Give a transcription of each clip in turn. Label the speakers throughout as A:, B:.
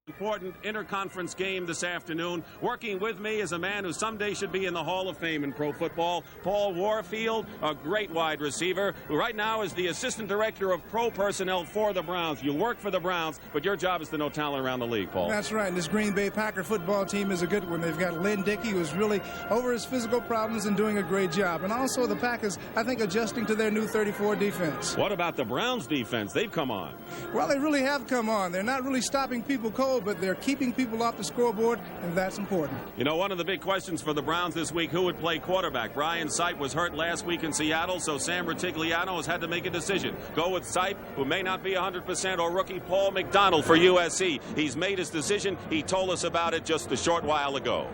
A: Important interconference game this afternoon. Working with me is a man who someday should be in the Hall of Fame in pro football, Paul Warfield, a great wide receiver, who right now is the assistant director of pro personnel for the Browns. You work for the Browns, but your job is to know talent around the league, Paul.
B: That's right. This Green Bay Packer football team is a good one. They've got Lynn Dickey, who's really over his physical problems and doing a great job. And also the Packers, I think, adjusting to their new 34 defense.
A: What about the Browns defense? They've come on.
B: Well, they really have come on. They're not really stopping people cold, but they're keeping people off the scoreboard, and that's important.
A: You know, one of the big questions for the Browns this week, who would play quarterback? Brian Sipe was hurt last week in Seattle, so Sam Rutigliano has had to make a decision. Go with Sipe, who may not be 100%, or rookie Paul McDonald for USC. He's made his decision. He told us about it just a short while ago.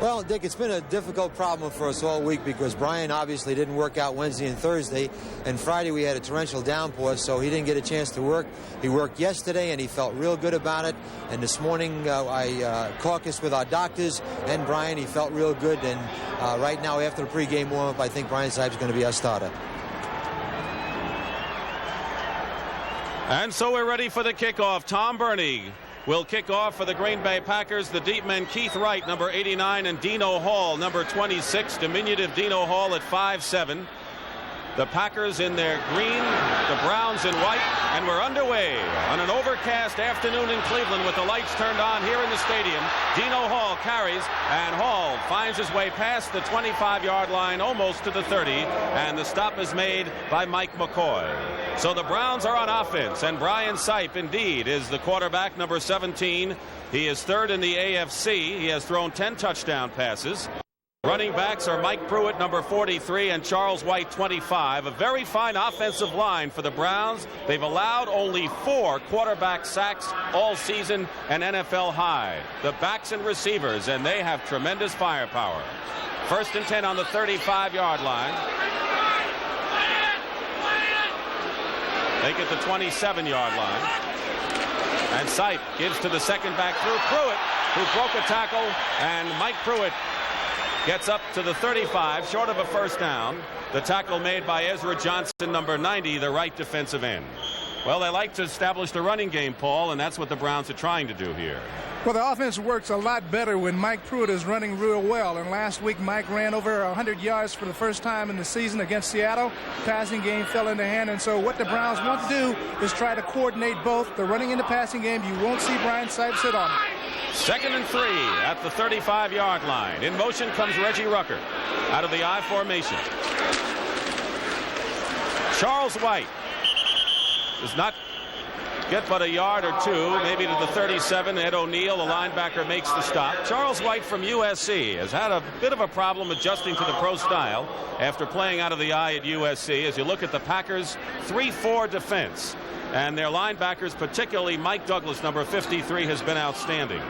C: Well, Dick, it's been a difficult problem for us all week because Brian obviously didn't work out Wednesday and Thursday, and Friday we had a torrential downpour, so he didn't get a chance to work. He worked yesterday, and he felt real good about it, and this morning I caucused with our doctors and Brian. He felt real good, and right now after the pregame warm-up, I think Brian Sipe is going to be our starter.
A: And so we're ready for the kickoff. Tom Burney will kick off for the Green Bay Packers. The deep men, Keith Wright, number 89, and Dino Hall, number 26. Diminutive Dino Hall at 5'7". The Packers in their green, the Browns in white, and we're underway on an overcast afternoon in Cleveland with the lights turned on here in the stadium. Dino Hall carries, and Hall finds his way past the 25-yard line, almost to the 30, and the stop is made by Mike McCoy. So the Browns are on offense, and Brian Sipe, indeed, is the quarterback, number 17. He is third in the AFC. He has thrown 10 touchdown passes. Running backs are Mike Pruitt, number 43, and Charles White, 25. A very fine offensive line for the Browns. They've allowed only 4 quarterback sacks all season, an NFL high. The backs and receivers, and they have tremendous firepower. First and 10 on the 35-yard line. They get the 27-yard line. And Sipe gives to the second back through Pruitt, who broke a tackle, and Mike Pruitt gets up to the 35, short of a first down. The tackle made by Ezra Johnson, number 90, the right defensive end. Well, they like to establish the running game, Paul, and that's what the Browns are trying to do here.
B: Well, the offense works a lot better when Mike Pruitt is running real well. And last week, Mike ran over 100 yards for the first time in the season against Seattle. Passing game fell into hand. And so what the Browns want to do is try to coordinate both the running and the passing game. You won't see Brian Sipe sit on it.
A: Second and 3 at the 35-yard line. In motion comes Reggie Rucker out of the I formation. Charles White does not get but a yard or two, maybe to the 37. Ed O'Neill, the linebacker, makes the stop. Charles White from USC has had a bit of a problem adjusting to the pro style after playing out of the I at USC. As you look at the Packers' 3-4 defense, and their linebackers, particularly Mike Douglas, number 53, has been outstanding.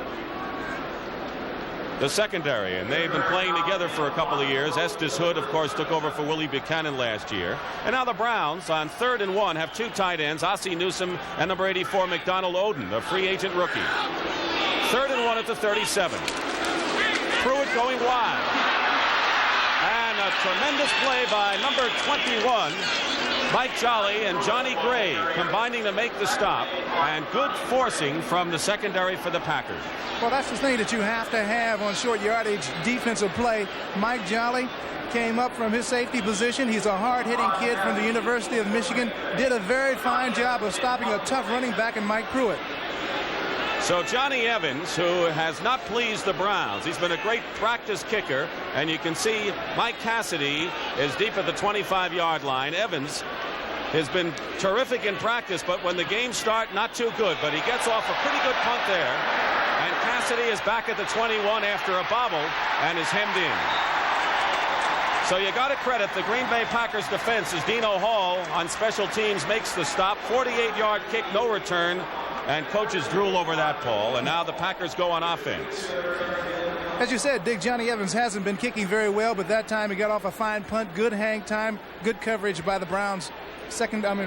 A: The secondary, and they've been playing together for a couple of years. Estes Hood, of course, took over for Willie Buchanan last year. And now the Browns, on 3rd and 1, have 2 tight ends, Ossie Newsome and number 84, McDonald Oden, a free agent rookie. 3rd and 1 at the 37. Pruitt going wide. And a tremendous play by number 21, Mike Jolly, and Johnny Gray combining to make the stop, and good forcing from the secondary for the Packers.
B: Well, that's the thing that you have to have on short yardage defensive play. Mike Jolly came up from his safety position. He's a hard-hitting kid from the University of Michigan. Did a very fine job of stopping a tough running back in Mike Pruitt.
A: So Johnny Evans, who has not pleased the Browns, he's been a great practice kicker, and you can see Mike Cassidy is deep at the 25-yard line. Evans has been terrific in practice, but when the games start, not too good. But he gets off a pretty good punt there, and Cassidy is back at the 21 after a bobble and is hemmed in. So you got to credit the Green Bay Packers defense as Dino Hall on special teams makes the stop. 48-yard kick, no return. And coaches drool over that, Paul. And now the Packers go on offense.
B: As you said, Dick, Johnny Evans hasn't been kicking very well, but that time he got off a fine punt, good hang time, good coverage by the Browns.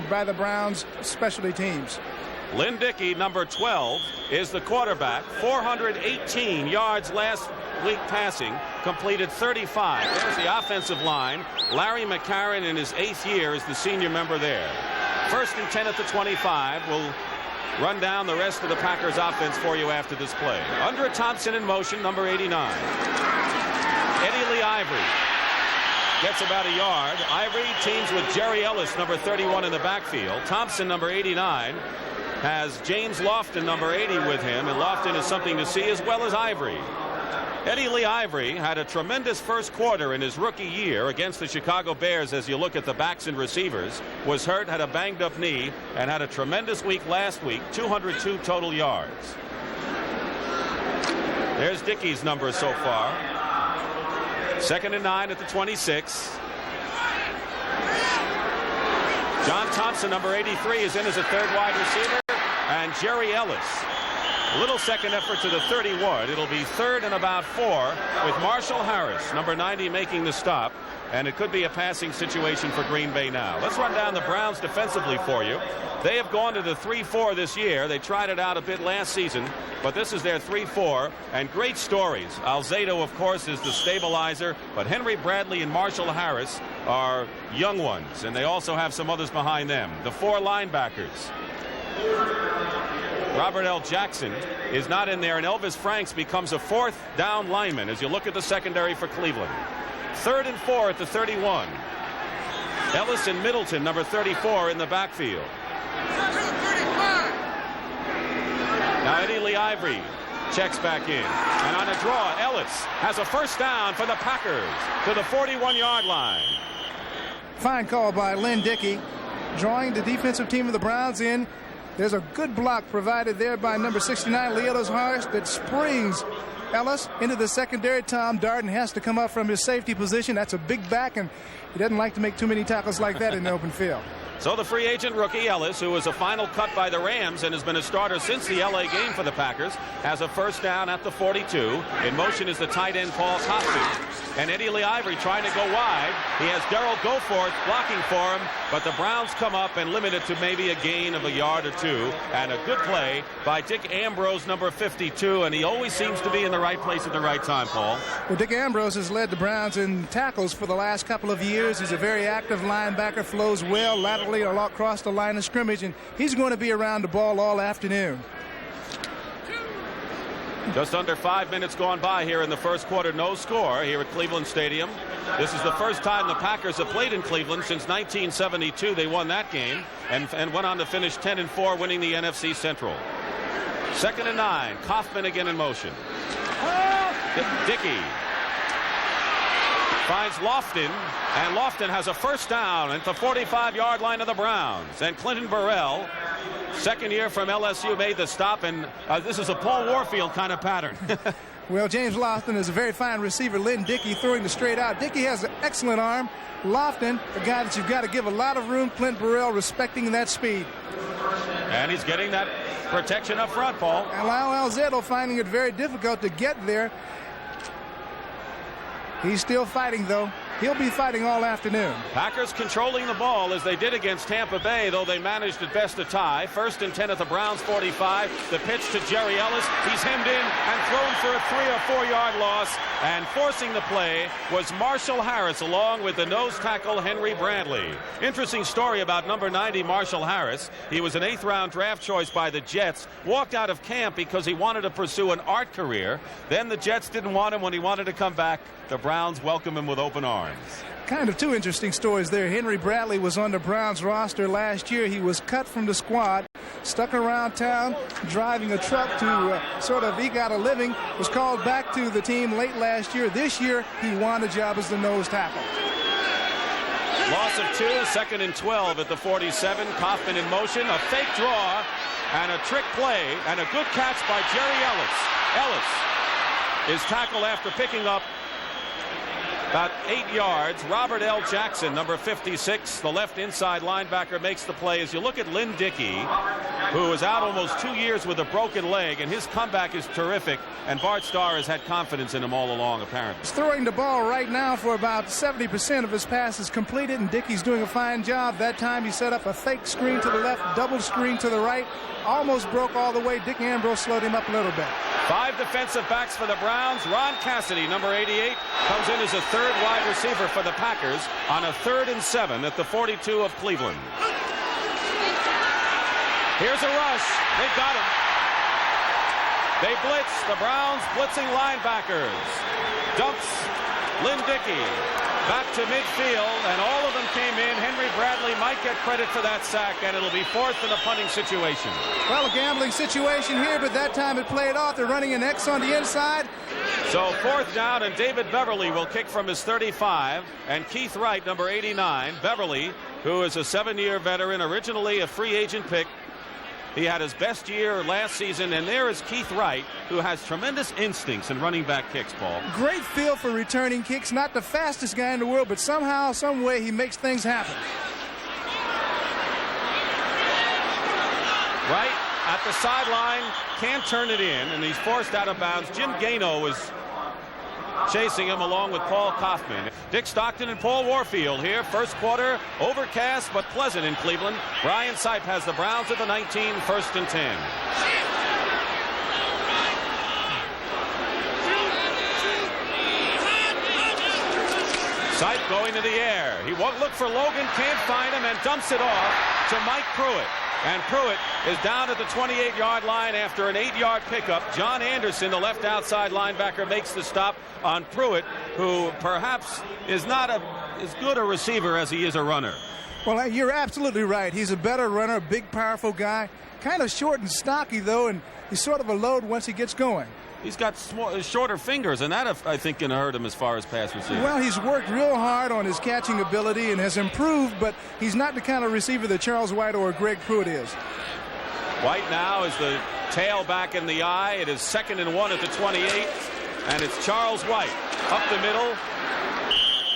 B: By the Browns specialty teams.
A: Lynn Dickey, number 12, is the quarterback. 418 yards last week passing, completed 35. There's the offensive line. Larry McCarron in his 8th year is the senior member there. First and 10 at the 25 will run down the rest of the Packers offense for you after this play. Under Thompson in motion, number 89. Eddie Lee Ivory gets about a yard. Ivory teams with Jerry Ellis, number 31 in the backfield. Thompson, number 89, has James Lofton, number 80, with him, and Lofton is something to see as well as Ivory. Eddie Lee Ivory had a tremendous first quarter in his rookie year against the Chicago Bears. As you look at the backs and receivers, was hurt, had a banged up knee, and had a tremendous week last week, 202 total yards. There's Dickey's numbers so far. 2nd and 9 at the 26. John Thompson, number 83, is in as a third wide receiver, and Jerry Ellis. A little second effort to the 31. It'll be 3rd and about 4 with Marshall Harris, number 90, making the stop. And it could be a passing situation for Green Bay now. Let's run down the Browns defensively for you. They have gone to the 3-4 this year. They tried it out a bit last season, but this is their 3-4. And great stories. Alzado, of course, is the stabilizer, but Henry Bradley and Marshall Harris are young ones, and they also have some others behind them. The 4 linebackers. Robert L. Jackson is not in there, and Elvis Franks becomes a 4th down lineman as you look at the secondary for Cleveland. 3rd and 4 at the 31. Ellis and Middleton, number 34, in the backfield. Now Eddie Lee Ivory checks back in, and on a draw, Ellis has a first down for the Packers to the 41-yard line.
B: Fine call by Lynn Dickey, drawing the defensive team of the Browns in. There's a good block provided there by number 69, Leotis Harris, that springs Ellis into the secondary. Tom Darden has to come up from his safety position. That's a big back, and he doesn't like to make too many tackles like that in the open field.
A: So the free agent rookie Ellis, who was a final cut by the Rams and has been a starter since the LA game for the Packers, has a first down at the 42. In motion is the tight end Paul Hoskins. And Eddie Lee Ivory trying to go wide. He has Darryl Goforth blocking for him, but the Browns come up and limit it to maybe a gain of a yard or two. And a good play by Dick Ambrose, number 52, and he always seems to be in the right place at the right time, Paul.
B: Well, Dick Ambrose has led the Browns in tackles for the last couple of years. He's a very active linebacker, flows well laterally across the line of scrimmage, and he's going to be around the ball all afternoon.
A: Just under 5 minutes gone by here in the first quarter. No score here at Cleveland Stadium. This is the first time the Packers have played in Cleveland since 1972. They won that game and went on to finish 10-4, winning the NFC Central. 2nd and 9. Kaufman again in motion. Dickey finds Lofton, and Lofton has a first down at the 45-yard line of the Browns. And Clinton Burrell, second year from LSU, made the stop, and this is a Paul Warfield kind of pattern.
B: Well, James Lofton is a very fine receiver. Lynn Dickey throwing the straight out. Dickey has an excellent arm. Lofton, a guy that you've got to give a lot of room. Clint Burrell respecting that speed.
A: And he's getting that protection up front, Paul.
B: And Lyle Alzado finding it very difficult to get there. He's still fighting, though. He'll be fighting all afternoon.
A: Packers controlling the ball as they did against Tampa Bay, though they managed at best a tie. 1st and 10 at the Browns 45. The pitch to Jerry Ellis. He's hemmed in and thrown for a 3 or 4 yard loss. And forcing the play was Marshall Harris along with the nose tackle Henry Bradley. Interesting story about number 90 Marshall Harris. He was an 8th round draft choice by the Jets. Walked out of camp because he wanted to pursue an art career. Then the Jets didn't want him when he wanted to come back. The Browns welcome him with open arms.
B: Kind of 2 interesting stories there. Henry Bradley was on the Browns roster last year. He was cut from the squad, stuck around town driving a truck to sort of eke out a living, was called back to the team late last year. This year he won a job as the nose tackle.
A: Loss of 2, 2nd and 12 at the 47. Kaufman in motion, a fake draw and a trick play and a good catch by Jerry Ellis. Ellis is tackled after picking up about 8 yards. Robert L. Jackson, number 56, the left inside linebacker, makes the play. As you look at Lynn Dickey, who is out almost 2 years with a broken leg, and his comeback is terrific, and Bart Starr has had confidence in him all along, apparently.
B: He's throwing the ball right now for about 70% of his passes completed, and Dickey's doing a fine job. That time he set up a fake screen to the left, double screen to the right, almost broke all the way. Dick Ambrose slowed him up a little bit.
A: 5 defensive backs for the Browns. Ron Cassidy, number 88, comes in as a 3rd wide receiver for the Packers on a 3rd and 7 at the 42 of Cleveland. Here's a rush. They got him. They blitz. The Browns blitzing linebackers. Dumps Lynn Dickey back to midfield, and all of them came in. Henry Bradley might get credit for that sack, and it'll be fourth in a punting situation.
B: Well, a gambling situation here, but that time it played off. They're running an X on the inside.
A: So fourth down, and David Beverly will kick from his 35, and Keith Wright, number 89. Beverly, who is a 7-year veteran, originally a free agent pick. He had his best year last season, and there is Keith Wright, who has tremendous instincts in running back kicks, Paul.
B: Great feel for returning kicks. Not the fastest guy in the world, but somehow, some way, he makes things happen.
A: Wright at the sideline, can't turn it in, and he's forced out of bounds. Jim Gano was chasing him along with Paul Kaufman. Dick Stockton and Paul Warfield here. First quarter, overcast but pleasant in Cleveland. Brian Sipe has the Browns at the 19, first and 10. Sipe going to the air. He won't look for Logan, can't find him, and dumps it off to Mike Pruitt. And Pruitt is down at the 28-yard line after an 8-yard pickup. John Anderson, the left outside linebacker, makes the stop on Pruitt, who perhaps is not as good a receiver as he is a runner.
B: Well, you're absolutely right. He's a better runner, a big, powerful guy. Kind of short and stocky, though, and he's sort of a load once he gets going.
A: He's got shorter fingers, and that, I think, can hurt him as far as pass receiving.
B: Well, he's worked real hard on his catching ability and has improved, but he's not the kind of receiver that Charles White or Greg Pruitt is.
A: White now is the tail back in the eye. It is 2nd and 1 at the 28, and it's Charles White up the middle.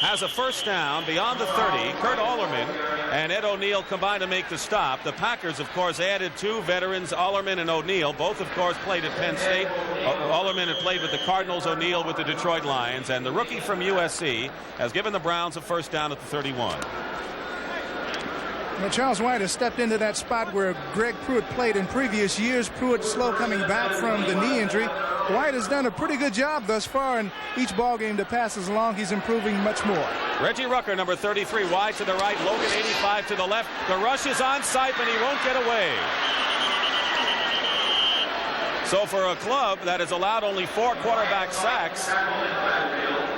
A: Has a first down beyond the 30. Kurt Allerman and Ed O'Neill combined to make the stop. The Packers, of course, added 2 veterans, Allerman and O'Neill. Both, of course, played at Penn State. Allerman had played with the Cardinals, O'Neill with the Detroit Lions. And the rookie from USC has given the Browns a first down at the 31.
B: Well, Charles White has stepped into that spot where Greg Pruitt played in previous years. Pruitt slow coming back from the knee injury. White has done a pretty good job thus far, and each ball game that passes along, he's improving much more.
A: Reggie Rucker, number 33, wide to the right. Logan, 85, to the left. The rush is on Sipe, and he won't get away. So for a club that has allowed only 4 quarterback sacks,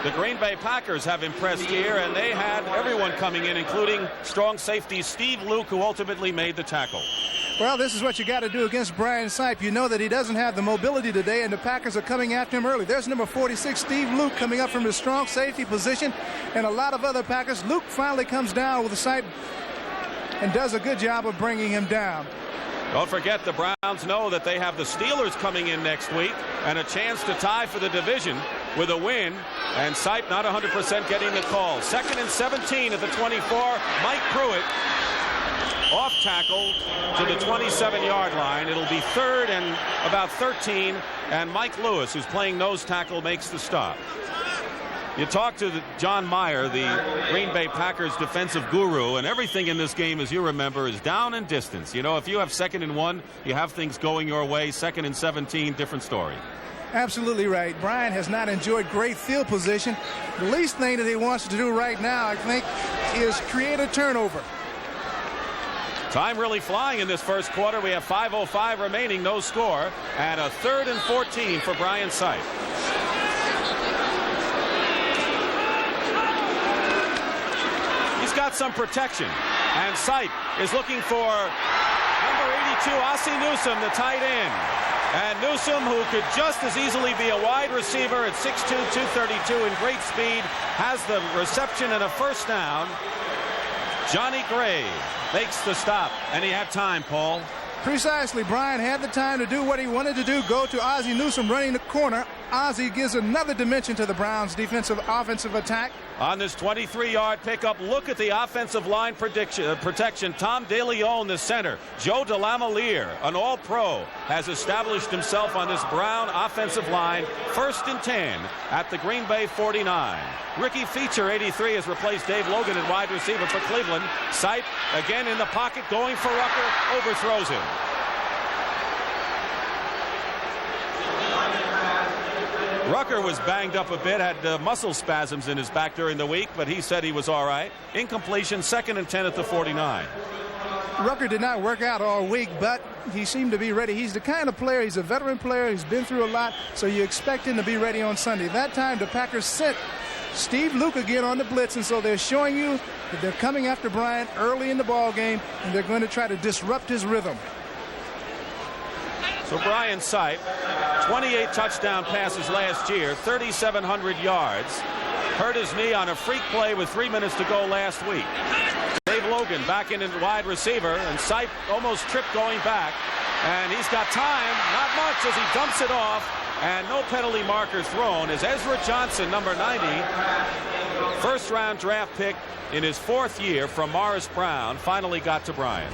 A: the Green Bay Packers have impressed here, and they had everyone coming in, including strong safety Steve Luke, who ultimately made the tackle.
B: Well, this is what you got to do against Brian Sipe. You know that he doesn't have the mobility today, and the Packers are coming after him early. There's number 46, Steve Luke, coming up from his strong safety position, and a lot of other Packers. Luke finally comes down with the Sipe and does a good job of bringing him down.
A: Don't forget, the Browns know that they have the Steelers coming in next week and a chance to tie for the division with a win, and Sipe not 100% getting the call. 2nd and 17 at the 24. Mike Pruitt off tackle to the 27-yard line. It'll be 3rd and about 13, and Mike Lewis, who's playing nose tackle, makes the stop. You talk to John Meyer, the Green Bay Packers defensive guru, and everything in this game, as you remember, is down and distance. You know, if you have 2nd and 1, you have things going your way. 2nd and 17, different story.
B: Absolutely right. Brian has not enjoyed great field position. The least thing that he wants to do right now, I think, is create a turnover.
A: Time really flying in this first quarter. We have 5:05 remaining, no score, and a 3rd and 14 for Brian Sipe. He's got some protection, and Sipe is looking for number 82, Ossie Newsome, the tight end. And Newsome, who could just as easily be a wide receiver at 6'2", 232 in great speed, has the reception and a first down. Johnny Gray makes the stop, and he had time, Paul.
B: Precisely. Brian had the time to do what he wanted to do, go to Ossie Newsome running the corner. Ossie gives another dimension to the Browns' offensive attack.
A: On this 23-yard pickup, look at the offensive line protection. Tom DeLeon, the center. Joe DeLamielleure, an all-pro, has established himself on this Brown offensive line. 1st and 10 at the Green Bay 49. Ricky Feature, 83, has replaced Dave Logan at wide receiver for Cleveland. Sipe again in the pocket, going for Rucker, overthrows him. Rucker was banged up a bit, had muscle spasms in his back during the week, but he said he was all right. Incompletion, 2nd and 10 at the 49.
B: Rucker did not work out all week, but he seemed to be ready. He's the kind of player, he's a veteran player, he's been through a lot, so you expect him to be ready on Sunday. That time, the Packers sent Steve Luke again on the blitz, and so they're showing you that they're coming after Bryant early in the ball game, and they're going to try to disrupt his rhythm.
A: So Brian Sipe, 28 touchdown passes last year, 3,700 yards. Hurt his knee on a freak play with 3 minutes to go last week. Dave Logan back in wide receiver, and Sipe almost tripped going back. And he's got time, not much, as he dumps it off. And no penalty markers thrown as Ezra Johnson, number 90, first-round draft pick in his 4th year from Morris Brown, finally got to Bryant.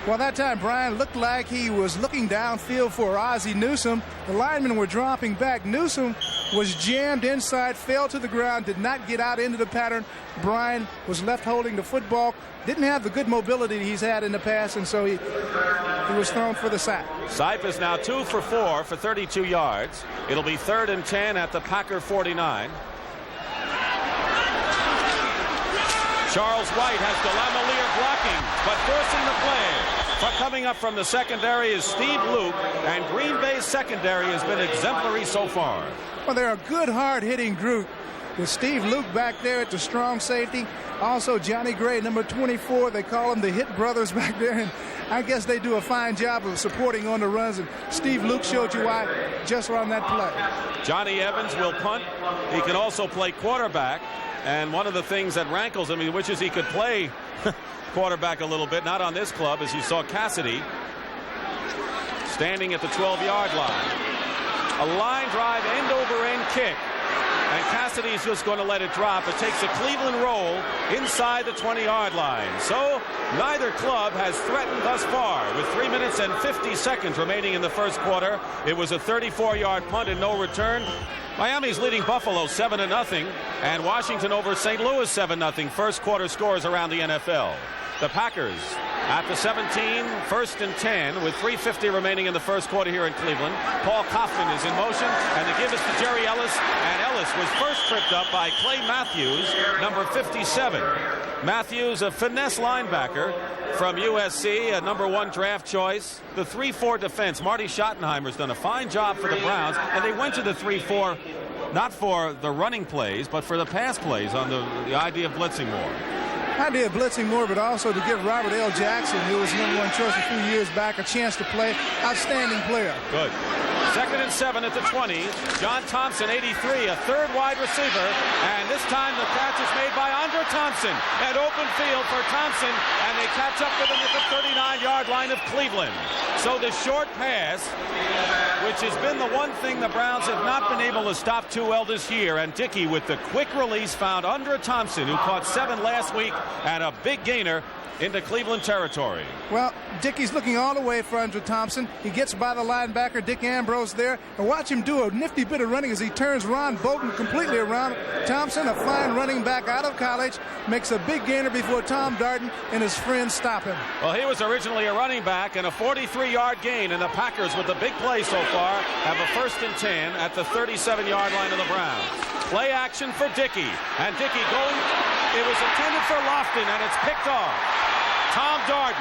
B: Well, that time Bryant looked like he was looking downfield for Ozzie Newsome. The linemen were dropping back. Newsome was jammed inside, fell to the ground, did not get out into the pattern. Bryant was left holding the football, didn't have the good mobility he's had in the past, and so he was thrown for the sack.
A: Sipe is now 2 for 4 for 32 yards. It'll be 3rd and 10 at the Packer 49. Charles White has Delamelier blocking, but forcing the play. But coming up from the secondary is Steve Luke, and Green Bay's secondary has been exemplary so far.
B: Well, they're a good, hard-hitting group with Steve Luke back there at the strong safety. Also, Johnny Gray, number 24. They call them the Hit Brothers back there, and I guess they do a fine job of supporting on the runs, and Steve Luke showed you why just on that play.
A: Johnny Evans will punt. He can also play quarterback. And one of the things that rankles him, he wishes he could play quarterback a little bit. Not on this club, as you saw Cassidy standing at the 12-yard line. A line drive, end-over-end kick. And Cassidy's just going to let it drop. It takes a Cleveland roll inside the 20-yard line. So neither club has threatened thus far. With 3 minutes and 50 seconds remaining in the first quarter, it was a 34-yard punt and no return. Miami's leading Buffalo 7-0, and Washington over St. Louis 7-0. First quarter scores around the NFL. The Packers at the 17, 1st and 10, with 3:50 remaining in the first quarter here in Cleveland. Paul Coughlin is in motion, and they give us to Jerry Ellis, and Ellis was first tripped up by Clay Matthews, number 57. Matthews, a finesse linebacker from USC, a number 1 draft choice. The 3-4 defense, Marty Schottenheimer's done a fine job for the Browns, and they went to the 3-4 not for the running plays, but for the pass plays on the idea of blitzing more.
B: Idea of blitzing more, but also to give Robert L. Jackson, who was number 1 choice a few years back, a chance to play. Outstanding player.
A: Good. 2nd and 7 at the 20. John Thompson, 83, a 3rd wide receiver. And this time the catch is made by Andre Thompson at open field for Thompson. And they catch up with him at the 39-yard line of Cleveland. So the short pass, which has been the one thing the Browns have not been able to stop too well this year. And Dickey with the quick release found Andre Thompson, who caught 7 last week, and a big gainer into Cleveland territory.
B: Well, Dickey's looking all the way for Andre Thompson. He gets by the linebacker, Dick Ambrose there, and watch him do a nifty bit of running as he turns Ron Bolton completely around. Thompson, a fine running back out of college, makes a big gainer before Tom Darden and his friends stop him.
A: Well, he was originally a running back, and a 43-yard gain, and the Packers, with the big play so far, have a 1st and 10 at the 37-yard line of the Browns. Play action for Dickey, and Dickey going. It was intended for Lofton, and it's picked off. Tom Darden.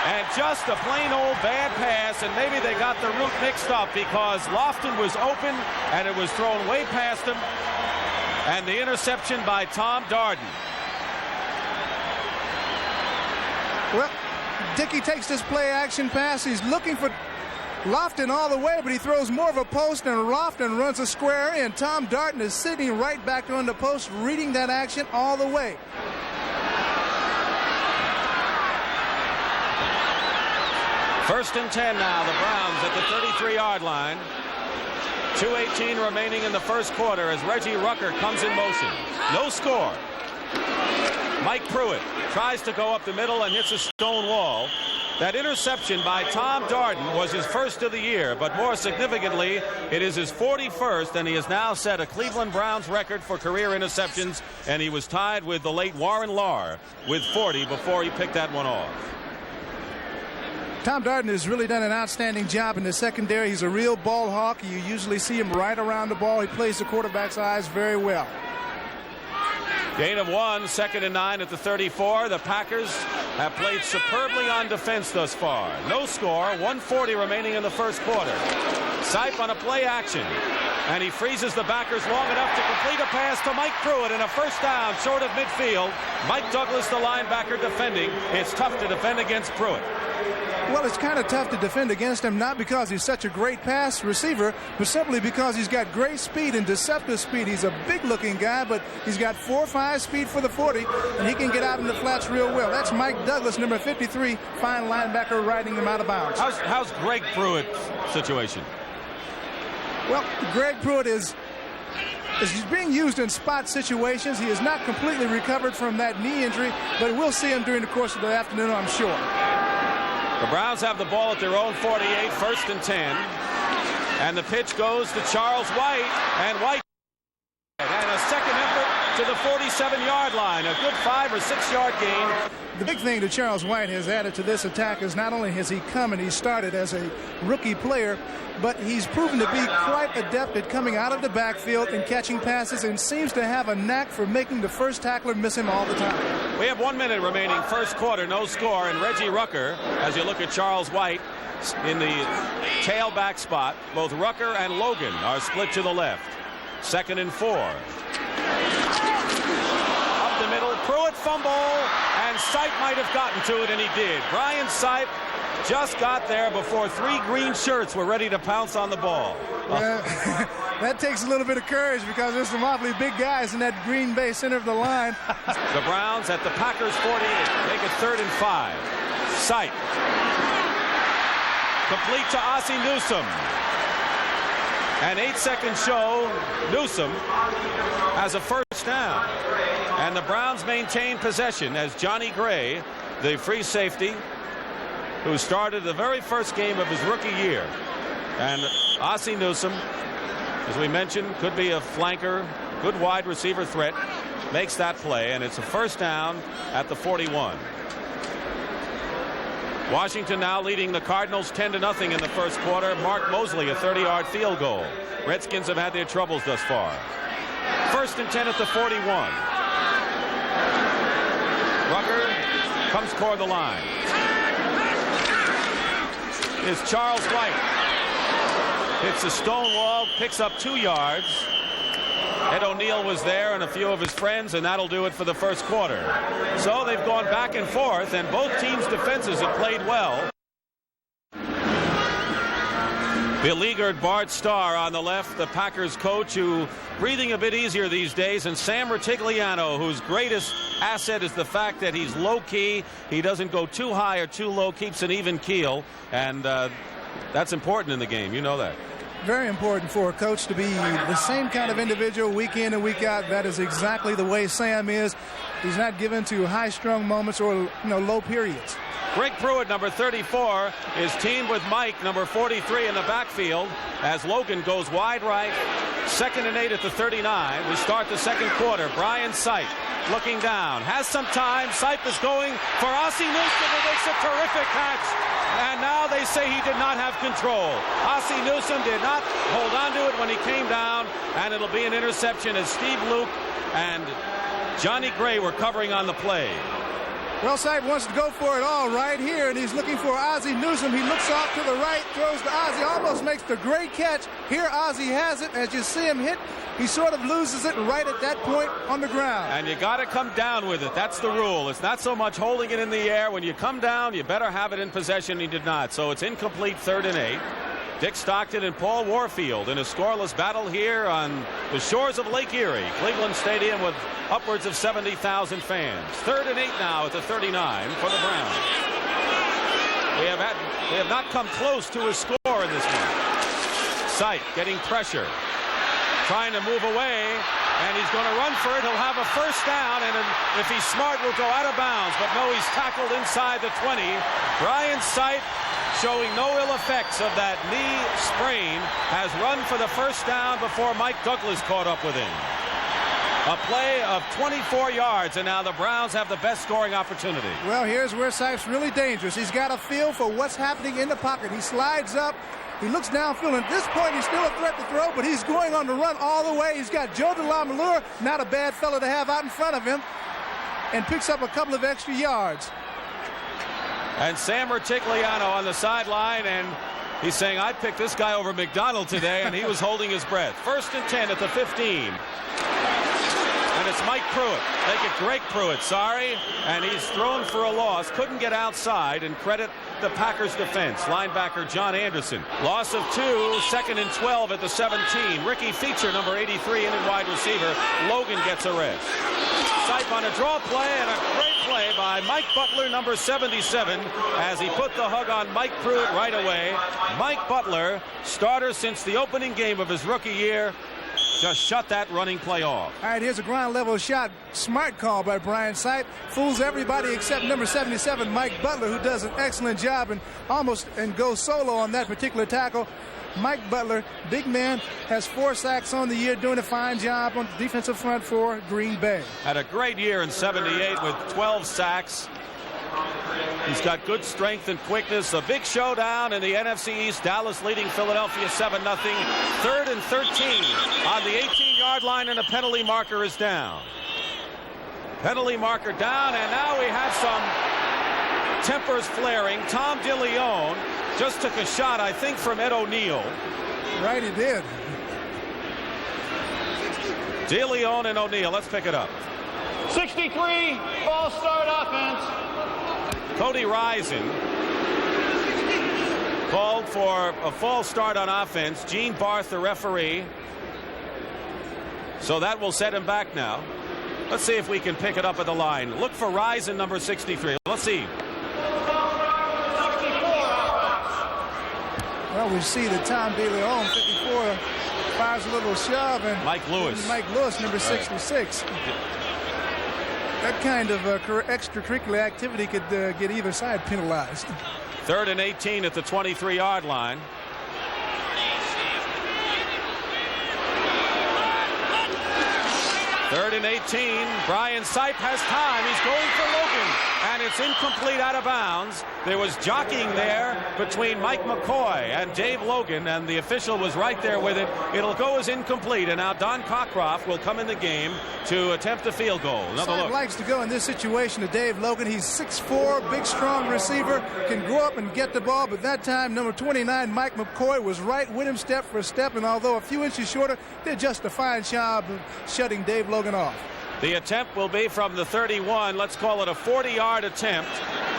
A: And just a plain old bad pass, and maybe they got the route mixed up because Lofton was open, and it was thrown way past him. And the interception by Tom Darden.
B: Well, Dickey takes this play action pass. He's looking for Lofton all the way, but he throws more of a post, and Lofton runs a square in. Tom Darden is sitting right back on the post, reading that action all the way.
A: First and 10 now, the Browns at the 33-yard line. 2:18 remaining in the first quarter as Reggie Rucker comes in motion. No score. Mike Pruitt tries to go up the middle and hits a stone wall. That interception by Tom Darden was his first of the year, but more significantly, it is his 41st, and he has now set a Cleveland Browns record for career interceptions, and he was tied with the late Warren Lahr with 40 before he picked that one off.
B: Tom Darden has really done an outstanding job in the secondary. He's a real ball hawk. You usually see him right around the ball. He plays the quarterback's eyes very well.
A: Gain of 1, 2nd and 9 at the 34. The Packers have played superbly on defense thus far. No score, 1:40 remaining in the first quarter. Sipe on a play action, and he freezes the backers long enough to complete a pass to Mike Pruitt, and a first down short of midfield. Mike Douglas, the linebacker, defending. It's tough to defend against Pruitt.
B: Well, it's kind of tough to defend against him, not because he's such a great pass receiver, but simply because he's got great speed and deceptive speed. He's a big-looking guy, but he's got 4.5 speed for the 40, and he can get out in the flats real well. That's Mike Douglas, number 53, fine linebacker, riding him out of bounds.
A: How's Greg Pruitt's situation?
B: Well, Greg Pruitt is he's being used in spot situations. He is not completely recovered from that knee injury, but we'll see him during the course of the afternoon, I'm sure.
A: The Browns have the ball at their own 48, 1st and 10. And the pitch goes to Charles White, and White, and a second effort to the 47-yard line. A good 5 or 6 yard gain.
B: The big thing that Charles White has added to this attack is not only has he come and he started as a rookie player, but he's proven to be quite adept at coming out of the backfield and catching passes, and seems to have a knack for making the first tackler miss him all the time.
A: We have 1 minute remaining, first quarter, no score, and Reggie Rucker, as you look at Charles White in the tailback spot, both Rucker and Logan are split to the left. 2nd and 4. Up the middle, Pruitt fumble, and Sipe might have gotten to it, and he did. Brian Sipe just got there before 3 green shirts were ready to pounce on the ball.
B: That takes a little bit of courage, because there's some awfully big guys in that Green Bay center of the line.
A: The Browns at the Packers 48. Make it 3rd and 5. Sipe. Complete to Ozzie Newsome. An 8-second show. Newsome has a first down. And the Browns maintain possession as Johnny Gray, the free safety, who started the very first game of his rookie year. And Ozzie Newsome, as we mentioned, could be a flanker, good wide receiver threat, makes that play, and it's a first down at the 41. Washington now leading the Cardinals 10-0 in the first quarter. Mark Mosley, a 30-yard field goal. Redskins have had their troubles thus far. 1st and 10 at the 41. Rucker comes toward the line. Is Charles White. Hits a stone wall, picks up 2 yards. Ed O'Neill was there and a few of his friends, and that'll do it for the first quarter. So they've gone back and forth, and both teams' defenses have played well. Beleaguered Bart Starr on the left, the Packers coach, who breathing a bit easier these days, and Sam Rutigliano, whose greatest asset is the fact that he's low-key. He doesn't go too high or too low, keeps an even keel, and that's important in the game. You know that.
B: Very important for a coach to be the same kind of individual week in and week out. That is exactly the way Sam is. He's not given to high-strung moments or low periods.
A: Greg Pruitt, number 34, is teamed with Mike, number 43, in the backfield as Logan goes wide right. 2nd and 8 at the 39. We start the second quarter. Brian Sipe looking down. Has some time. Sipe is going for Ozzie Newsome, who makes a terrific catch. And now they say he did not have control. Ozzie Newsome did not hold on to it when he came down, and it'll be an interception as Steve Luke and Johnny Gray were covering on the play.
B: Well, Sipe wants to go for it all right here, and he's looking for Ozzie Newsome. He looks off to the right, throws to Ozzie, almost makes the great catch. Here Ozzie has it. As you see him hit, he sort of loses it right at that point on the ground.
A: And you got to come down with it. That's the rule. It's not so much holding it in the air. When you come down, you better have it in possession. He did not. So it's incomplete, 3rd and 8. Dick Stockton and Paul Warfield in a scoreless battle here on the shores of Lake Erie, Cleveland Stadium, with upwards of 70,000 fans. 3rd and 8 now at the 39 for the Browns. We have not come close to a score in this one. Sipe getting pressure, trying to move away, and he's going to run for it. He'll have a first down, and if he's smart, will go out of bounds. But no, he's tackled inside the 20. Brian Sipe, showing no ill effects of that knee sprain, has run for the first down before Mike Douglas caught up with him. A play of 24 yards, and now the Browns have the best scoring opportunity.
B: Well, here's where Sipe's really dangerous. He's got a feel for what's happening in the pocket. He slides up. He looks downfield, and at this point, he's still a threat to throw, but he's going on the run all the way. He's got Joe DeLamalure, not a bad fellow to have out in front of him, and picks up a couple of extra yards.
A: And Sam Rutigliano on the sideline, and he's saying, I picked this guy over McDonald today, and he was holding his breath. 1st and 10 at the 15. And it's Mike Pruitt. Make it Greg Pruitt, sorry. And he's thrown for a loss. Couldn't get outside, and credit the Packers defense. Linebacker John Anderson. Loss of 2, 2nd and 12 at the 17. Ricky Feature, number 83, in at wide receiver. Logan gets a rest. Sipe on a draw play, and a great play by Mike Butler, number 77, as he put the hug on Mike Pruitt right away. Mike Butler, starter since the opening game of his rookie year, just shut that running play off.
B: All right, here's a ground level shot. Smart call by Brian Sipe. Fools everybody except number 77, Mike Butler, who does an excellent job and goes solo on that particular tackle. Mike Butler, big man, has 4 sacks on the year, doing a fine job on the defensive front for Green Bay.
A: Had a great year in '78 with 12 sacks. He's got good strength and quickness. A big showdown in the NFC East. Dallas leading Philadelphia 7-0. 3rd and 13 on the 18-yard line, and a penalty marker is down. Penalty marker down, and now we have some tempers flaring. Tom DeLeon just took a shot, I think, from Ed O'Neill.
B: Right, he did.
A: DeLeon and O'Neill. Let's pick it up.
D: 63, false start offense.
A: Cody Risen called for a false start on offense. Gene Barth, the referee. So that will set him back now. Let's see if we can pick it up at the line. Look for Risen, number 63. Let's see.
B: Well, we see that Tom DeLeon, 54, fires a little shove, and
A: Mike Lewis,
B: number 66. That kind of extracurricular activity could get either side penalized.
A: 3rd and 18 at the 23-yard line. Third and 18. Brian Sipe has time. He's going for Logan, and it's incomplete, out of bounds. There was jockeying there between Mike McCoy and Dave Logan, and the official was right there with it. It'll go as incomplete, and now Don Cockcroft will come in the game to attempt a field goal. Another
B: Sipe
A: look.
B: likes to go in this situation to Dave Logan. He's 6'4", big, strong receiver, can go up and get the ball, but that time, number 29, Mike McCoy, was right with him step for step, and although a few inches shorter, did just a fine job of shutting Dave Logan off.
A: The attempt will be from the 31. Let's call it a 40-yard attempt.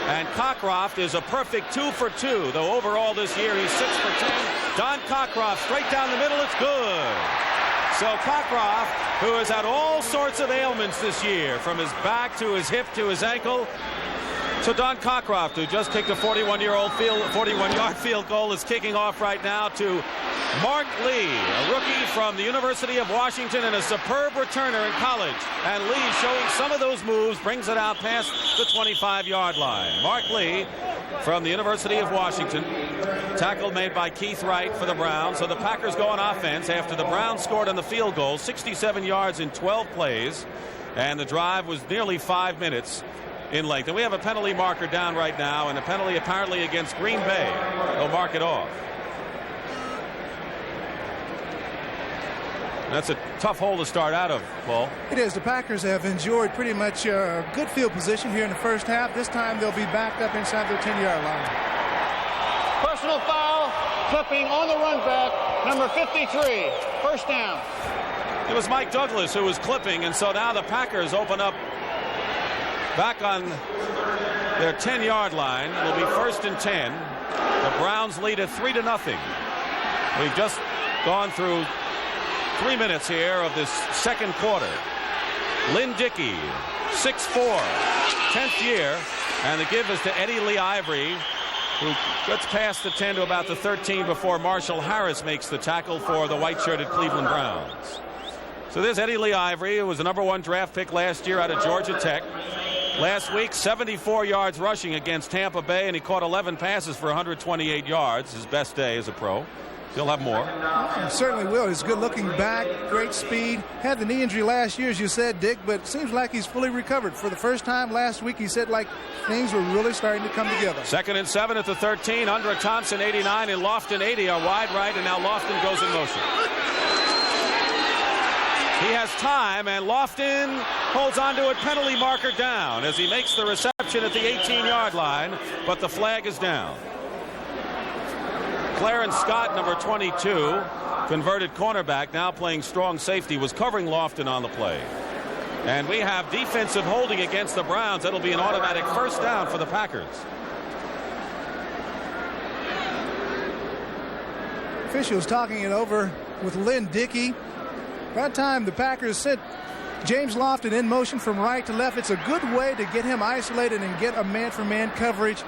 A: And Cockcroft is a perfect 2 for 2, though overall this year he's 6 for 10. Don Cockcroft straight down the middle. It's good. So Cockcroft, who has had all sorts of ailments this year, from his back to his hip to his ankle. So Don Cockcroft, who just kicked a 41-yard field goal, is kicking off right now to Mark Lee, a rookie from the University of Washington and a superb returner in college. And Lee, showing some of those moves, brings it out past the 25-yard line. Mark Lee from the University of Washington. Tackle made by Keith Wright for the Browns. So the Packers go on offense after the Browns scored on the field goal, 67 yards in 12 plays. And the drive was nearly 5 minutes in length. And we have a penalty marker down right now, and a penalty apparently against Green Bay. They'll mark it off. That's a tough hole to start out of, Paul.
B: It is. The Packers have enjoyed pretty much good field position here in the first half. This time they'll be backed up inside their 10-yard line.
D: Personal foul, clipping on the run back, number 53, first down.
A: It was Mike Douglas who was clipping, and so now the Packers open up back on their 10-yard line. It'll be 1st and 10. The Browns lead at 3-0. We've just gone through 3 minutes here of this second quarter. Lynn Dickey, 6'4", 10th year, and the give is to Eddie Lee Ivory, who gets past the 10 to about the 13 before Marshall Harris makes the tackle for the white-shirted Cleveland Browns. So there's Eddie Lee Ivory, who was the #1 draft pick last year out of Georgia Tech. Last week, 74 yards rushing against Tampa Bay, and he caught 11 passes for 128 yards, his best day as a pro. He'll have more.
B: He certainly will. He's good looking back, great speed. Had the knee injury last year, as you said, Dick, but it seems like he's fully recovered. For the first time last week, he said like things were really starting to come together.
A: 2nd and 7 at the 13. Undra Thompson, 89, and Lofton, 80 are wide right, and now Lofton goes in motion. He has time, and Lofton holds on to it. Penalty marker down as he makes the reception at the 18-yard line, but the flag is down. Clarence Scott, number 22, converted cornerback, now playing strong safety, was covering Lofton on the play. And we have defensive holding against the Browns. That'll be an automatic first down for the Packers.
B: Officials talking it over with Lynn Dickey. That time the Packers sent James Lofton in motion from right to left. It's a good way to get him isolated and get a man-for-man coverage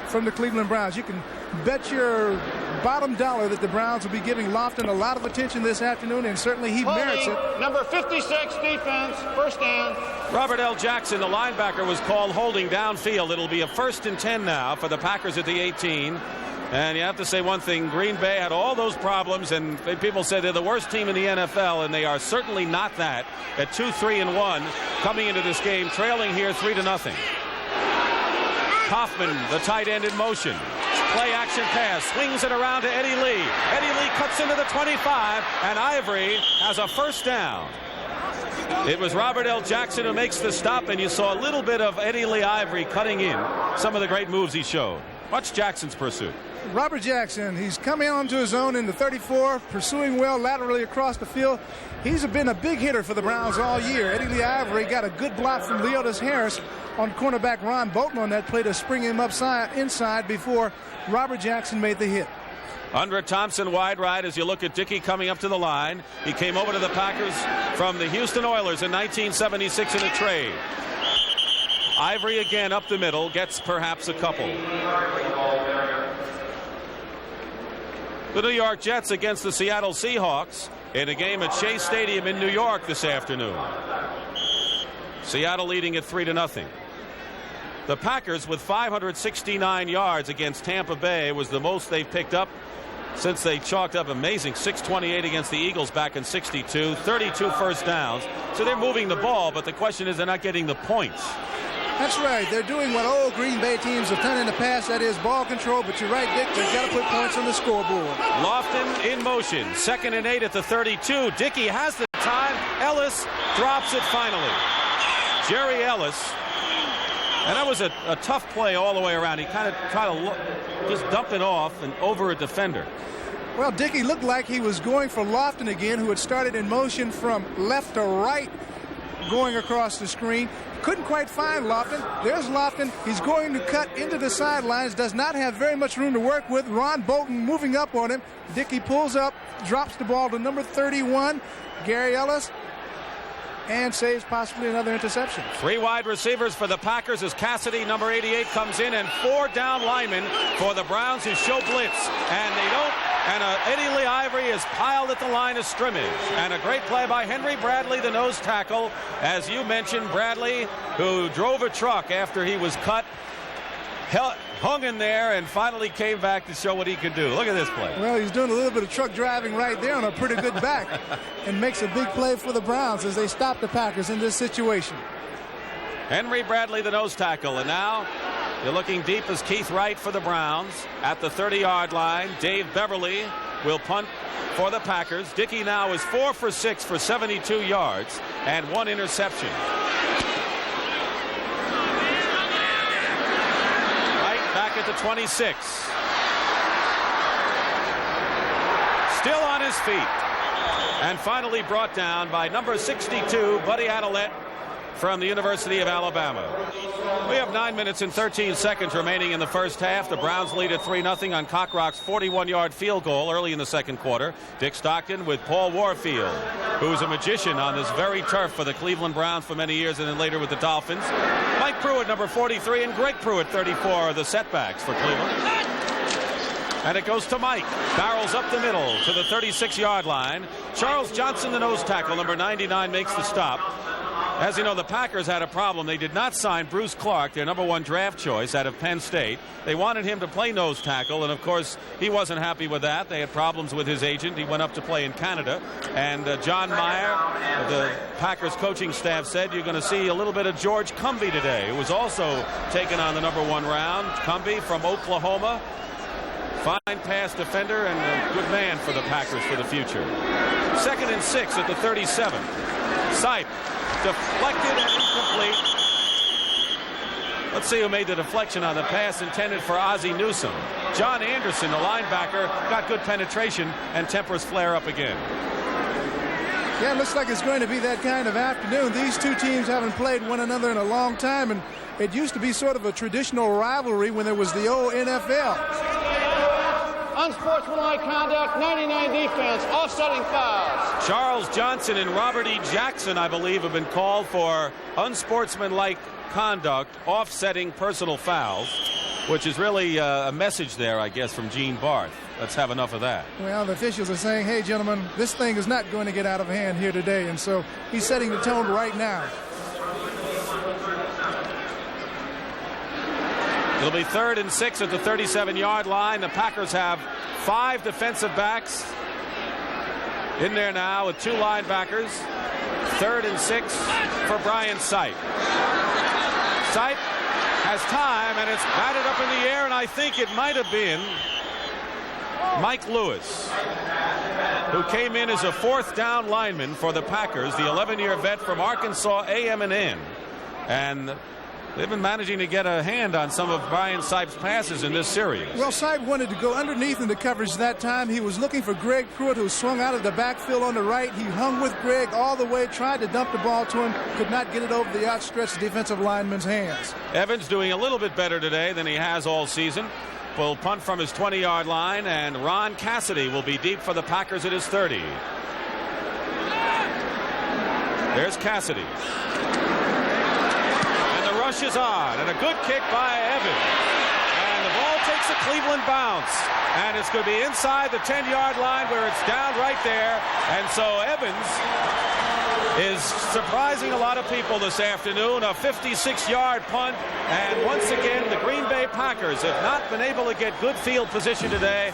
B: from the Cleveland Browns. You can bet your bottom dollar that the Browns will be giving Lofton a lot of attention this afternoon, and certainly he merits it.
D: Number 56, defense, first down.
A: Robert L. Jackson, the linebacker, was called holding downfield. It'll be a 1st and 10 now for the Packers at the 18. And you have to say one thing, Green Bay had all those problems, and people say they're the worst team in the NFL, and they are certainly not that at 2-3-1 coming into this game, trailing here 3-0. Kaufman, the tight end, in motion. Play action pass, swings it around to Eddie Lee. Eddie Lee cuts into the 25, and Ivory has a first down. It was Robert L. Jackson who makes the stop, and you saw a little bit of Eddie Lee Ivory cutting in some of the great moves he showed. Watch Jackson's pursuit.
B: Robert Jackson, he's coming onto his own in the 34, pursuing well laterally across the field. He's been a big hitter for the Browns all year. Eddie Lee Ivory got a good block from Leotis Harris on cornerback Ron Bolton on that play to spring him inside before Robert Jackson made the hit.
A: Undra Thompson wide right as you look at Dickey coming up to the line. He came over to the Packers from the Houston Oilers in 1976 in a trade. Ivory again up the middle, gets perhaps a couple. The New York Jets against the Seattle Seahawks in a game at Shea Stadium in New York this afternoon. Seattle leading at 3-0. The Packers with 569 yards against Tampa Bay was the most they've picked up since they chalked up amazing 628 against the Eagles back in 62, 32 first downs. So they're moving the ball, but the question is they're not getting the points.
B: That's right. They're doing what old Green Bay teams have done in the past. That is ball control. But you're right, Dick. They've got to put points on the scoreboard.
A: Lofton in motion. 2nd and 8 at the 32. Dickey has the time. Ellis drops it finally. Jerry Ellis. And that was a tough play all the way around. He kind of tried to just dump it off and over a defender.
B: Well, Dickey looked like he was going for Lofton again, who had started in motion from left to right going across the screen. Couldn't quite find Lofton. There's Lofton. He's going to cut into the sidelines. Does not have very much room to work with. Ron Bolton moving up on him. Dickey pulls up, drops the ball to number 31, Gary Ellis, and saves possibly another interception.
A: 3 wide receivers for the Packers as Cassidy, number 88, comes in, and 4 down linemen for the Browns who show blitz. And they don't. And Eddie Lee Ivory is piled at the line of scrimmage. And a great play by Henry Bradley, the nose tackle. As you mentioned, Bradley, who drove a truck after he was cut, hung in there and finally came back to show what he could do. Look at this play.
B: Well, he's doing a little bit of truck driving right there on a pretty good back and makes a big play for the Browns as they stop the Packers in this situation.
A: Henry Bradley, the nose tackle. And now you're looking deep as Keith Wright for the Browns at the 30-yard line. Dave Beverly will punt for the Packers. Dickey now is 4 for 6 for 72 yards and 1 interception. Wright back at the 26. Still on his feet. And finally brought down by number 62, Buddy Adelette, from the University of Alabama. We have 9 minutes and 13 seconds remaining in the first half. The Browns lead at 3-0 on Cockrock's 41-yard field goal early in the second quarter. Dick Stockton with Paul Warfield, who's a magician on this very turf for the Cleveland Browns for many years and then later with the Dolphins. Mike Pruitt, number 43, and Greg Pruitt, 34, are the setbacks for Cleveland. And it goes to Mike. Barrels up the middle to the 36-yard line. Charles Johnson, the nose tackle, number 99, makes the stop. As you know, the Packers had a problem. They did not sign Bruce Clark, their #1 draft choice out of Penn State. They wanted him to play nose tackle, and of course he wasn't happy with that. They had problems with his agent. He went up to play in Canada, and John Meyer, the Packers coaching staff, said you're going to see a little bit of George Cumbie today, who was also taken on the #1 round. Cumbie from Oklahoma. Fine pass defender and a good man for the Packers for the future. 2nd and 6 at the 37. Sipe deflected and incomplete. Let's see who made the deflection on the pass intended for Ozzie Newsome. John Anderson, the linebacker, got good penetration, and tempers flare up again.
B: Yeah, it looks like it's going to be that kind of afternoon. These two teams haven't played one another in a long time, and it used to be sort of a traditional rivalry when there was the old NFL.
D: Unsportsmanlike conduct, 99 defense, offsetting fouls.
A: Charles Johnson and Robert E. Jackson, I believe, have been called for unsportsmanlike conduct, offsetting personal fouls, which is really a message there, I guess, from Gene Barth. Let's have enough of that.
B: Well, the officials are saying, hey, gentlemen, this thing is not going to get out of hand here today, and so he's setting the tone right now.
A: It'll be 3rd and 6 at the 37-yard line. The Packers have 5 defensive backs in there now with 2 linebackers. 3rd and 6 for Brian Sipe. Sipe has time, and it's batted up in the air, and I think it might have been Mike Lewis, who came in as a 4th down lineman for the Packers, the 11-year vet from Arkansas A&M, and they've been managing to get a hand on some of Brian Sipe's passes in this series.
B: Well, Sipe wanted to go underneath in the coverage that time. He was looking for Greg Pruitt, who swung out of the backfield on the right. He hung with Greg all the way, tried to dump the ball to him, could not get it over the outstretched defensive lineman's hands. Evans
A: doing a little bit better today than he has all season. Will punt from his 20-yard line, and Ron Cassidy will be deep for the Packers at his 30. There's Cassidy. Rush is on, and a good kick by Evans, and the ball takes a Cleveland bounce, and it's going to be inside the 10-yard line where it's down right there. And so Evans is surprising a lot of people this afternoon. A 56-yard punt, and once again the Green Bay Packers have not been able to get good field position today.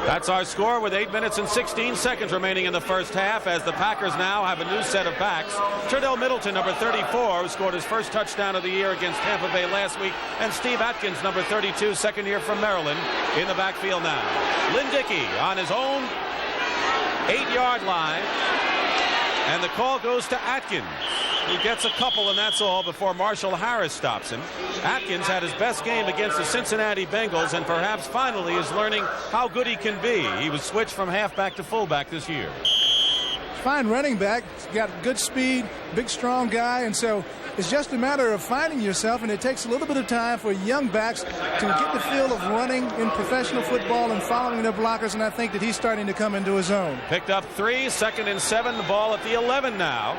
A: That's our score with 8 minutes and 16 seconds remaining in the first half, as the Packers now have a new set of backs. Turdell Middleton, number 34, who scored his first touchdown of the year against Tampa Bay last week, and Steve Atkins, number 32, second year from Maryland, in the backfield now. Lynn Dickey on his own 8-yard line, and the call goes to Atkins, who gets a couple, and that's all, before Marshall Harris stops him. Atkins had his best game against the Cincinnati Bengals, and perhaps finally is learning how good he can be. He was switched from halfback to fullback this year.
B: Fine running back. He's got good speed, big, strong guy, and so it's just a matter of finding yourself, and it takes a little bit of time for young backs to get the feel of running in professional football and following their blockers, and I think that he's starting to come into his own.
A: Picked up 3, 2nd and 7, the ball at the 11 now.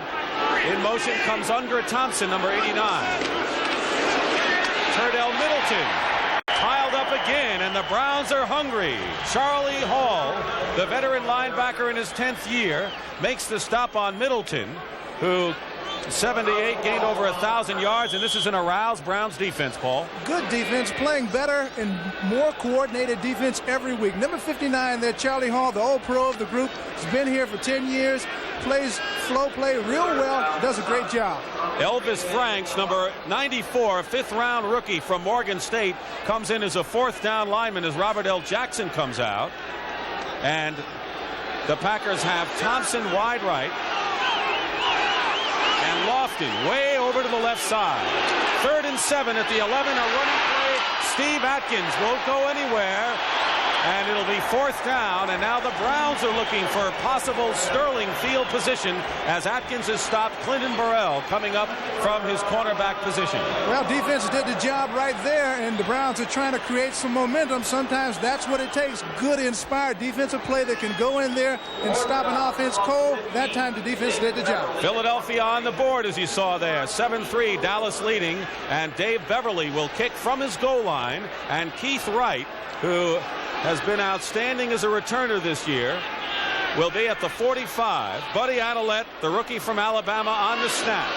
A: In motion comes Unger Thompson, number 89. Turdell Middleton piled up again, and the Browns are hungry. Charlie Hall, the veteran linebacker in his 10th year, makes the stop on Middleton, who 78 gained over 1,000 yards, and this is an aroused Browns defense, Paul.
B: Good defense, playing better and more coordinated defense every week. Number 59 there, Charlie Hall, the old pro of the group, has been here for 10 years, plays flow play real well, does a great job.
A: Elvis Franks, number 94, 5th-round rookie from Morgan State, comes in as a 4th down lineman as Robert L. Jackson comes out. And the Packers have Thompson wide right, and Lofton way over to the left side. 3rd and 7 at the 11, a running play. Steve Atkins won't go anywhere, and it'll be 4th down, and now the Browns are looking for possible Sterling field position as Atkins has stopped Clinton Burrell coming up from his cornerback position.
B: Well, defense did the job right there, and the Browns are trying to create some momentum. Sometimes that's what it takes. Good, inspired defensive play that can go in there and stop an offense cold. That time the defense did the job.
A: Philadelphia on the board, as you saw there. 7-3, Dallas leading, and Dave Beverly will kick from his goal line, and Keith Wright, who has been outstanding as a returner this year, will be at the 45. Buddy Adelette, the rookie from Alabama, on the snap.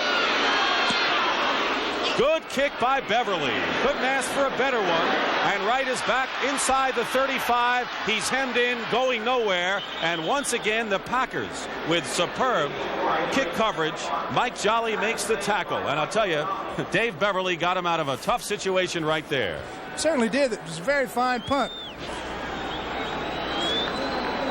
A: Good kick by Beverly. Couldn't ask for a better one. And Wright is back inside the 35. He's hemmed in, going nowhere. And once again, the Packers with superb kick coverage. Mike Jolly makes the tackle. And I'll tell you, Dave Beverly got him out of a tough situation right there.
B: Certainly did. It was a very fine punt.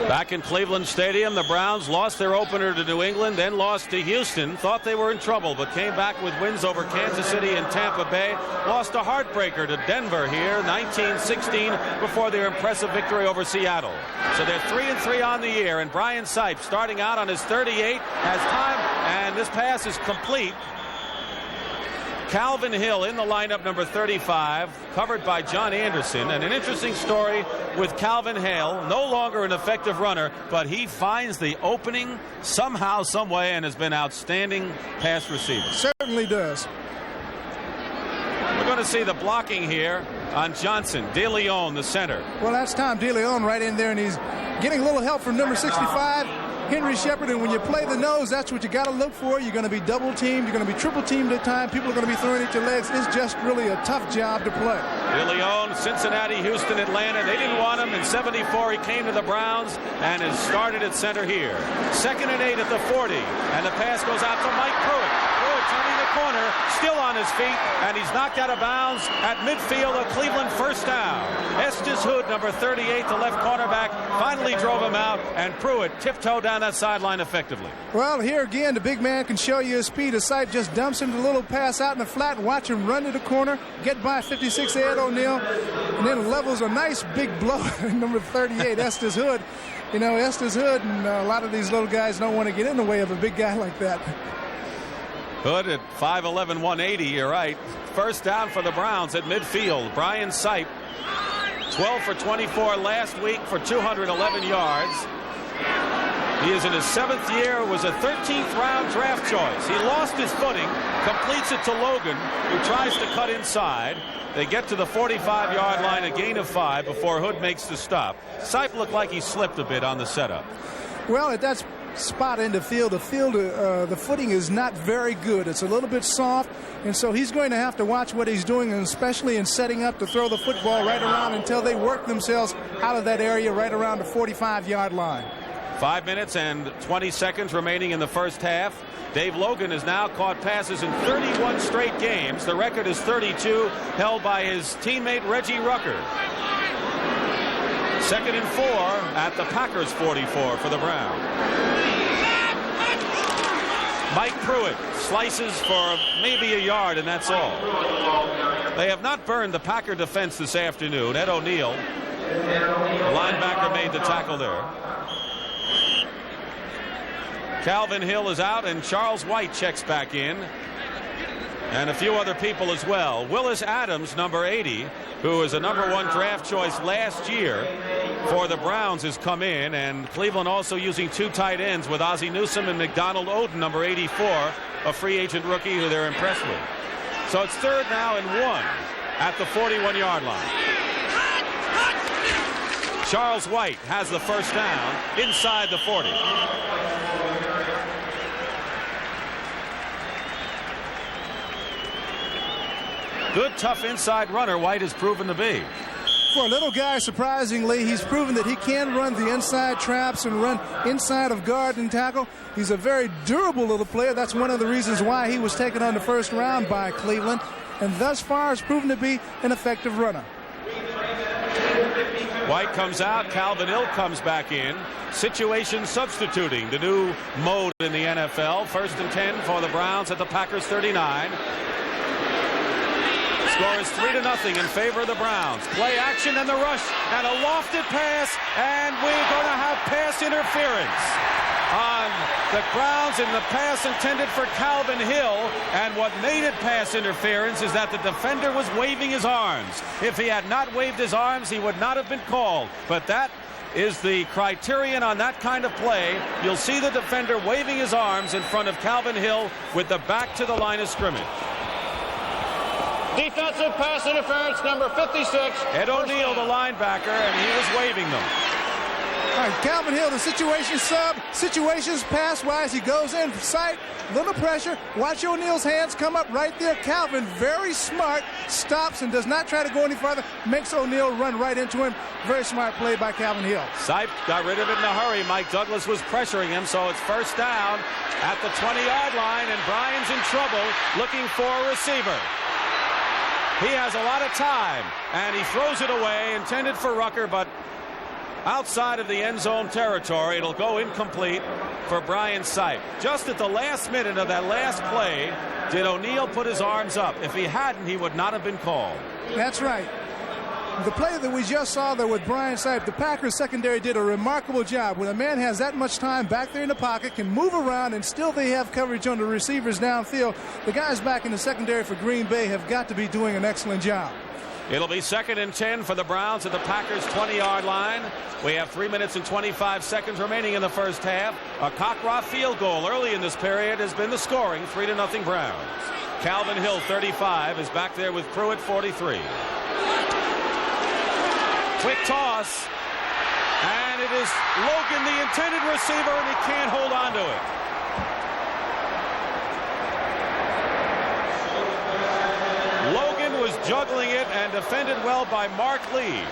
A: Back in Cleveland Stadium, the Browns lost their opener to New England, then lost to Houston. Thought they were in trouble, but came back with wins over Kansas City and Tampa Bay. Lost a heartbreaker to Denver here, 19-16, before their impressive victory over Seattle. So they're 3-3 on the year, and Brian Sipe, starting out on his 38, has time, and this pass is complete. Calvin Hill in the lineup, number 35, covered by John Anderson. And an interesting story with Calvin Hill, no longer an effective runner, but he finds the opening somehow, some way, and has been outstanding pass receiver.
B: Certainly does.
A: We're going to see the blocking here on Johnson. De Leon, the center.
B: Well, that's Tom De Leon right in there, and he's getting a little help from number 65. Henry Shepard, and when you play the nose, that's what you got to look for. You're going to be double teamed. You're going to be triple teamed at time. People are going to be throwing at your legs. It's just really a tough job to play.
A: De Leon, Cincinnati, Houston, Atlanta. They didn't want him. In '74, he came to the Browns and has started at center here. 2nd and 8 at the 40, and the pass goes out to Mike Pruitt. Pruitt turning the corner, still on his feet, and he's knocked out of bounds at midfield. A Cleveland first down. Estes Hood, number 38, the left cornerback, finally drove him out, and Pruitt tiptoed down that sideline effectively.
B: Well, here again, the big man can show you his speed. Sipe just dumps him the little pass out in the flat, and watch him run to the corner, get by 56 Ed O'Neill, and then levels a nice big blow at number 38, Estes Hood. You know, Estes Hood and a lot of these little guys don't want to get in the way of a big guy like that.
A: Hood at 5'11", 180, you're right. First down for the Browns at midfield. Brian Sipe, 12 for 24 last week for 211 yards. He is in his 7th year, was a 13th round draft choice. He lost his footing, completes it to Logan, who tries to cut inside. They get to the 45-yard line, a gain of 5 before Hood makes the stop. Sipe looked like he slipped a bit on the setup.
B: Well, at that spot in the field, the footing is not very good. It's a little bit soft, and so he's going to have to watch what he's doing, and especially in setting up to throw the football right around until they work themselves out of that area right around the 45-yard line.
A: 5 minutes and 20 seconds remaining in the first half. Dave Logan has now caught passes in 31 straight games. The record is 32, held by his teammate Reggie Rucker. 2nd and 4 at the Packers 44 for the Browns. Mike Pruitt slices for maybe a yard, and that's all. They have not burned the Packer defense this afternoon. Ed O'Neill, the linebacker, made the tackle there. Calvin Hill is out, and Charles White checks back in. And a few other people as well. Willis Adams, number 80, who is a number 1 draft choice last year for the Browns, has come in. And Cleveland also using 2 tight ends with Ozzie Newsome and McDonald Oden, number 84, a free agent rookie who they're impressed with. So it's 3rd now and 1 at the 41-yard line. Charles White has the first down inside the 40. Good, tough inside runner, White has proven to be.
B: For a little guy, surprisingly, he's proven that he can run the inside traps and run inside of guard and tackle. He's a very durable little player. That's one of the reasons why he was taken on the first round by Cleveland, and thus far has proven to be an effective runner.
A: White comes out, Calvin Hill comes back in. Situation substituting, the new mode in the NFL. 1st and 10 for the Browns at the Packers 39. Score is 3-0 in favor of the Browns. Play action and the rush and a lofted pass, and we're going to have pass interference on the Browns in the pass intended for Calvin Hill. And what made it pass interference is that the defender was waving his arms. If he had not waved his arms, he would not have been called. But that is the criterion on that kind of play. You'll see the defender waving his arms in front of Calvin Hill with the back to the line of scrimmage.
D: Defensive pass interference, number 56.
A: Ed O'Neill, the linebacker, and he was waving them.
B: All right, Calvin Hill, the situation sub. Situations pass-wise. He goes in, sight, little pressure. Watch O'Neal's hands come up right there. Calvin, very smart, stops and does not try to go any farther. Makes O'Neal run right into him. Very smart play by Calvin Hill.
A: Sipe got rid of it in a hurry. Mike Douglas was pressuring him, so it's first down at the 20-yard line, and Bryan's in trouble looking for a receiver. He has a lot of time, and he throws it away, intended for Rucker, but outside of the end zone territory. It'll go incomplete for Bryan Sipe. Just at the last minute of that last play did O'Neal put his arms up. If he hadn't, he would not have been called.
B: That's right. The play that we just saw there with Bryan Sipe, the Packers secondary did a remarkable job. When a man has that much time back there in the pocket, can move around, and still they have coverage on the receivers downfield, the guys back in the secondary for Green Bay have got to be doing an excellent job.
A: It'll be 2nd and 10 for the Browns at the Packers' 20-yard line. We have 3 minutes and 25 seconds remaining in the first half. A Cockroft field goal early in this period has been the scoring, 3-0 Browns. Calvin Hill, 35, is back there with Pruitt, 43. Quick toss, and it is Logan, the intended receiver, and he can't hold on to it. Logan was juggling it and defended well by Mark Lee.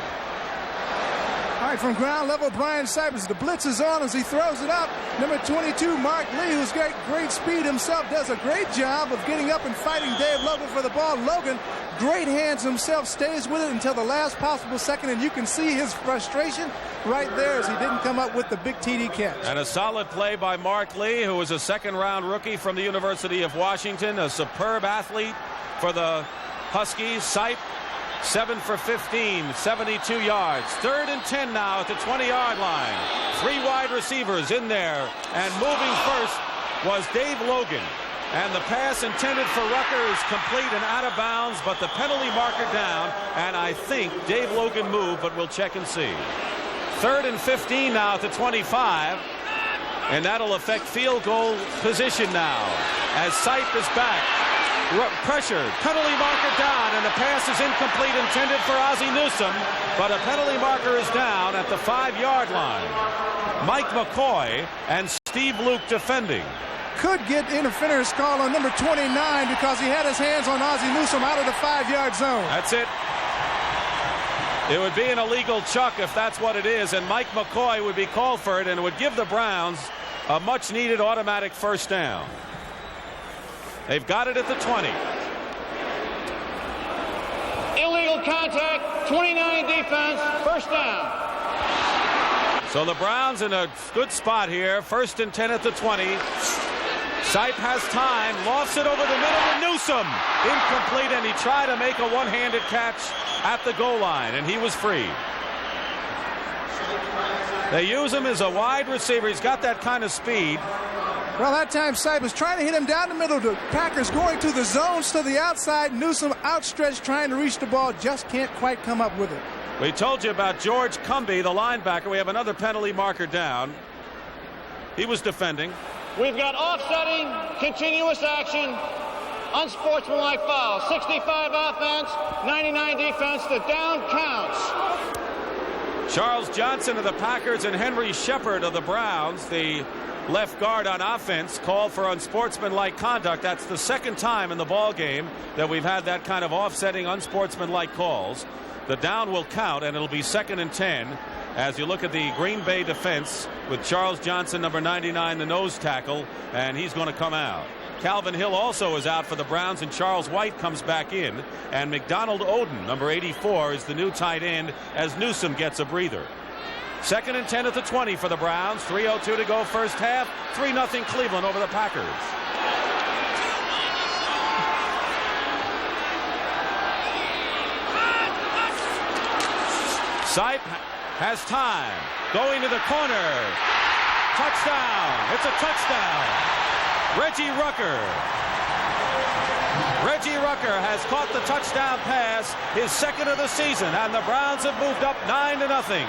B: All right, from ground level, Bryan Sipe, the blitz is on as he throws it up. Number 22, Mark Lee, who's got great speed himself, does a great job of getting up and fighting Dave Logan for the ball. Logan, great hands himself, stays with it until the last possible second, and you can see his frustration right there as he didn't come up with the big TD catch.
A: And a solid play by Mark Lee, who was a second-round rookie from the University of Washington, a superb athlete for the Huskies. Sipe, 7 for 15, 72 yards. 3rd and 10 now at the 20-yard line. 3 wide receivers in there, and moving first was Dave Logan. And the pass intended for Rucker is complete and out of bounds, but the penalty marker down, and I think Dave Logan moved, but we'll check and see. 3rd and 15 now at the 25, and that'll affect field goal position now as Sipe is back. Pressured, penalty marker down, and the pass is incomplete, intended for Ozzie Newsome, but a penalty marker is down at the 5-yard line. Mike McCoy and Steve Luke defending.
B: Could get interference call on number 29 because he had his hands on Ozzie Newsome out of the 5-yard zone.
A: That's it. It would be an illegal chuck if that's what it is, and Mike McCoy would be called for it, and it would give the Browns a much-needed automatic first down. They've got it at the 20.
D: Illegal contact, 29 defense, first down.
A: So the Browns in a good spot here. 1st and 10 at the 20. Sipe has time, lofts it over the middle to Newsome. Incomplete, and he tried to make a one-handed catch at the goal line, and he was free. They use him as a wide receiver. He's got that kind of speed.
B: Well, that time Sipe was trying to hit him down the middle. The Packers going to the zones to the outside. Newsome outstretched trying to reach the ball. Just can't quite come up with it.
A: We told you about George Cumby, the linebacker. We have another penalty marker down. He was defending.
D: We've got offsetting, continuous action, unsportsmanlike foul. 65 offense, 99 defense. The down counts.
A: Charles Johnson of the Packers and Henry Shepard of the Browns, the left guard on offense, called for unsportsmanlike conduct. That's the 2nd time in the ball game that we've had that kind of offsetting unsportsmanlike calls. The down will count, and it'll be 2nd and 10 as you look at the Green Bay defense with Charles Johnson, number 99, the nose tackle, and he's going to come out. Calvin Hill also is out for the Browns, and Charles White comes back in, and McDonald Oden, number 84, is the new tight end as Newsome gets a breather. 2nd and 10 at the 20 for the Browns. 3:02 to go first half. 3-0 Cleveland over the Packers. Sipe has time. Going to the corner. Touchdown. It's a touchdown. Reggie Rucker. Reggie Rucker has caught the touchdown pass, his 2nd of the season, and the Browns have moved up 9-0.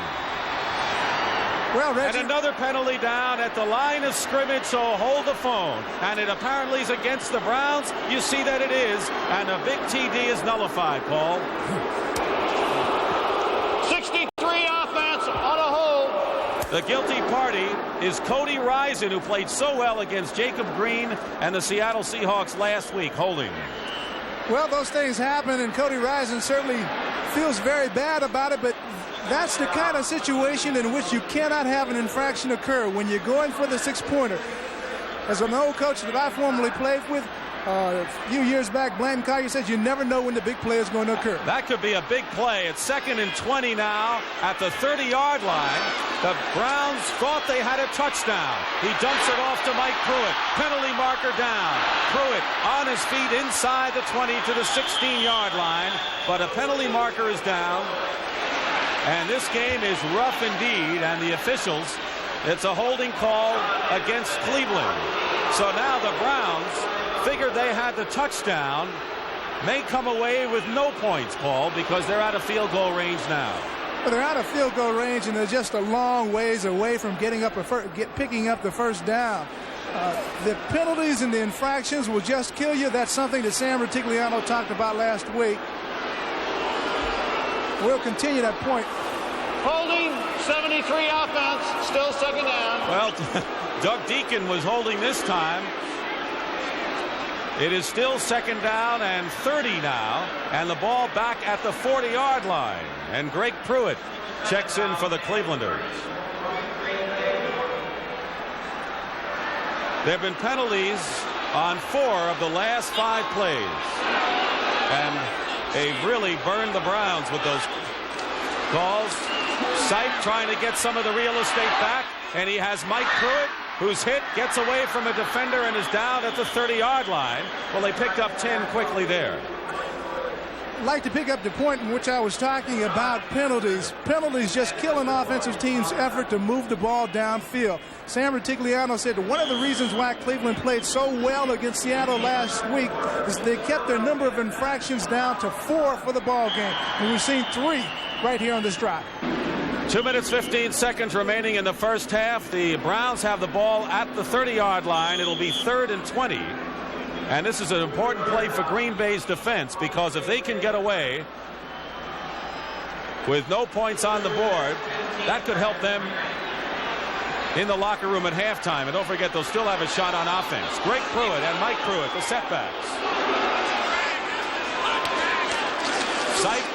B: Well, Reggie,
A: and another penalty down at the line of scrimmage, so hold the phone. And it apparently is against the Browns. You see that it is, and a big TD is nullified, Paul.
D: 63 offense on a hold.
A: The guilty party is Cody Risen, who played so well against Jacob Green and the Seattle Seahawks last week, holding.
B: Well, those things happen, and Cody Risen certainly feels very bad about it, but that's the kind of situation in which you cannot have an infraction occur when you're going for the 6-pointer. As an old coach that I formerly played with a few years back, Blaine Collier says you never know when the big play is going to occur.
A: That could be a big play. It's 2nd and 20 now at the 30-yard line. The Browns thought they had a touchdown. He dumps it off to Mike Pruitt. Penalty marker down. Pruitt on his feet inside the 20 to the 16-yard line, but a penalty marker is down. And this game is rough indeed, and the officials, it's a holding call against Cleveland. So now the Browns figured they had the touchdown, may come away with no points, Paul, because they're out of field goal range now.
B: Well, they're out of field goal range, and they're just a long ways away from picking up the first down. The penalties and the infractions will just kill you. That's something that Sam Rutigliano talked about last week. We'll continue that point.
D: Holding, 73 offense, still 2nd down.
A: Well, Doug Deacon was holding this time. It is still 2nd down and 30 now, and the ball back at the 40-yard line. And Greg Pruitt checks in for the Clevelanders. There have been penalties on 4 of the last 5 plays. And they've really burned the Browns with those calls. Sipe trying to get some of the real estate back, and he has Mike Pruitt, who's hit, gets away from a defender, and is down at the 30-yard line. Well, they picked up 10 quickly there.
B: I'd like to pick up the point in which I was talking about penalties. Penalties just kill an offensive team's effort to move the ball downfield. Sam Rutigliano said one of the reasons why Cleveland played so well against Seattle last week is they kept their number of infractions down to 4 for the ball game. And we've seen 3 right here on this drive.
A: 2 minutes, 15 seconds remaining in the first half. The Browns have the ball at the 30-yard line. It'll be 3rd and 20. And this is an important play for Green Bay's defense, because if they can get away with no points on the board, that could help them in the locker room at halftime. And don't forget, they'll still have a shot on offense. Greg Pruitt and Mike Pruitt, the setbacks. Sipe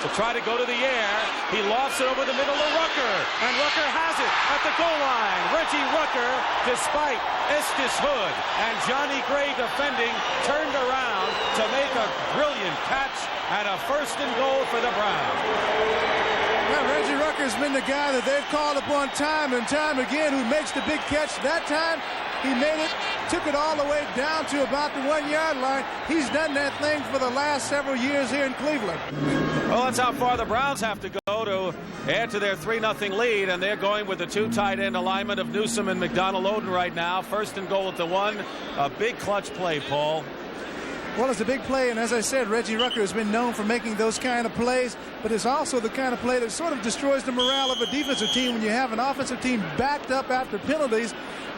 A: to try to go to the air. He lofts it over the middle to Rucker, and Rucker has it at the goal line. Reggie Rucker, despite Estes Hood and Johnny Gray defending, turned around to make a brilliant catch and a 1st and goal for the Browns.
B: Well, Reggie Rucker's been the guy that they've called upon time and time again, who makes the big catch. That time, he made it, took it all the way down to about the 1-yard line. He's done that thing for the last several years here in Cleveland.
A: Well, that's how far the Browns have to go to add to their 3-0 lead, and they're going with the 2 tight end alignment of Newsome and McDonald-Oden right now. 1st and goal at the 1. A big clutch play, Paul.
B: Well, it's a big play, and as I said, Reggie Rucker has been known for making those kind of plays, but it's also the kind of play that sort of destroys the morale of a defensive team when you have an offensive team backed up after penalties,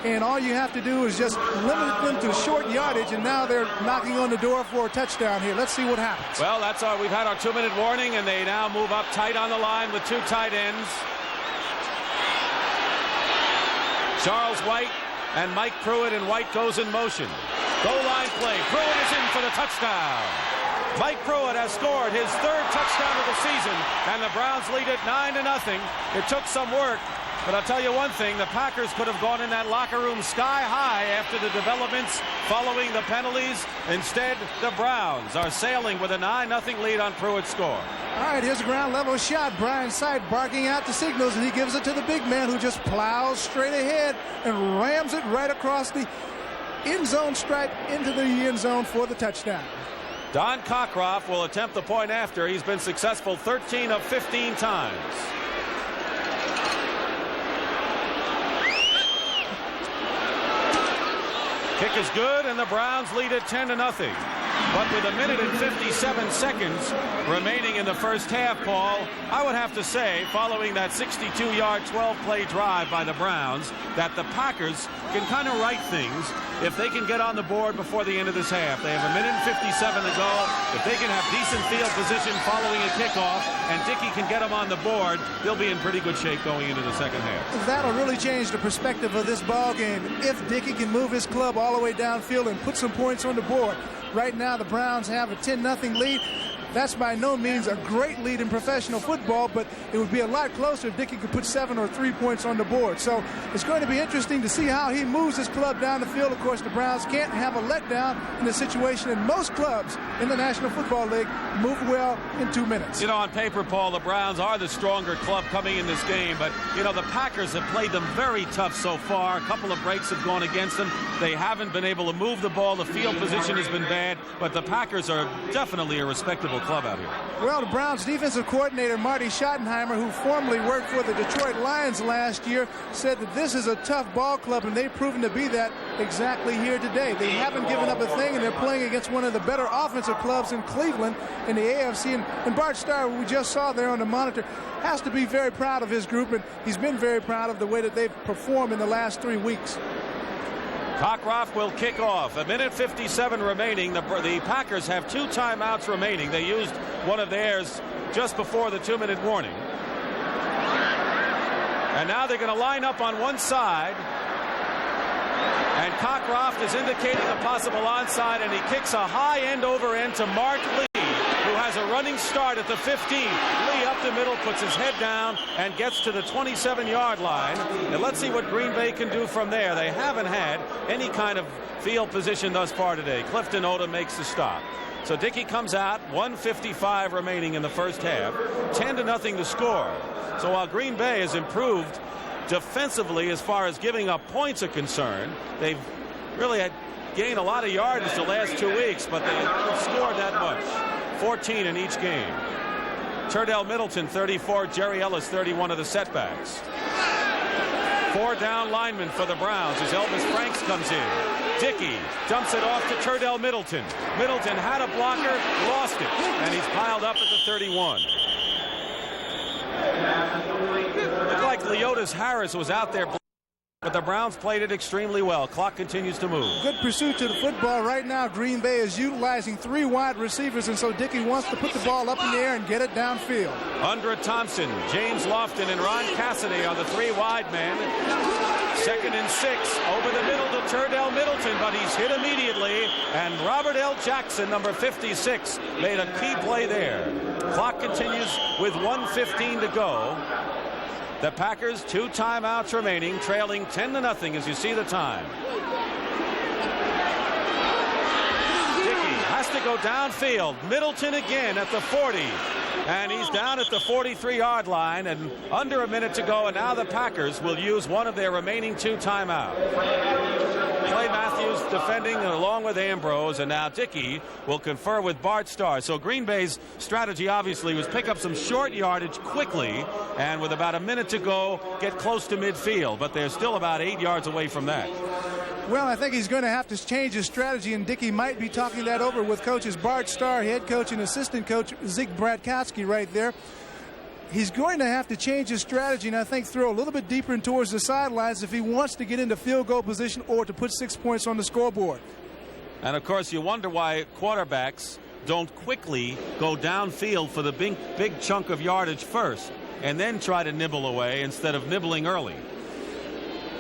B: and all you have to do is just limit them to short yardage, and now they're knocking on the door for a touchdown here. Let's see what happens.
A: Well, that's all. We've had our 2-minute warning, and they now move up tight on the line with 2 tight ends. Charles White and Mike Pruitt, and White goes in motion. Goal line play. Pruitt is in for the touchdown. Mike Pruitt has scored his 3rd touchdown of the season, and the Browns lead it 9-0. It took some work, but I'll tell you one thing, the Packers could have gone in that locker room sky high after the developments following the penalties. Instead, the Browns are sailing with a 9-0 lead on Pruitt's score.
B: All right, here's a ground level shot. Brian Sipe barking out the signals, and he gives it to the big man, who just plows straight ahead and rams it right across the end zone stripe into the end zone for the touchdown.
A: Don Cockcroft will attempt the point after. He's been successful 13 of 15 times. Kick is good, and the Browns lead it 10-0. But with 1 minute and 57 seconds remaining in the first half, Paul, I would have to say, following that 62-yard 12-play drive by the Browns, that the Packers can kind of right things if they can get on the board before the end of this half. They have 1 minute and 57 to go. If they can have decent field position following a kickoff and Dickey can get them on the board, they'll be in pretty good shape going into the second half.
B: That'll really change the perspective of this ball game if Dickey can move his club all the way downfield and put some points on the board. Right now, the Browns have a 10-0 lead. That's by no means a great lead in professional football, but it would be a lot closer if Dickey could put 7 or 3 points on the board. So it's going to be interesting to see how he moves his club down the field. Of course, the Browns can't have a letdown in the situation, and most clubs in the National Football League move well in 2 minutes.
A: You know, on paper, Paul, the Browns are the stronger club coming in this game, but, you know, the Packers have played them very tough so far. A couple of breaks have gone against them. They haven't been able to move the ball. The field position has been bad, but the Packers are definitely a respectable club out here.
B: Well, the Browns defensive coordinator Marty Schottenheimer, who formerly worked for the Detroit Lions last year, said that this is a tough ball club, and they've proven to be that exactly here today. They haven't given up a thing, and they're playing against one of the better offensive clubs in Cleveland in the AFC. And Bart Starr, who we just saw there on the monitor, has to be very proud of his group, and he's been very proud of the way that they've performed in the last 3 weeks.
A: Cockcroft will kick off. 1 minute 57 remaining. The Packers have 2 timeouts remaining. They used one of theirs just before the 2-minute warning. And now they're going to line up on one side. And Cockcroft is indicating a possible onside, and he kicks a high end-over-end to Mark Lee, who has a running start at the 15. Lee up the middle, puts his head down, and gets to the 27-yard line. And let's see what Green Bay can do from there. They haven't had any kind of field position thus far today. Clifton Odom makes the stop. So Dickey comes out, 1:55 remaining in the first half, 10-0 to score. So while Green Bay has improved defensively as far as giving up points are concerned, they've really had gained a lot of yardage the last 2 weeks, but they haven't scored that much. 14 in each game. Turdell Middleton, 34. Jerry Ellis, 31 of the setbacks. 4 down linemen for the Browns as Elvis Franks comes in. Dickey dumps it off to Turdell Middleton. Middleton had a blocker, lost it, and he's piled up at the 31. Looked like Leotis Harris was out there, but the Browns played it extremely well. Clock continues to move.
B: Good pursuit to the football. Right now, Green Bay is utilizing 3 wide receivers, and so Dickey wants to put the ball up in the air and get it downfield.
A: Undra Thompson, James Lofton, and Ron Cassidy are the 3 wide men. 2nd and 6 over the middle to Turdell Middleton, but he's hit immediately, and Robert L. Jackson, number 56, made a key play there. Clock continues with 1:15 to go. The Packers, 2 timeouts remaining, trailing 10-0 as you see the time. Dickey has to go downfield. Middleton again at the 40. And he's down at the 43-yard line, and under a minute to go, and now the Packers will use one of their remaining 2 timeouts. Clay Matthews defending along with Ambrose, and now Dickey will confer with Bart Starr. So Green Bay's strategy obviously was pick up some short yardage quickly, and with about a minute to go, get close to midfield, but they're still about 8 yards away from that.
B: Well, I think he's going to have to change his strategy, and Dickey might be talking that over with coaches Bart Starr, head coach, and assistant coach Zeke Bratkowski right there. He's going to have to change his strategy, and I think throw a little bit deeper in towards the sidelines if he wants to get into field goal position or to put 6 points on the scoreboard.
A: And, of course, you wonder why quarterbacks don't quickly go downfield for the big chunk of yardage first and then try to nibble away instead of nibbling early.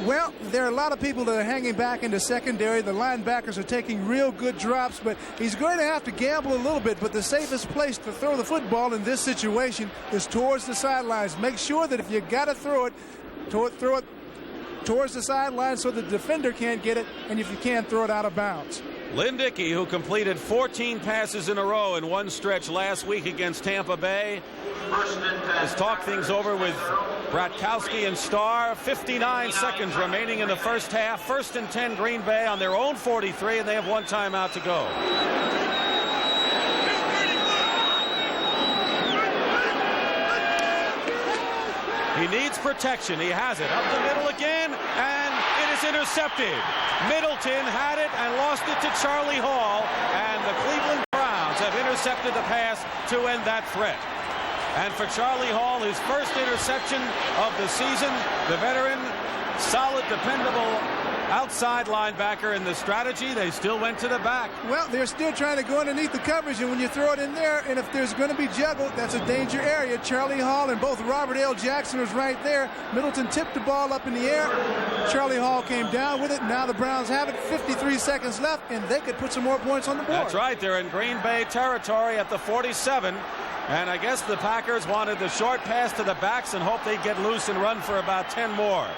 B: Well, there are a lot of people that are hanging back in the secondary. The linebackers are taking real good drops, but he's going to have to gamble a little bit. But the safest place to throw the football in this situation is towards the sidelines. Make sure that if you got to throw it, throw it towards the sidelines so the defender can't get it, and if you can, throw it out of bounds.
A: Lynn Dickey, who completed 14 passes in a row in one stretch last week against Tampa Bay, has talked things over with Bratkowski and Starr. 59 seconds remaining in the first half. 1st and 10 Green Bay on their own 43, and they have 1 timeout to go. He needs protection. He has it up the middle again, and it is intercepted. Middleton had it and lost it to Charlie Hall, and the Cleveland Browns have intercepted the pass to end that threat. And for Charlie Hall, his first interception of the season, the veteran, solid, dependable outside linebacker. In the strategy, they still went to the back.
B: Well, they're still trying to go underneath the coverage, and when you throw it in there, and if there's going to be juggled, that's a danger area. Charlie Hall and both Robert L. Jackson was right there. Middleton tipped the ball up in the air. Charlie Hall came down with it. Now the Browns have it. 53 seconds left, and they could put some more points on the board.
A: That's right. They're in Green Bay territory at the 47. And I guess the Packers wanted the short pass to the backs and hoped they'd get loose and run for about 10 more.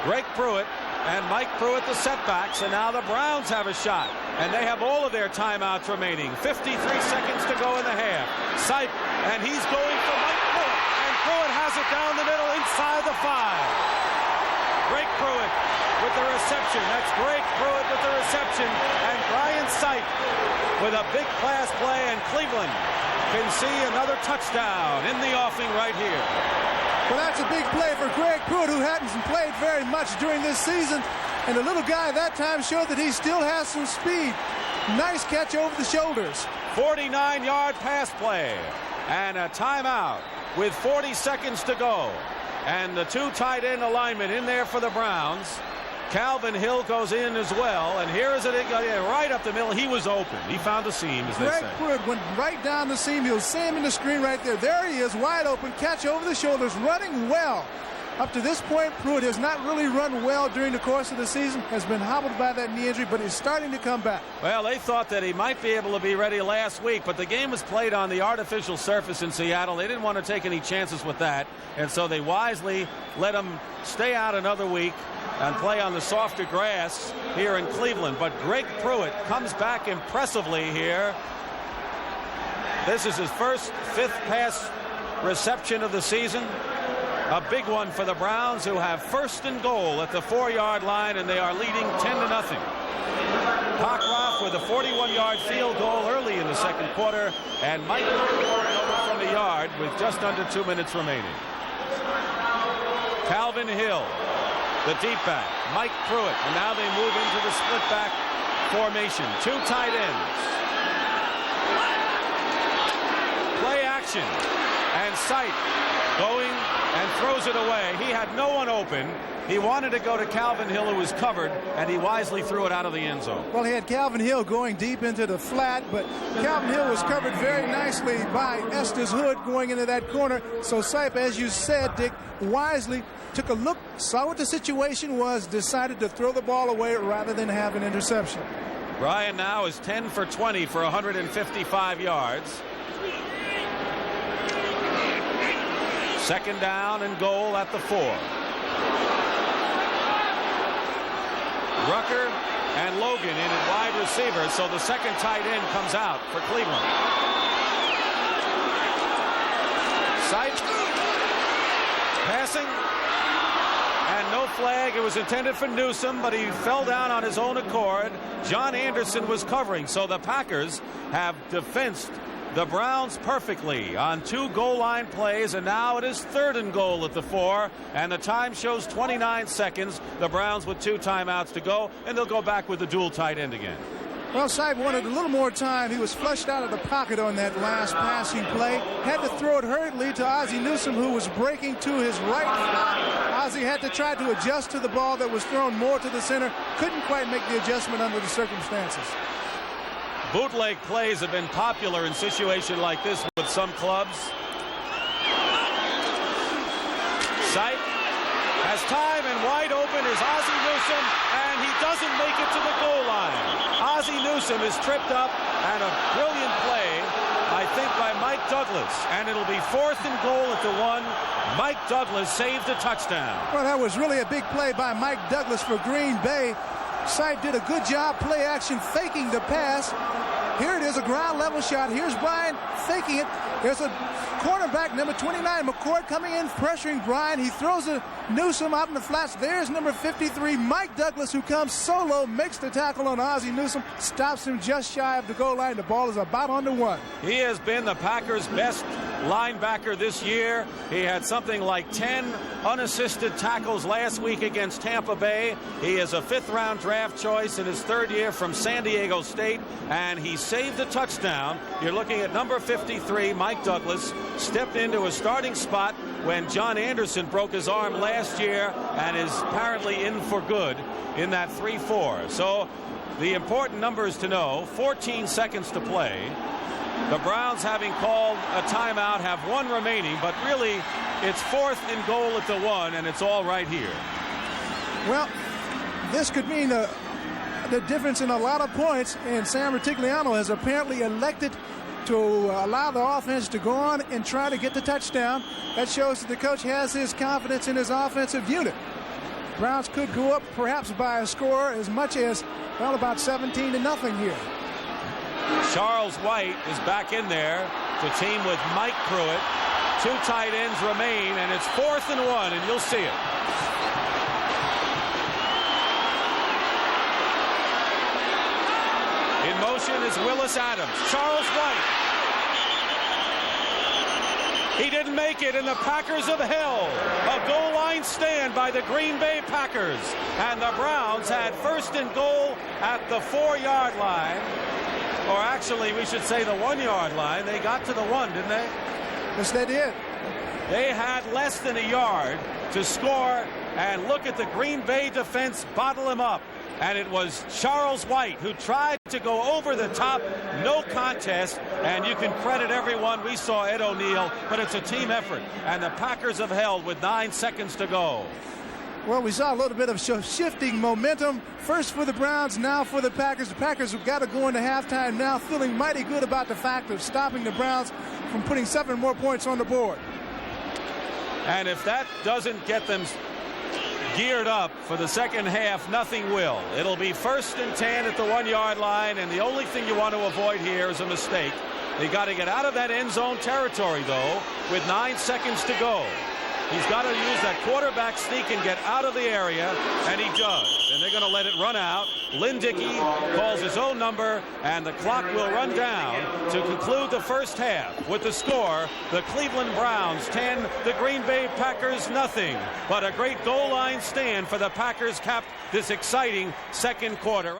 A: Greg Pruitt and Mike Pruitt the setbacks, and now the Browns have a shot. And they have all of their timeouts remaining. 53 seconds to go in the half. Sipe, and he's going for Mike Pruitt. And Pruitt has it down the middle inside the 5. Greg Pruitt with the reception. That's Greg Pruitt with the reception. And Brian Sipe with a big pass play, and Cleveland can see another touchdown in the offing right here.
B: Well, that's a big play for Greg Pruitt, who hadn't played very much during this season. And the little guy that time showed that he still has some speed. Nice catch over the shoulders.
A: 49-yard pass play. And a timeout with 40 seconds to go. And the two tight end alignment in there for the Browns. Calvin Hill goes in as well, and here is it right up the middle. He was open. He found the seam, as they say.
B: Greg Pruitt went right down the seam. You'll see him in the screen right there. There he is, wide open, catch over the shoulders, running well. Up to this point, Pruitt has not really run well during the course of the season, has been hobbled by that knee injury, but he's starting to come back.
A: Well, they thought that he might be able to be ready last week, but the game was played on the artificial surface in Seattle. They didn't want to take any chances with that, and so they wisely let him stay out another week and play on the softer grass here in Cleveland. But Greg Pruitt comes back impressively here. This is his first fifth pass reception of the season. A big one for the Browns, who have first and goal at the 4-yard line, and they are leading 10-0. Cockroft with a 41-yard field goal early in the second quarter, and Mike over from the yard with just under 2 minutes remaining. Calvin Hill, the deep back, Mike Pruitt, and now they move into the split back formation. Two tight ends. Play action, and Sipe going and throws it away. He had no one open. He wanted to go to Calvin Hill, who was covered, and he wisely threw it out of the end zone.
B: Well, he had Calvin Hill going deep into the flat, but Calvin Hill was covered very nicely by Estes Hood going into that corner. So Sipe, as you said, Dick, wisely took a look, saw what the situation was, decided to throw the ball away rather than have an interception.
A: Brian now is 10 for 20 for 155 yards. Second down and goal at the 4. Rucker and Logan in at wide receiver, so the second tight end comes out for Cleveland. Sipe passing, and no flag. It was intended for Newsome, but he fell down on his own accord. John Anderson was covering, so the Packers have defensed the Browns perfectly on 2 goal line plays, and now it is third and goal at the 4, and the time shows 29 seconds. The Browns with 2 timeouts to go, and they'll go back with the dual tight end again.
B: Well, Sipe wanted a little more time. He was flushed out of the pocket on that last passing play. Had to throw it hurriedly to Ozzie Newsome, who was breaking to his right. Ozzie had to try to adjust to the ball that was thrown more to the center. Couldn't quite make the adjustment under the circumstances.
A: Bootleg plays have been popular in situations like this with some clubs. Sipe has time, and wide open is Ozzie Newsome, and he doesn't make it to the goal line. Ozzie Newsome is tripped up, and a brilliant play, I think, by Mike Douglas. And it'll be fourth and goal at the 1. Mike Douglas saved a touchdown.
B: Well, that was really a big play by Mike Douglas for Green Bay. Sipe did a good job play action faking the pass. Here it is, a ground level shot. Here's Brian, faking it. There's a cornerback, number 29, McCord, coming in, pressuring Bryan. He throws a Newsome out in the flats. There's number 53, Mike Douglas, who comes solo, makes the tackle on Ozzie Newsome, stops him just shy of the goal line. The ball is about on the 1.
A: He has been the Packers' best linebacker this year. He had something like 10 unassisted tackles last week against Tampa Bay. He is a 5th-round draft choice in his 3rd year from San Diego State, and he saved a touchdown. You're looking at number 53, Mike Douglas, stepped into a starting spot when John Anderson broke his arm last year and is apparently in for good in that 3-4. So the important numbers to know: 14 seconds to play. The Browns, having called a timeout, have 1 remaining, but really it's 4th and goal at the 1, and it's all right here.
B: Well, this could mean the difference in a lot of points, and Sam Rutigliano has apparently elected to allow the offense to go on and try to get the touchdown. That shows that the coach has his confidence in his offensive unit. Browns could go up perhaps by a score as much as, well, about 17-0 here.
A: Charles White is back in there to team with Mike Pruitt. 2 tight ends remain, and it's 4th and 1, and you'll see it. In motion is Willis Adams. Charles White. He didn't make it, and the Packers have held a goal line stand by the Green Bay Packers. And the Browns had 1st and goal at the 4-yard line. Or actually, we should say the 1-yard line. They got to the 1, didn't they?
B: Yes, they did.
A: They had less than a yard to score, and look at the Green Bay defense bottle him up. And it was Charles White who tried to go over the top. No contest, and you can credit everyone. We saw Ed O'Neill, but it's a team effort, and the Packers have held with 9 seconds to go.
B: Well, we saw a little bit of shifting momentum. First for the Browns, now for the Packers. The Packers have got to go into halftime now feeling mighty good about the fact of stopping the Browns from putting 7 more points on the board.
A: And if that doesn't get them geared up for the second half, nothing will. It'll be 1st and 10 at the 1-yard line, and the only thing you want to avoid here is a mistake. They got to get out of that end zone territory, though, with 9 seconds to go. He's got to use that quarterback sneak and get out of the area, and he does. And they're going to let it run out. Lynn Dickey calls his own number, and the clock will run down to conclude the first half with the score: the Cleveland Browns 10, the Green Bay Packers nothing. But a great goal line stand for the Packers capped this exciting second quarter.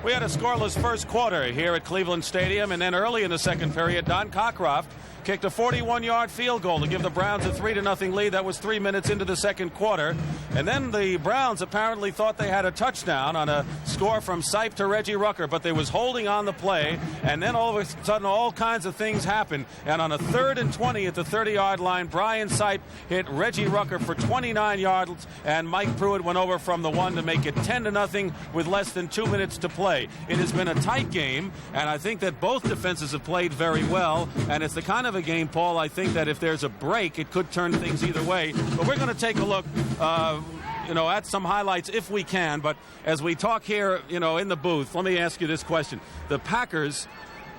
A: We had a scoreless first quarter here at Cleveland Stadium, and then early in the second period, Don Cockcroft kicked a 41-yard field goal to give the Browns a 3-0 lead. That was 3 minutes into the second quarter. And then the Browns apparently thought they had a touchdown on a score from Sipe to Reggie Rucker, but they was holding on the play, and then all of a sudden all kinds of things happened. And on a 3rd and 20 at the 30-yard line, Brian Sipe hit Reggie Rucker for 29 yards, and Mike Pruitt went over from the 1 to make it 10-0 with less than 2 minutes to play. It has been a tight game, and I think that both defenses have played very well, and it's the kind of a game, Paul, I think that if there's a break, it could turn things either way. But we're going to take a look at some highlights if we can. But as we talk here, in the booth, let me ask you this question. The Packers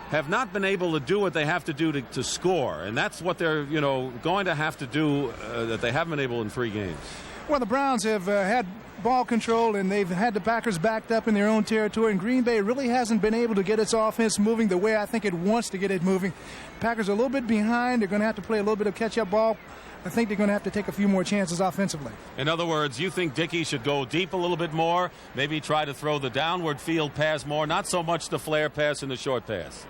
A: have not been able to do what they have to do to score, and that's what they're, going to have to do that they haven't been able in 3 games.
B: Well, the Browns have had ball control, and they've had the Packers backed up in their own territory, and Green Bay really hasn't been able to get its offense moving the way I think it wants to get it moving. Packers are a little bit behind. They're going to have to play a little bit of catch-up ball. I think they're going to have to take a few more chances offensively.
A: In other words, you think Dickey should go deep a little bit more, maybe try to throw the downward field pass more, not so much the flare pass and the short pass?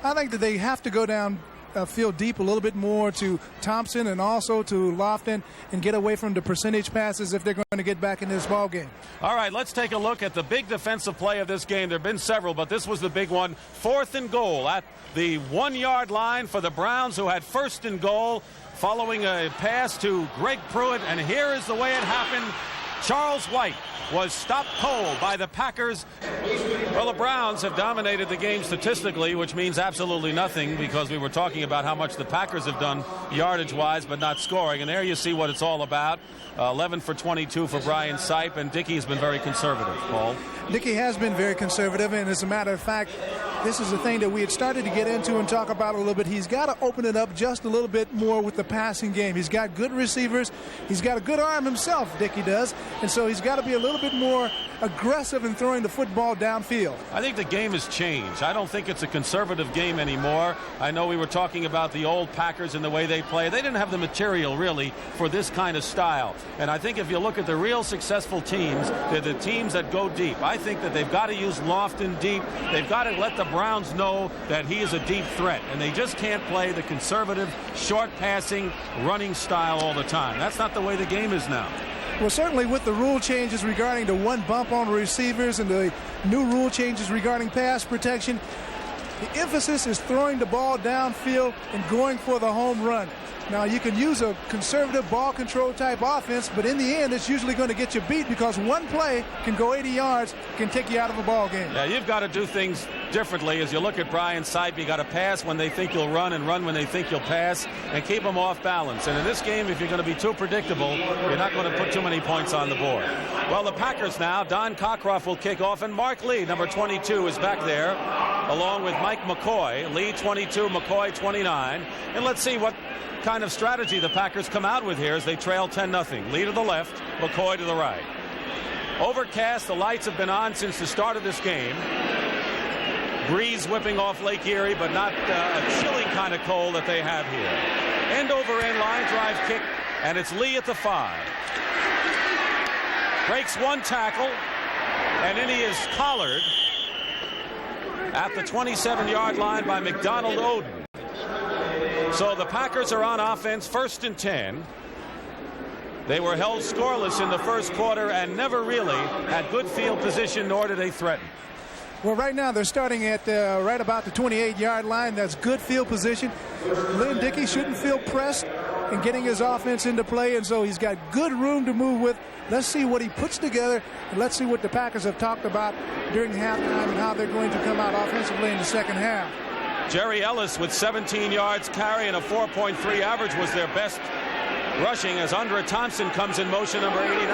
B: I think that they have to go down field deep a little bit more to Thompson and also to Lofton and get away from the percentage passes if they're going to get back in this ball game.
A: All right, let's take a look at the big defensive play of this game. There have been several, but this was the big one. 4th and goal at the 1-yard line for the Browns, who had 1st and goal following a pass to Greg Pruitt, and here is the way it happened. Charles White was stopped cold by the Packers. Well, the Browns have dominated the game statistically, which means absolutely nothing, because we were talking about how much the Packers have done yardage-wise but not scoring. And there you see what it's all about. 11 for 22 for Brian Sipe, and Dickey's been very conservative, Paul.
B: Dickey has been very conservative, and as a matter of fact, this is a thing that we had started to get into and talk about a little bit. He's got to open it up just a little bit more with the passing game. He's got good receivers. He's got a good arm himself, Dickey does, and so he's got to be a little bit more aggressive in throwing the football downfield.
A: I think the game has changed. I don't think it's a conservative game anymore. I know we were talking about the old Packers and the way they play. They didn't have the material, really, for this kind of style. And I think if you look at the real successful teams, they're the teams that go deep. I think that they've got to use Lofton deep. They've got to let the Browns know that he is a deep threat. And they just can't play the conservative, short passing, running style all the time. That's not the way the game is now.
B: Well, certainly with the rule changes regarding the one bump on receivers and the new rule changes regarding pass protection, the emphasis is throwing the ball downfield and going for the home run. Now, you can use a conservative ball control type offense, but in the end, it's usually going to get you beat because one play can go 80 yards, can take you out of a ball game.
A: Yeah, you've got to do things differently. As you look at Brian Sipe, you got to pass when they think you'll run and run when they think you'll pass and keep them off balance. And in this game, if you're going to be too predictable, you're not going to put too many points on the board. Well, the Packers now, Don Cockcroft will kick off, and Mark Lee, number 22, is back there, along with Mike McCoy. Lee 22, McCoy 29. And let's see what kind of strategy the Packers come out with here as they trail 10-0. Lee to the left, McCoy to the right. Overcast, the lights have been on since the start of this game. Breeze whipping off Lake Erie, but not a chilling kind of cold that they have here. End over end line drive kick, and it's Lee at the 5. Breaks one tackle, and then he is collared at the 27-yard line by McDonald Oden. So the Packers are on offense, 1st and 10. They were held scoreless in the first quarter and never really had good field position, nor did they threaten.
B: Well, right now they're starting at right about the 28-yard line. That's good field position. Lynn Dickey shouldn't feel pressed in getting his offense into play, and so he's got good room to move with. Let's see what he puts together, and let's see what the Packers have talked about during halftime and how they're going to come out offensively in the second half.
A: Jerry Ellis with 17 yards carry and a 4.3 average was their best rushing as Andre Thompson comes in motion, number 89.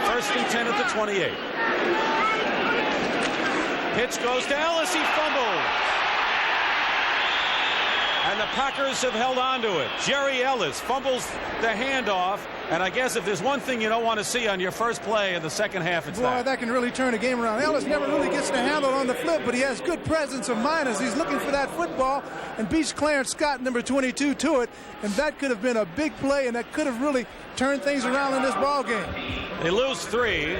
A: 1st and 10 at the 28. Pitch goes to Ellis. He fumbled. And the Packers have held on to it. Jerry Ellis fumbles the handoff. And I guess if there's one thing you don't want to see on your first play in the second half, it's
B: that can really turn a game around. Ellis never really gets the handle on the flip, but he has good presence of mind as he's looking for that football and beats Clarence Scott, number 22, to it. And that could have been a big play, and that could have really turned things around in this ball game.
A: They lose 3,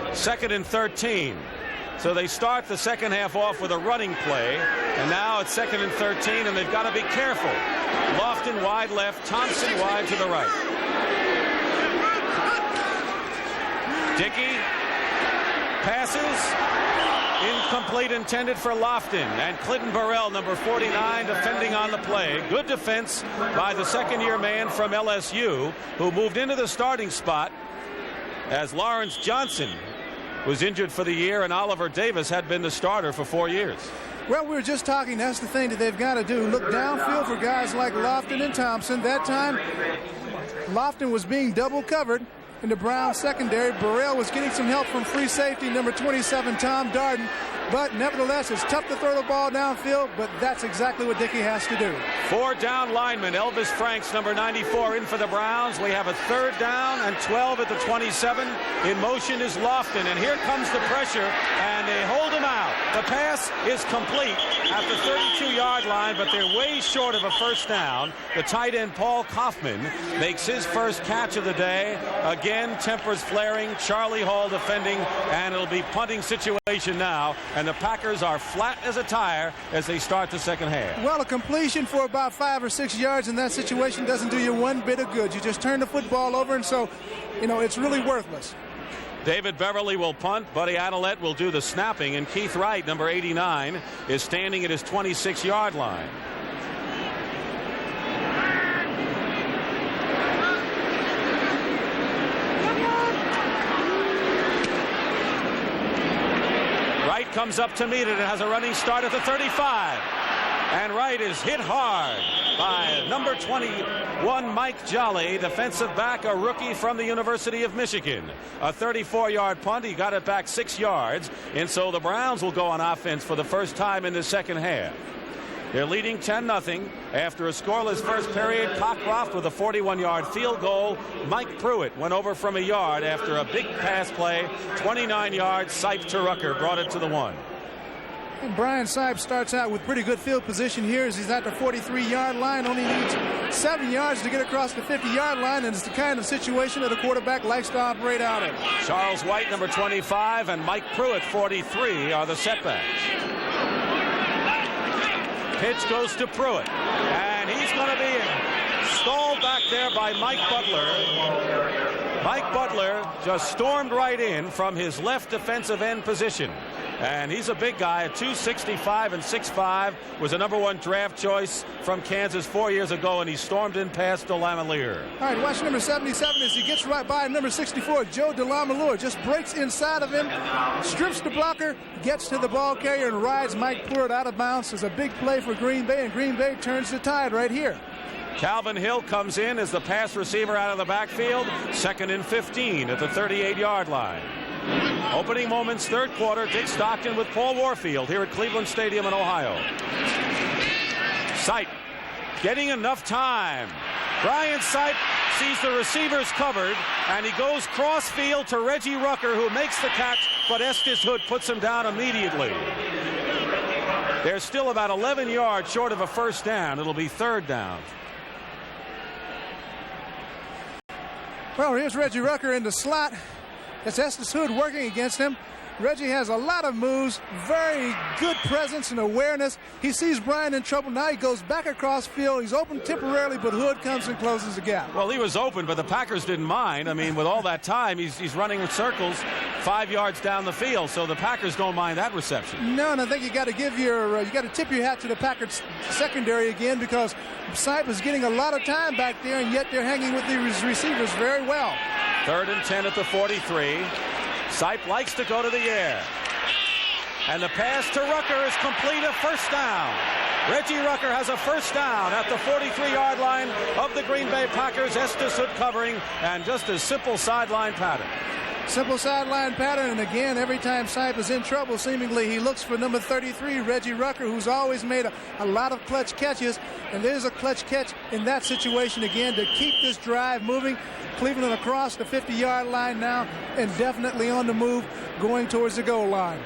A: 2nd and 13. So they start the second half off with a running play, and now it's 2nd and 13, and they've got to be careful. Lofton wide left, Thompson wide to the right. Dickey passes, incomplete, intended for Lofton, and Clinton Burrell, number 49, defending on the play. Good defense by the second-year man from LSU, who moved into the starting spot as Lawrence Johnson was injured for the year, and Oliver Davis had been the starter for 4 years.
B: Well, we were just talking, that's the thing that they've got to do. Look downfield for guys like Lofton and Thompson. That time, Lofton was being double covered in the Browns secondary. Burrell was getting some help from free safety, number 27, Tom Darden. But nevertheless, it's tough to throw the ball downfield, but that's exactly what Dickey has to do.
A: 4 down linemen. Elvis Franks, number 94, in for the Browns. We have a 3rd down and 12 at the 27. In motion is Lofton, and here comes the pressure, and they hold him out. The pass is complete at the 32-yard line, but they're way short of a first down. The tight end, Paul Kaufman, makes his first catch of the day. Again, tempers flaring. Charlie Hall defending, and it'll be punting situation now. And the Packers are flat as a tire as they start the second half.
B: Well, a completion for about 5 or 6 yards in that situation doesn't do you one bit of good. You just turn the football over, and so, it's really worthless.
A: David Beverly will punt. Buddy Adelette will do the snapping. And Keith Wright, number 89, is standing at his 26-yard line. Wright Wright comes up to meet it and has a running start at the 35. And Wright is hit hard by number 21, Mike Jolly, defensive back, a rookie from the University of Michigan. A 34-yard punt. He got it back 6 yards. And so the Browns will go on offense for the first time in the second half. They're leading 10-0 after a scoreless first period. Cockcroft with a 41-yard field goal. Mike Pruitt went over from a yard after a big pass play. 29 yards. Sipe to Rucker brought it to the 1.
B: And Brian Sipe starts out with pretty good field position here as he's at the 43-yard line. Only needs 7 yards to get across the 50-yard line, and it's the kind of situation that a quarterback likes to operate out of.
A: Charles White, number 25, and Mike Pruitt, 43, are the setbacks. Pitch goes to Pruitt, and he's going to be stalled back there by Mike Butler. Mike Butler just stormed right in from his left defensive end position. And he's a big guy at 265 and 6'5", was a #1 draft choice from Kansas 4 years ago, and he stormed in past DeLamielleure.
B: All right, watch number 77 as he gets right by number 64, Joe DeLamielleure. Just breaks inside of him, strips the blocker, gets to the ball carrier, and rides Mike Pruitt out of bounds. It's a big play for Green Bay, and Green Bay turns the tide right here.
A: Calvin Hill comes in as the pass receiver out of the backfield. 2nd and 15 at the 38-yard line. Opening moments, third quarter. Dick Stockton with Paul Warfield here at Cleveland Stadium in Ohio. Sipe getting enough time. Brian Sipe sees the receivers covered, and he goes cross-field to Reggie Rucker, who makes the catch, but Estes Hood puts him down immediately. They're still about 11 yards short of a first down. It'll be 3rd down.
B: Well, here's Reggie Rucker in the slot. It's Estes Hood working against him. Reggie has a lot of moves, very good presence and awareness. He sees Brian in trouble. Now he goes back across field. He's open temporarily, but Hood comes and closes the gap.
A: Well, he was open, but the Packers didn't mind. I mean, with all that time, he's running in circles 5 yards down the field, so the Packers don't mind that reception.
B: No, and I think you got to give you got to tip your hat to the Packers secondary again, because Sipe is getting a lot of time back there, and yet they're hanging with the receivers very well.
A: 3rd and 10 at the 43. Sipe likes to go to the air. And the pass to Rucker is complete, a first down. Reggie Rucker has a first down at the 43-yard line of the Green Bay Packers. Estes Hood covering, and just a simple sideline pattern.
B: Simple sideline pattern, and again, every time Sipe is in trouble, seemingly he looks for number 33, Reggie Rucker, who's always made a lot of clutch catches, and there's a clutch catch in that situation again to keep this drive moving. Cleveland across the 50-yard line now, and definitely on the move going towards the goal line.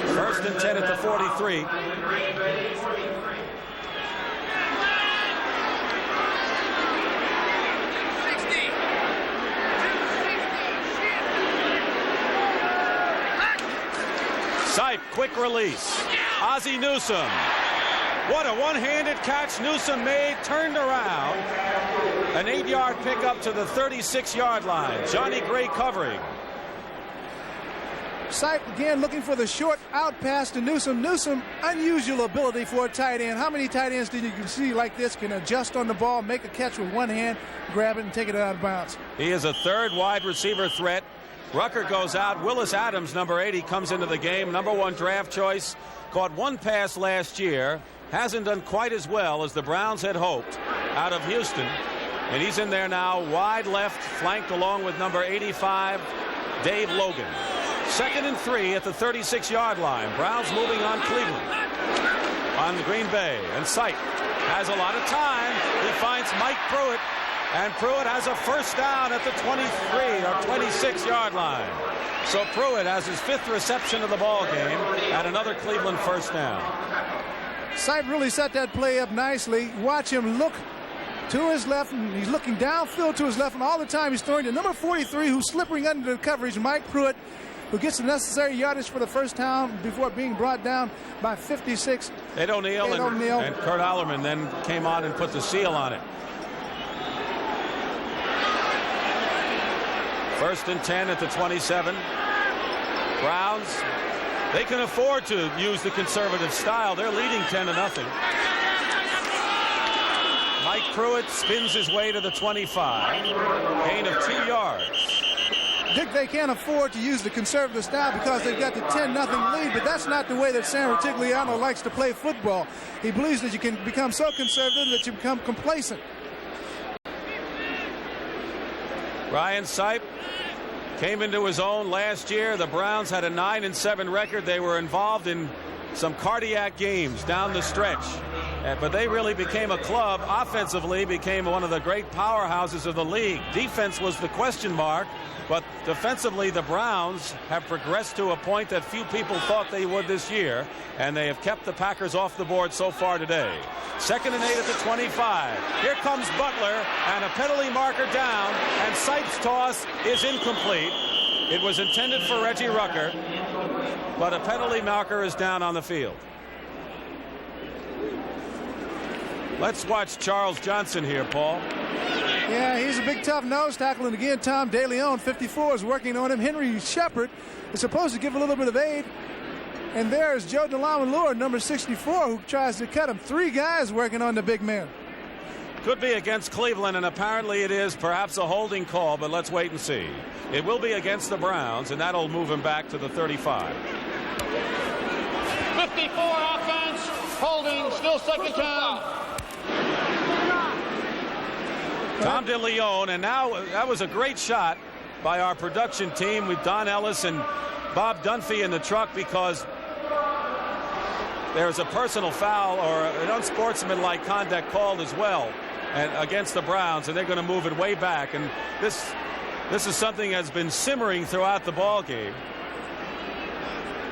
A: 1st and 10 at the 43. Sipe, quick release. Ozzie Newsome. What a one-handed catch Newsome made, turned around. An 8-yard pickup to the 36-yard line. Johnny Gray covering.
B: Sipe again looking for the short out pass to Newsome. Newsome, unusual ability for a tight end. How many tight ends do you see like this can adjust on the ball, make a catch with one hand, grab it, and take it out of bounds?
A: He is a 3rd wide receiver threat. Rucker goes out. Willis Adams, number 80, comes into the game. #1 draft choice. Caught one pass last year. Hasn't done quite as well as the Browns had hoped out of Houston. And he's in there now, wide left, flanked along with number 85, Dave Logan. 2nd and 3 at the 36-yard line. Browns moving on Cleveland. On Green Bay. And Sipe has a lot of time. He finds Mike Pruitt. And Pruitt has a first down at the 23 or 26-yard line. So Pruitt has his 5th reception of the ball game and another Cleveland first down.
B: Sipe really set that play up nicely. Watch him look to his left, and he's looking downfield to his left, and all the time he's throwing to number 43, who's slipping under the coverage, Mike Pruitt, who gets the necessary yardage for the first down before being brought down by 56.
A: Ed O'Neill and Kurt Allerman then came on and put the seal on it. 1st and 10 at the 27. Browns, they can afford to use the conservative style. They're leading 10-0. Mike Pruitt spins his way to the 25. Gain of 2 yards.
B: Dick, they can't afford to use the conservative style because they've got the 10-0 lead, but that's not the way that San Rutigliano likes to play football. He believes that you can become so conservative that you become complacent.
A: Ryan Sipe came into his own last year. The Browns had a 9-7 record. They were involved in some cardiac games down the stretch. But they really became a club. Offensively became one of the great powerhouses of the league. Defense was the question mark. But defensively, the Browns have progressed to a point that few people thought they would this year. And they have kept the Packers off the board so far today. 2nd and 8 at the 25. Here comes Butler, and a penalty marker down. And Sipe's toss is incomplete. It was intended for Reggie Rucker. But a penalty marker is down on the field. Let's watch Charles Johnson here, Paul.
B: Yeah, he's a big, tough nose tackle. And again, Tom DeLeon, 54, is working on him. Henry Shepard is supposed to give a little bit of aid. And there's Joe DeLamalure, number 64, who tries to cut him. 3 guys working on the big man.
A: Could be against Cleveland, and apparently it is perhaps a holding call, but let's wait and see. It will be against the Browns, and that'll move him back to the 35.
D: 54 offense, holding, still 2nd down.
A: Tom DeLeon, and now that was a great shot by our production team with Don Ellis and Bob Dunphy in the truck, because there's a personal foul or an unsportsmanlike conduct called as well and against the Browns, and they're going to move it way back. And this is something that's been simmering throughout the ball game.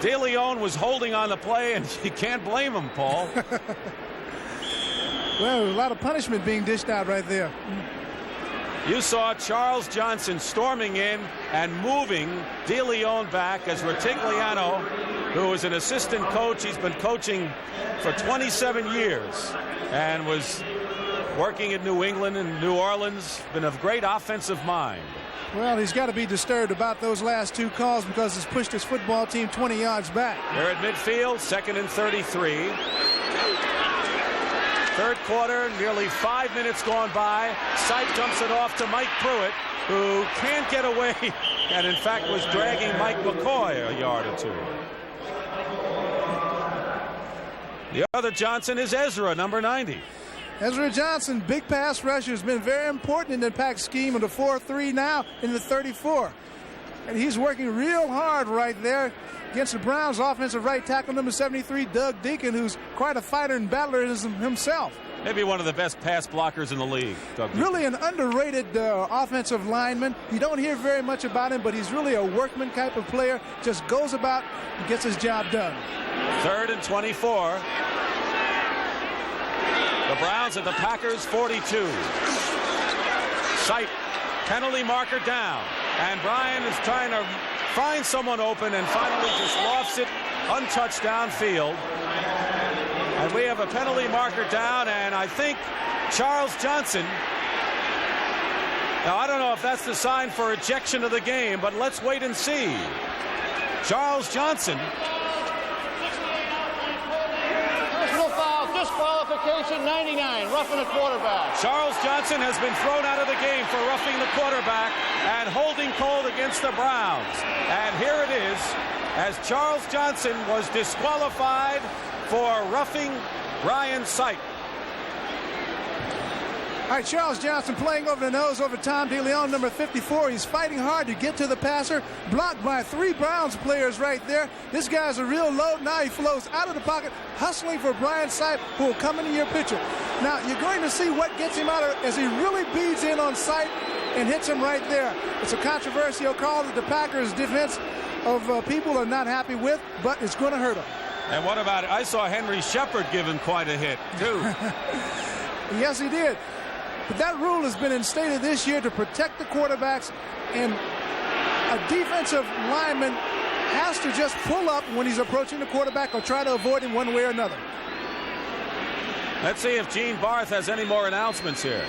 A: DeLeon was holding on the play, and you can't blame him, Paul.
B: Well, a lot of punishment being dished out right there.
A: You saw Charles Johnson storming in and moving DeLeon back as Rutigliano, who is an assistant coach. He's been coaching for 27 years and was working in New England and New Orleans. Been a great offensive mind.
B: Well, he's got to be disturbed about those last 2 calls because he's pushed his football team 20 yards back.
A: They're at midfield, 2nd and 33. 3rd quarter, nearly 5 minutes gone by. Sipe dumps it off to Mike Pruitt, who can't get away, and in fact was dragging Mike McCoy a yard or 2. The other Johnson is Ezra, number 90.
B: Ezra Johnson, big pass rusher, has been very important in the pack scheme of the 4-3 now in the 34. And he's working real hard right there against the Browns' offensive right tackle, number 73, Doug Deacon, who's quite a fighter and battler himself.
A: Maybe one of the best pass blockers in the league, Doug Deacon.
B: Really an underrated offensive lineman. You don't hear very much about him, but he's really a workman type of player. Just goes about and gets his job done.
A: 3rd and 24. The Browns at the Packers' 42. Sipe, penalty marker down. And Brian is trying to find someone open and finally just lofts it untouched downfield. And we have a penalty marker down, and I think Charles Johnson. Now, I don't know if that's the sign for ejection of the game, but let's wait and see. Charles Johnson.
D: Personal foul, disqualification, 99, roughing the quarterback.
A: Charles Johnson has been thrown out of the game for roughing the quarterback and holding cold against the Browns. And here it is, as Charles Johnson was disqualified for roughing Ryan Sipe.
B: All right, Charles Johnson playing over the nose over Tom DeLeon, number 54. He's fighting hard to get to the passer, blocked by 3 Browns players right there. This guy's a real load. Now he flows out of the pocket, hustling for Brian Sipe, who will come into your picture. Now, you're going to see what gets him out of as he really beads in on Sipe and hits him right there. It's a controversial call that the Packers' defense of people are not happy with, but it's going to hurt them.
A: And what about it? I saw Henry Shepard give him quite a hit, too.
B: Yes, he did. But that rule has been instated this year to protect the quarterbacks, and a defensive lineman has to just pull up when he's approaching the quarterback or try to avoid him one way or another.
A: Let's see if Gene Barth has any more announcements here.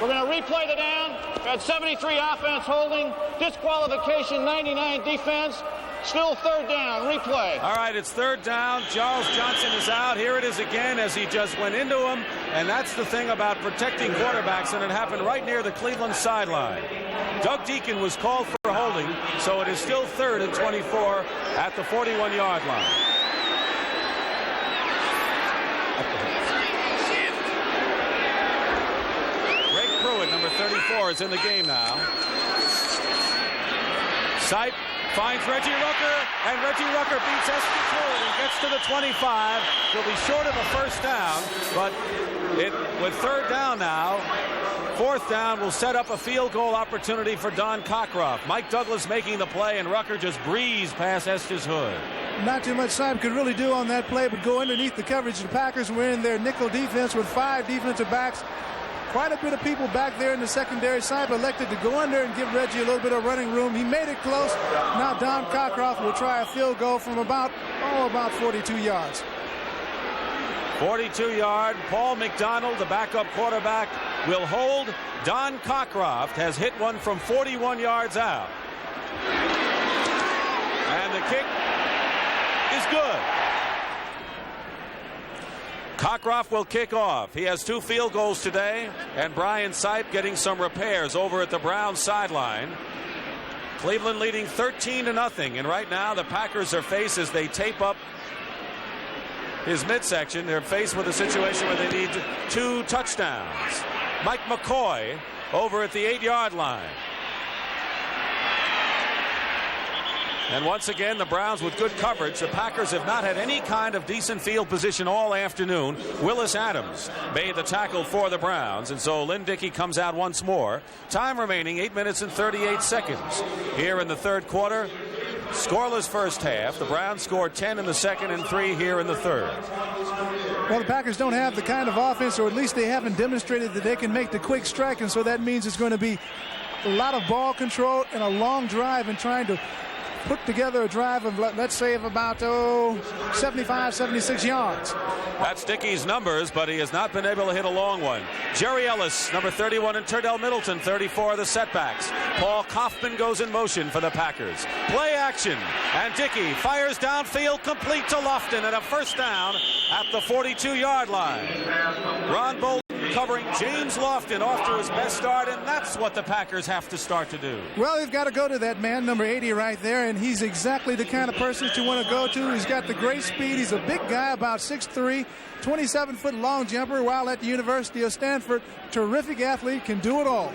D: We're going to replay the down. At 73 offense holding, disqualification, 99 defense. Still 3rd down. Replay.
A: All right, it's 3rd down. Charles Johnson is out. Here it is again as he just went into him and that's the thing about protecting quarterbacks, and it happened right near the Cleveland sideline. Doug Deacon was called for holding, so it is still 3rd and 24 at the 41-yard line. Greg Pruitt, number 34, is in the game now. Sipe finds Reggie Rucker, and Reggie Rucker beats Estes Hood and gets to the 25. He'll be short of a first down, but with 3rd down now, 4th down will set up a field goal opportunity for Don Cockcroft. Mike Douglas making the play, and Rucker just breezed past Estes Hood.
B: Not too much Sipe could really do on that play, but go underneath the coverage. The Packers were in their nickel defense with 5 defensive backs. Quite a bit of people back there in the secondary. Sipe elected to go under and give Reggie a little bit of running room. He made it close. Now Don Cockcroft will try a field goal from about 42 yards.
A: 42-yard. Paul McDonald, the backup quarterback, will hold. Don Cockcroft has hit one from 41 yards out. And the kick is good. Cockcroft will kick off. He has 2 field goals today, and Brian Sipe getting some repairs over at the Browns sideline. Cleveland leading 13-0, and right now the Packers are faced, as they tape up his midsection, they're faced with a situation where they need 2 touchdowns. Mike McCoy over at the 8-yard line. And once again, the Browns with good coverage. The Packers have not had any kind of decent field position all afternoon. Willis Adams made the tackle for the Browns, and so Lynn Dickey comes out once more. Time remaining 8 minutes and 38 seconds here in the 3rd quarter. Scoreless first half. The Browns scored 10 in the 2nd and 3 here in the 3rd.
B: Well, the Packers don't have the kind of offense, or at least they haven't demonstrated that they can make the quick strike, and so that means it's going to be a lot of ball control and a long drive and trying to put together a drive of, let's say, of about 75, 76 yards.
A: That's Dickey's numbers, but he has not been able to hit a long one. Jerry Ellis, number 31, and Turdell Middleton, 34, the setbacks. Paul Kaufman goes in motion for the Packers. Play action, and Dickey fires downfield, complete to Lofton, and a first down at the 42-yard line. Ron Bolton covering James Lofton off to his best start, and that's what the Packers have to start to do.
B: Well, they've got to go to that man, number 80, right there, and he's exactly the kind of person that you want to go to. He's got the great speed. He's a big guy, about 6'3", 27-foot long jumper, while at the University of Stanford. Terrific athlete, can do it all.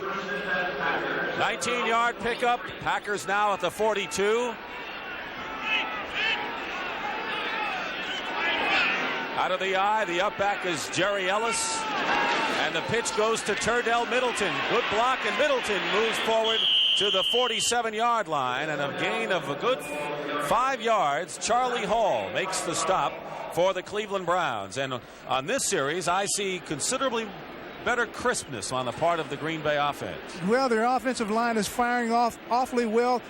A: 19-yard pickup. Packers now at the 42. Out of the eye, the up back is Jerry Ellis. And the pitch goes to Turdell Middleton. Good block, and Middleton moves forward to the 47-yard line, and a gain of a good 5 yards. Charlie Hall makes the stop for the Cleveland Browns. And on this series, I see considerably better crispness on the part of the Green Bay offense.
B: Well, their offensive line is firing off awfully well.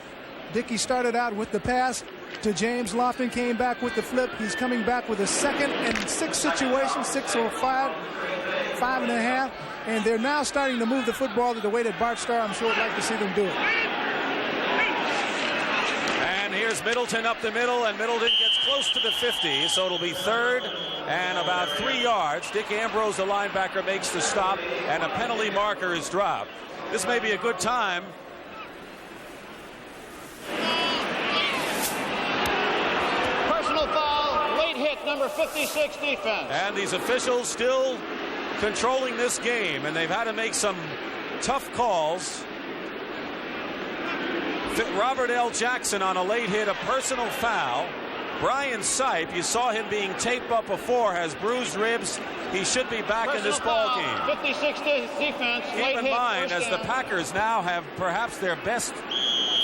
B: Dickey started out with the pass to James Lofton, came back with the flip. He's coming back with a 2nd and 6 situation, 6 or 5, 5.5. And they're now starting to move the football the way that Bart Starr, I'm sure, would like to see them do it.
A: And here's Middleton up the middle, and Middleton gets close to the 50, so it'll be 3rd and about 3 yards. Dick Ambrose, the linebacker, makes the stop, and a penalty marker is dropped. This may be a good time.
D: Personal foul, late hit, number 56 defense.
A: And these officials still controlling this game, and they've had to make some tough calls. Robert L. Jackson on a late hit, a personal foul. Brian Sipe, you saw him being taped up before, has bruised ribs. He should be back in this ball game.
D: 56 defense.
A: Keep in mind, as the Packers now have perhaps their best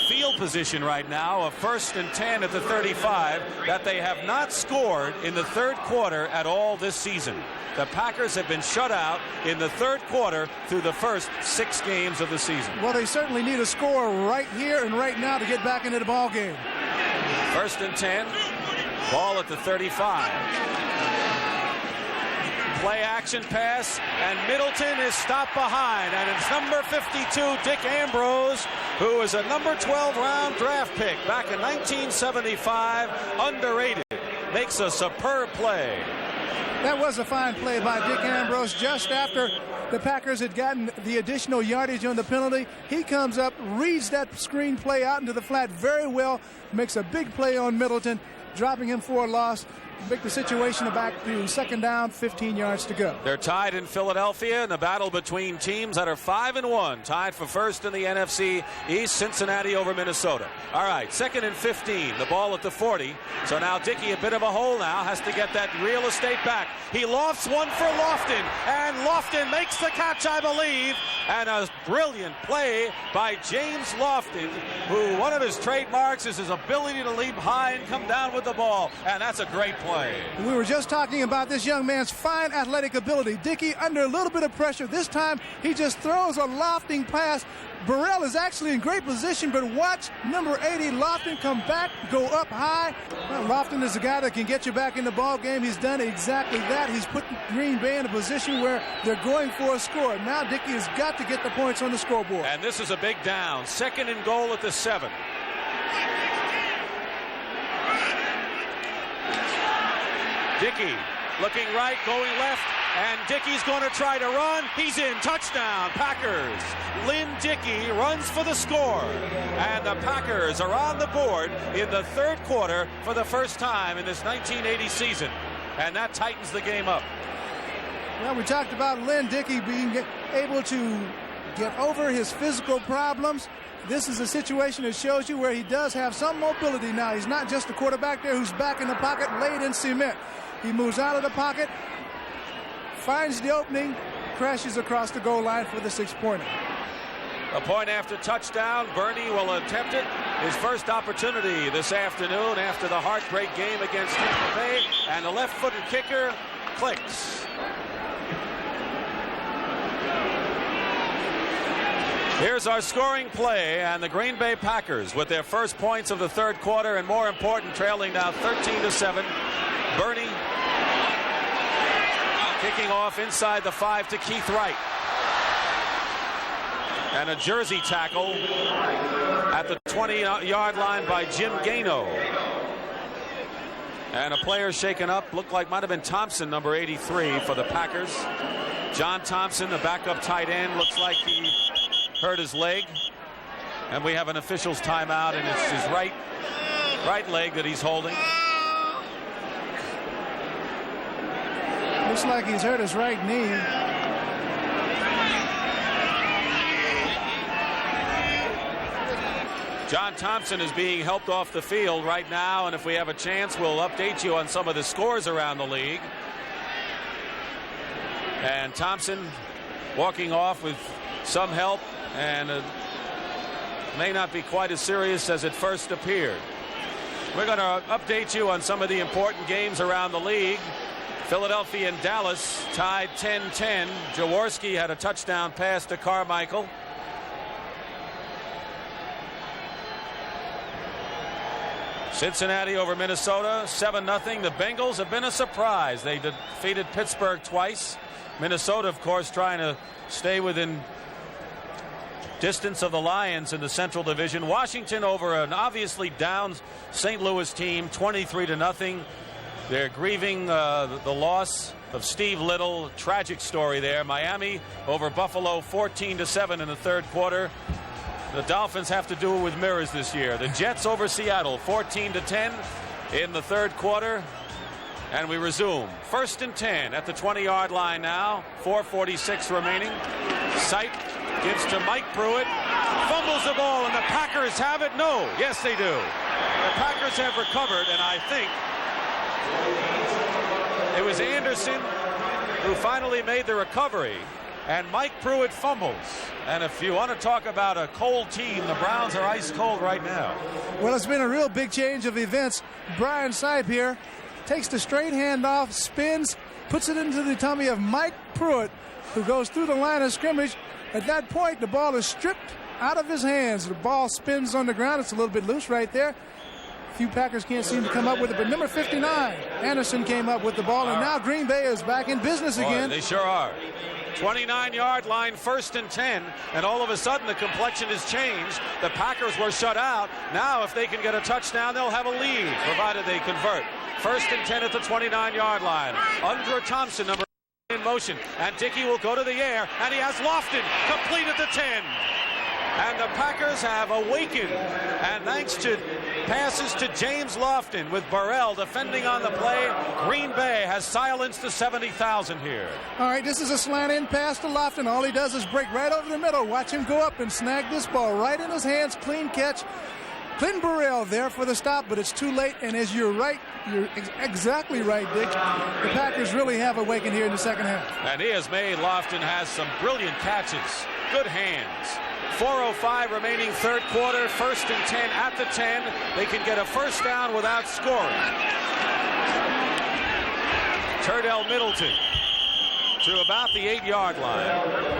A: field position right now, a 1st and 10 at the 35, that they have not scored in the 3rd quarter at all this season. The Packers have been shut out in the 3rd quarter through the first 6 games of the season.
B: Well, they certainly need a score right here and right now to get back into the ball game.
A: 1st and 10, ball at the 35. Play action pass, and Middleton is stopped behind, and it's number 52, Dick Ambrose, who is a number 12 round draft pick back in 1975, underrated, makes a superb play.
B: That was a fine play by Dick Ambrose. Just after the Packers had gotten the additional yardage on the penalty, he comes up, reads that screen play out into the flat very well, makes a big play on Middleton, dropping him for a loss. Make the situation back to second down, 15 yards to go.
A: They're tied in Philadelphia in the battle between teams that are 5-1, tied for first in the NFC East. Cincinnati over Minnesota. All right, 2nd and 15. The ball at the 40. So now Dickey, a bit of a hole now, has to get that real estate back. He lofts one for Lofton, and Lofton makes the catch, I believe. And a brilliant play by James Lofton, who one of his trademarks is his ability to leap high and come down with the ball. And that's a great play.
B: We were just talking about this young man's fine athletic ability. Dickey under a little bit of pressure. This time he just throws a lofting pass. Burrell is actually in great position, but watch number 80 Lofton come back, go up high. Well, Lofton is a guy that can get you back in the ball game. He's done exactly that. He's put Green Bay in a position where they're going for a score. Now Dickey has got to get the points on the scoreboard.
A: And this is a big down. 2nd and goal at the 7. Dickey looking right, going left, and Dickey's going to try to run. He's in. Touchdown, Packers. Lynn Dickey runs for the score. And the Packers are on the board in the 3rd quarter for the first time in this 1980 season. And that tightens the game up.
B: Well, we talked about Lynn Dickey being able to get over his physical problems. This is a situation that shows you where he does have some mobility now. He's not just a quarterback there who's back in the pocket, laid in cement. He moves out of the pocket, finds the opening, crashes across the goal line for the 6-pointer.
A: A point after touchdown. Bernie will attempt it. His first opportunity this afternoon after the heartbreak game against Tampa Bay. And the left-footed kicker clicks. Here's our scoring play, and the Green Bay Packers with their first points of the 3rd quarter, and more important, trailing now 13-7. Bernie kicking off inside the 5 to Keith Wright. And a jersey tackle at the 20-yard line by Jim Gano. And a player shaken up, looked like might have been Thompson, number 83 for the Packers. John Thompson, the backup tight end, looks like he hurt his leg. And we have an official's timeout, and it's his right leg that he's holding.
B: Looks like he's hurt his right knee.
A: John Thompson is being helped off the field right now, and if we have a chance, we'll update you on some of the scores around the league. And Thompson walking off with some help, and may not be quite as serious as it first appeared. We're going to update you on some of the important games around the league. Philadelphia and Dallas tied 10-10. Jaworski had a touchdown pass to Carmichael. Cincinnati over Minnesota, 7-0. The Bengals have been a surprise. They defeated Pittsburgh twice. Minnesota, of course, trying to stay within distance of the Lions in the Central Division. Washington over an obviously down St. Louis team, 23-0. They're grieving the loss of Steve Little. Tragic story there. Miami over Buffalo, 14-7 in the 3rd quarter. The Dolphins have to do it with mirrors this year. The Jets over Seattle, 14-10 in the 3rd quarter. And we resume. 1st and 10 at the 20-yard line now. 4:46 remaining. Sipe gives to Mike Pruitt. Fumbles the ball, and the Packers have it. No. Yes, they do. The Packers have recovered, and I think it was Anderson who finally made the recovery. And Mike Pruitt fumbles. And if you want to talk about a cold team, the Browns are ice cold right now.
B: Well, it's been a real big change of events. Brian Sipe here takes the straight handoff, spins, puts it into the tummy of Mike Pruitt, who goes through the line of scrimmage. At that point, the ball is stripped out of his hands. The ball spins on the ground. It's a little bit loose right there. A few Packers can't seem to come up with it, but number 59, Anderson, came up with the ball, and now Green Bay is back in business again.
A: They sure are. 29-yard line, 1st and 10, and all of a sudden the complexion has changed. The Packers were shut out. Now if they can get a touchdown, they'll have a lead, provided they convert. 1st and 10 at the 29-yard line. Andrew Thompson, number in motion, and Dickey will go to the air, and he has Lofton complete at the 10. And the Packers have awakened, and thanks to passes to James Lofton with Burrell defending on the play, Green Bay has silenced the 70,000 here.
B: All right, this is a slant in pass to Lofton. All he does is break right over the middle. Watch him go up and snag this ball right in his hands. Clean catch. Clinton Burrell there for the stop, but it's too late. And as you're right, you're exactly right, Dick. The Packers really have awakened here in the second half.
A: And Lofton has some brilliant catches. Good hands. 4:05 remaining third quarter. 1st and 10 at the 10. They can get a first down without scoring. Turdell Middleton to about the 8-yard line.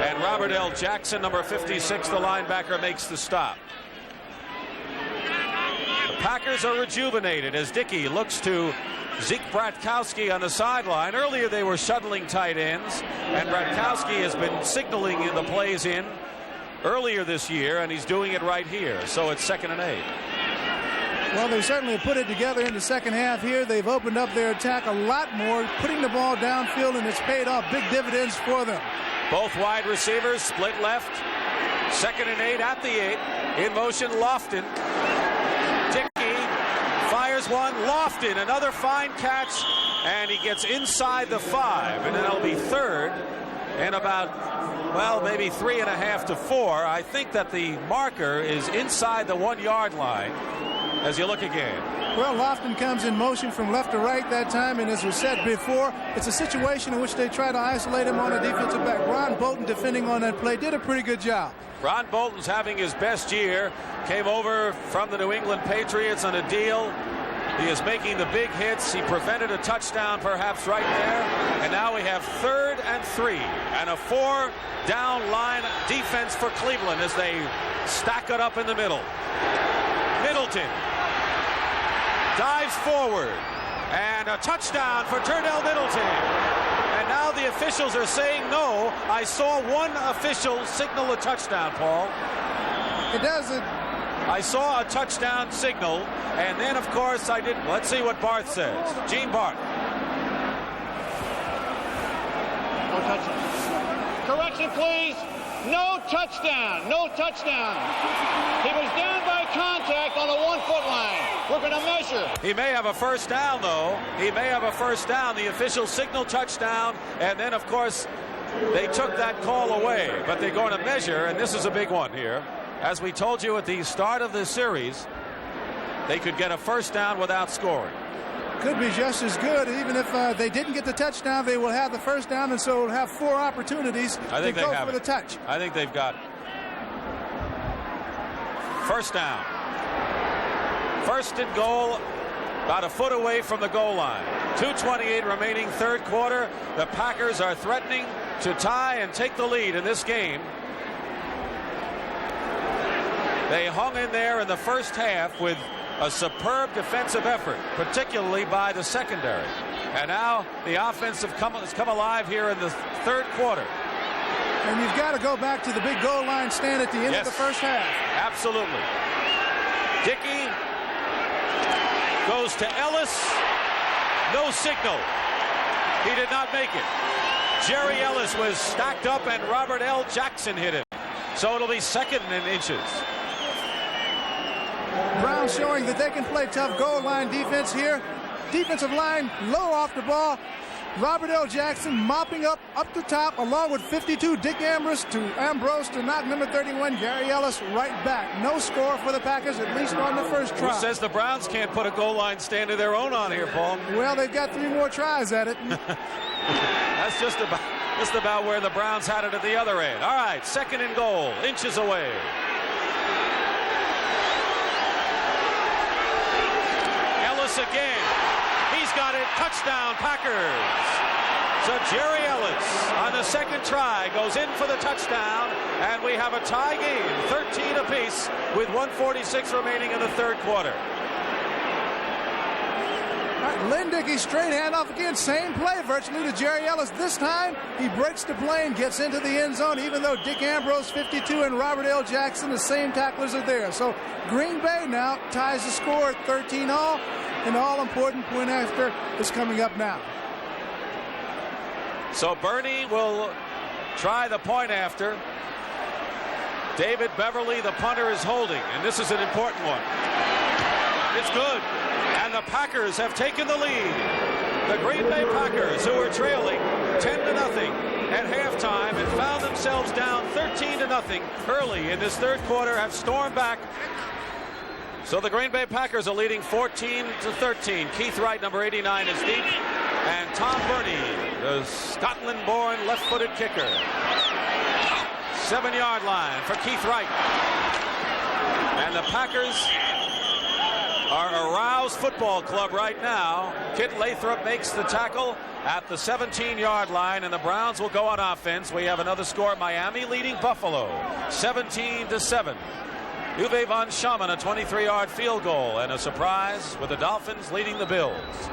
A: And Robert L. Jackson, number 56, the linebacker, makes the stop. The Packers are rejuvenated as Dickey looks to Zeke Bratkowski on the sideline. Earlier they were shuttling tight ends, and Bratkowski has been signaling in the plays in earlier this year, and he's doing it right here. So it's 2nd and 8.
B: Well, they certainly put it together in the second half here. They've opened up their attack a lot more, putting the ball downfield, and it's paid off big dividends for them.
A: Both wide receivers split left. 2nd and 8 at the 8. In motion, Lofton. Dickey fires one. Lofton, another fine catch, and he gets inside the 5, and then it'll be 3rd and about, well, maybe 3.5 to 4. I think that the marker is inside the 1-yard line as you look again.
B: Well, Lofton comes in motion from left to right that time, and as was said before, it's a situation in which they try to isolate him on a defensive back. Ron Bolton, defending on that play, did a pretty good job.
A: Ron Bolton's having his best year. Came over from the New England Patriots on a deal. He is making the big hits. He prevented a touchdown perhaps right there. And now we have 3rd and 3 and a 4-down line defense for Cleveland as they stack it up in the middle. Middleton dives forward, and a touchdown for Turdell Middleton. And now the officials are saying no. I saw one official signal a touchdown, Paul.
B: It doesn't.
A: I saw a touchdown signal, and then, of course, I didn't. Let's see what Barth says. Gene Barth.
D: No touchdown. Correction, please. No touchdown. No touchdown. He was down by contact on the 1-foot line. We're going to measure.
A: He may have a first down, though. He may have a first down. The official signal touchdown, and then, of course, they took that call away. But they're going to measure, and this is a big one here. As we told you at the start of the series, they could get a first down without scoring.
B: Could be just as good. Even if they didn't get the touchdown, they will have the first down, and so will have 4 opportunities to go for the touch.
A: I think they've got it. First down. 1st and goal, about a foot away from the goal line. 2:28 remaining third quarter. The Packers are threatening to tie and take the lead in this game. They hung in there in the first half with a superb defensive effort, particularly by the secondary. And now the offense has come alive here in the third quarter.
B: And you've got to go back to the big goal line stand at the end of the first half.
A: Absolutely. Dickey goes to Ellis. No signal. He did not make it. Jerry Ellis was stacked up, and Robert L. Jackson hit him. So it'll be 2nd and inches.
B: Browns showing that they can play tough goal line defense here. Defensive line low off the ball. Robert L. Jackson mopping up the top, along with 52 Dick Ambrose to knock number 31 Gary Ellis right back. No score for the Packers, at least on the first try.
A: Who says the Browns can't put a goal line stand of their own on here, Paul?
B: Well, they've got 3 more tries at it.
A: That's just about where the Browns had it at the other end. All right, 2nd and goal, inches away. Ellis again. He's got it. Touchdown, Packers. So Jerry Ellis on the 2nd try goes in for the touchdown, and we have a tie game, 13 apiece, with 1:46 remaining in the third quarter.
B: Lynn Dickey straight handoff again. Same play virtually to Jerry Ellis. This time he breaks the play and gets into the end zone, even though Dick Ambrose, 52, and Robert L. Jackson, the same tacklers, are there. So Green Bay now ties the score at 13-all, and the all-important point after is coming up now.
A: So Bernie will try the point after. David Beverly, the punter, is holding, and this is an important one. It's good, and the Packers have taken the lead. The Green Bay Packers, who were trailing 10-0 at halftime and found themselves down 13-0 early in this third quarter, have stormed back. So the Green Bay Packers are leading 14-13. Keith Wright, number 89, is deep, and Tom Burney, the Scotland-born left-footed kicker. 7-yard line for Keith Wright. And the Packers are a roused football club right now. Kit Lathrop makes the tackle at the 17-yard line, and the Browns will go on offense. We have another score. Miami leading Buffalo 17-7. Uwe von Schamann, a 23-yard field goal, and a surprise with the Dolphins leading the Bills.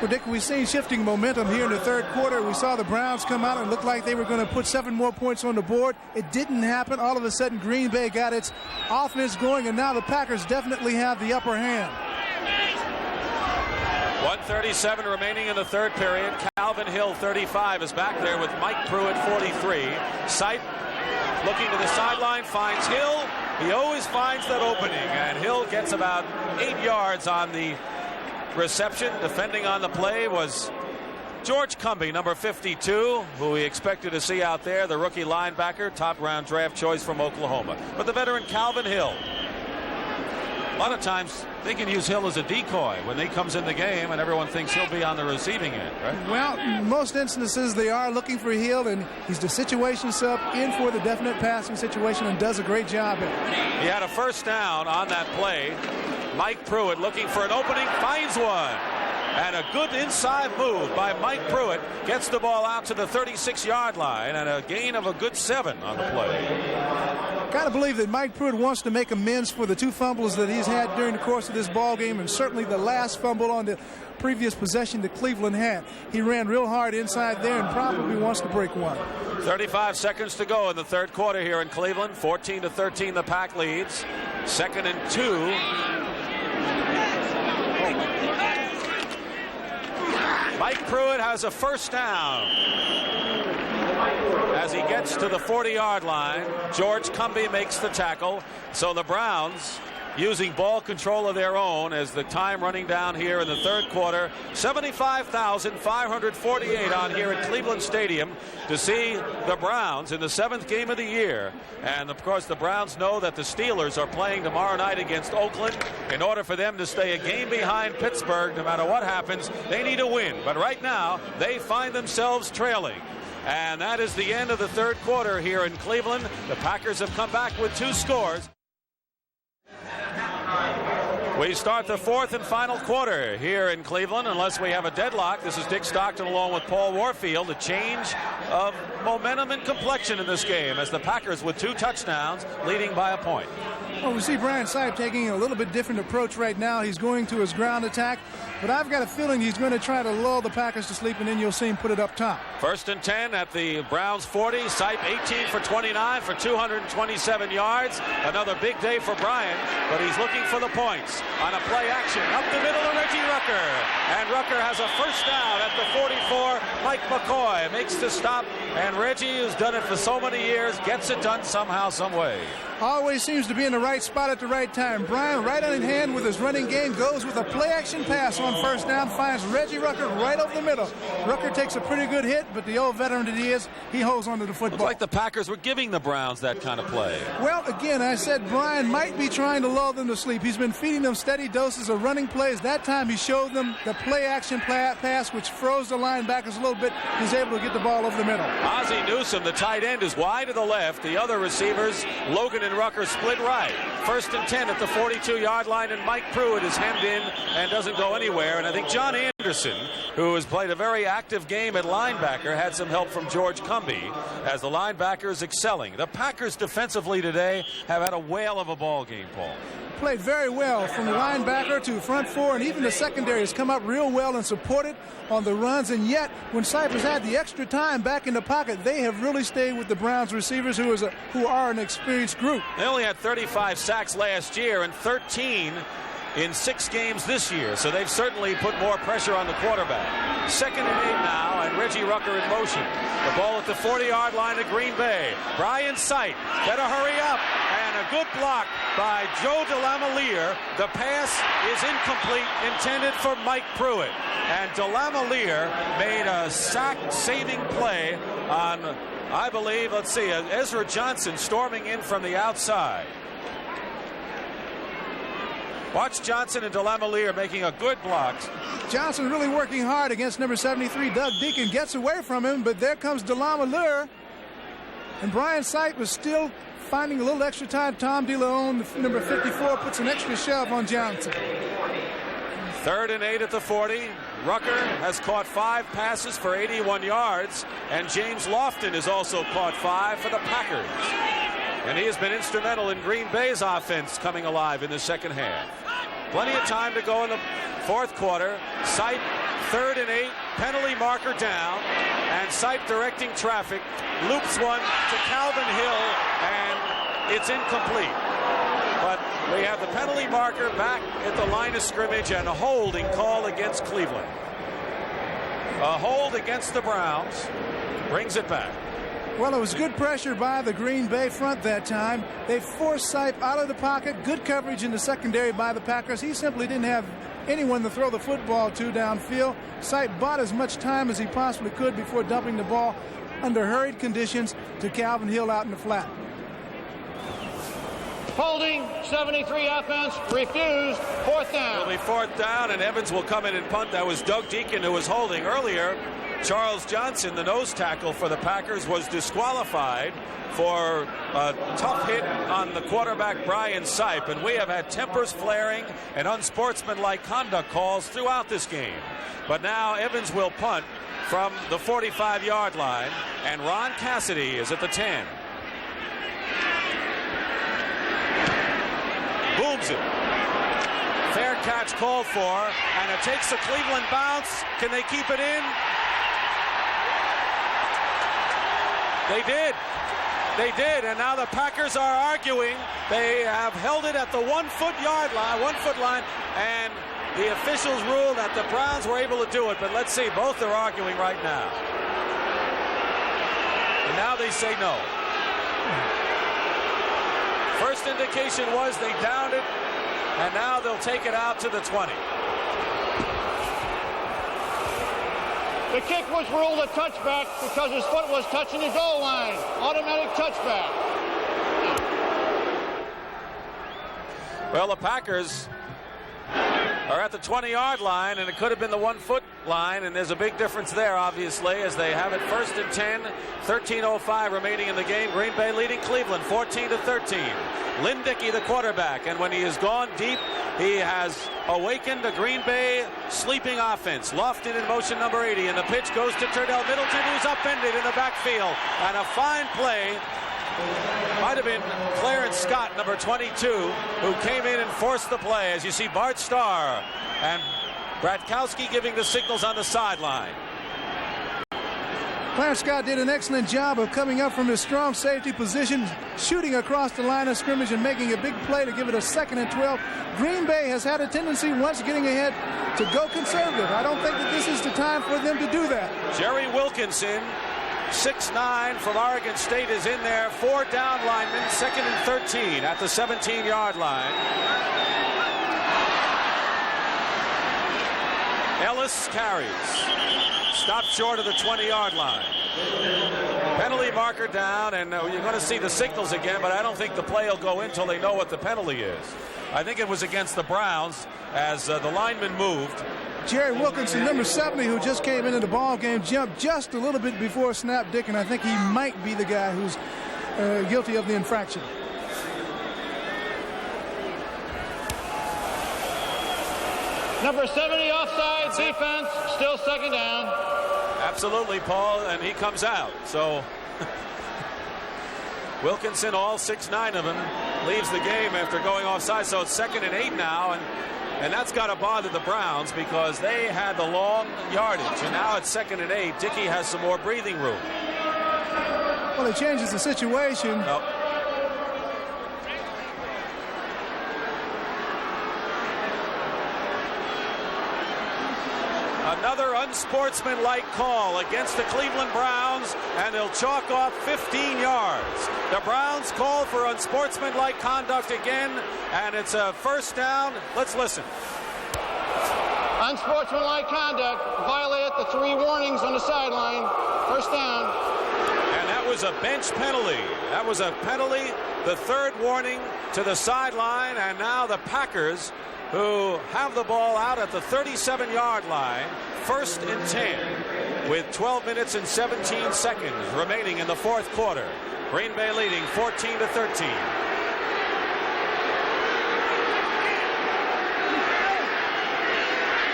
B: Well, Dick, we've seen shifting momentum here in the third quarter. We saw the Browns come out and looked like they were going to put 7 more points on the board. It didn't happen. All of a sudden, Green Bay got its offense going, and now the Packers definitely have the upper hand.
A: 1:37 remaining in the third period. Calvin Hill, 35, is back there with Mike Pruitt, 43. Sipe looking to the sideline, finds Hill. He always finds that opening, and Hill gets about 8 yards on the reception. Defending on the play was George Cumbie, number 52, who we expected to see out there, the rookie linebacker, top round draft choice from Oklahoma. But the veteran Calvin Hill, a lot of times they can use Hill as a decoy when he comes in the game and everyone thinks he'll be on the receiving end, right?
B: Well, in most instances they are looking for Hill, and he's the situation sub in for the definite passing situation and does a great job at it.
A: He had a first down on that play. Mike Pruitt looking for an opening, finds one. And a good inside move by Mike Pruitt gets the ball out to the 36-yard line, and a gain of a good 7 on the play.
B: Got to believe that Mike Pruitt wants to make amends for the 2 fumbles that he's had during the course of this ball game, and certainly the last fumble on the previous possession that Cleveland had. He ran real hard inside there and probably wants to break one.
A: 35 seconds to go in the third quarter here in Cleveland. 14-13 the Pack leads. 2nd and 2. Mike Pruitt has a first down as he gets to the 40-yard line. George Cumbie makes the tackle. So the Browns using ball control of their own as the time running down here in the third quarter. 75,548 on here at Cleveland Stadium to see the Browns in the 7th game of the year. And of course the Browns know that the Steelers are playing tomorrow night against Oakland. In order for them to stay a game behind Pittsburgh, no matter what happens, they need a win. But right now they find themselves trailing. And that is the end of the third quarter here in Cleveland. The Packers have come back with 2 scores. We start the 4th and final quarter here in Cleveland, unless we have a deadlock. This is Dick Stockton along with Paul Warfield. A change of momentum and complexion in this game as the Packers with 2 touchdowns leading by a point.
B: Well, we see Brian Sipe taking a little bit different approach right now. He's going to his ground attack, but I've got a feeling he's going to try to lull the Packers to sleep, and then you'll see him put it up top. 1st
A: and 10 at the Browns 40. Sipe 18 for 29 for 227 yards. Another big day for Brian, but he's looking for the points on a play action up the middle of Reggie Rucker. And Rucker has a first down at the 44. Mike McCoy makes the stop, and Reggie, who's done it for so many years, gets it done somehow, some way.
B: Always seems to be in the right spot at the right time. Brian, right on in hand with his running game, goes with a play-action pass on first down, finds Reggie Rucker right over the middle. Rucker takes a pretty good hit, but the old veteran that he is, he holds onto the football.
A: Looks like the Packers were giving the Browns that kind of play.
B: Well, again, I said Brian might be trying to lull them to sleep. He's been feeding them steady doses of running plays. That time he showed them the play-action pass, which froze the linebackers a little bit. He's able to get the ball over the middle.
A: Ozzie Newsome, the tight end, is wide to the left. The other receivers, Logan and Rucker, split right. 1st and 10 at the 42-yard line, and Mike Pruitt is hemmed in and doesn't go anywhere. And I think John Anderson Anderson, who has played a very active game at linebacker, had some help from George Cumby as the linebacker is excelling. The Packers defensively today have had a whale of a ball game, Paul.
B: Played very well from the linebacker to front four, and even the secondary has come up real well and supported on the runs. And yet, when Sipe has had the extra time back in the pocket, they have really stayed with the Browns receivers, who are an experienced group.
A: They only had 35 sacks last year and 13 in 6 games this year, so they've certainly put more pressure on the quarterback. 2nd and 8 now, and Reggie Rucker in motion. The ball at the 40-yard line of Green Bay. Brian Sipe, better hurry up, and a good block by Joe DeLamielleure. The pass is incomplete, intended for Mike Pruitt. And DeLamielleure made a sack-saving play on, I believe, let's see, Ezra Johnson storming in from the outside. Watch Johnson and DeLamielleure making a good block.
B: Johnson really working hard against number 73, Doug Deacon. Gets away from him, but there comes DeLamielleure. And Brian Sipe was still finding a little extra time. Tom DeLeon, number 54, puts an extra shove on Johnson.
A: 3rd and 8 at the 40. Rucker has caught 5 passes for 81 yards, and James Lofton has also caught 5 for the Packers. And he has been instrumental in Green Bay's offense coming alive in the second half. Plenty of time to go in the 4th quarter. Sipe, 3rd and 8, penalty marker down, and Sipe directing traffic, loops one to Calvin Hill, and it's incomplete. But we have the penalty marker back at the line of scrimmage, and a holding call against Cleveland. A hold against the Browns brings it back.
B: Well, it was good pressure by the Green Bay front that time. They forced Sipe out of the pocket. Good coverage in the secondary by the Packers. He simply didn't have anyone to throw the football to downfield. Sipe bought as much time as he possibly could before dumping the ball under hurried conditions to Calvin Hill out in the flat.
D: Holding, 73 offense, refused, 4th down.
A: It'll be 4th down, and Evans will come in and punt. That was Doug Deacon who was holding earlier. Charles Johnson, the nose tackle for the Packers, was disqualified for a tough hit on the quarterback Brian Sipe, and we have had tempers flaring and unsportsmanlike conduct calls throughout this game. But now Evans will punt from the 45-yard line, and Ron Cassidy is at the 10. Booms it. Fair catch called for, and it takes the Cleveland bounce. Can they keep it in? They did. They did, and now the Packers are arguing. They have held it at the 1-foot line, and the officials ruled that the Browns were able to do it. But let's see, both are arguing right now. And now they say no. First indication was they downed it, and now they'll take it out to the 20.
D: The kick was ruled a touchback because his foot was touching the goal line. Automatic touchback.
A: Well, the Packers are at the 20-yard line, and it could have been the 1-foot line, and there's a big difference there, obviously, as they have it 1st and 10, 13:05 remaining in the game. Green Bay leading Cleveland 14-13. Lynn Dickey, the quarterback, and when he has gone deep, he has awakened the Green Bay sleeping offense. Lofton in motion, number 80, and the pitch goes to Turdell Middleton, who's upended in the backfield, and a fine play. Might have been Clarence Scott, number 22, who came in and forced the play. As you see, Bart Starr and Bratkowski giving the signals on the sideline.
B: Clarence Scott did an excellent job of coming up from his strong safety position, shooting across the line of scrimmage and making a big play to give it a 2nd and 12. Green Bay has had a tendency, once getting ahead, to go conservative. I don't think that this is the time for them to do that.
A: Jerry Wilkinson, 6'9", from Oregon State, is in there. 4 down linemen, 2nd and 13 at the 17-yard line. Ellis carries. Stopped short of the 20-yard line. Penalty marker down, and you're going to see the signals again, but I don't think the play will go in until they know what the penalty is. I think it was against the Browns as the lineman moved.
B: Jerry Wilkinson, number 70, who just came into the ball game, jumped just a little bit before snap Dick, and I think he might be the guy who's guilty of the infraction.
D: Number 70 offside defense, still second down.
A: Absolutely, Paul, and he comes out. So Wilkinson, all 6'9" of him, leaves the game after going offside. So it's 2nd and 8 now, and that's got to bother the Browns because they had the long yardage, and now it's 2nd and 8. Dickey has some more breathing room.
B: Well, it changes the situation.
A: Nope. Another unsportsmanlike call against the Cleveland Browns, and they'll chalk off 15 yards. The Browns call for unsportsmanlike conduct again, and it's a first down. Let's listen.
D: Unsportsmanlike conduct, violated the 3 warnings on the sideline. First down.
A: And that was a bench penalty. That was a penalty, the 3rd warning to the sideline, and now the Packers, who have the ball out at the 37-yard line, 1st and 10, with 12 minutes and 17 seconds remaining in the 4th quarter. Green Bay leading 14-13.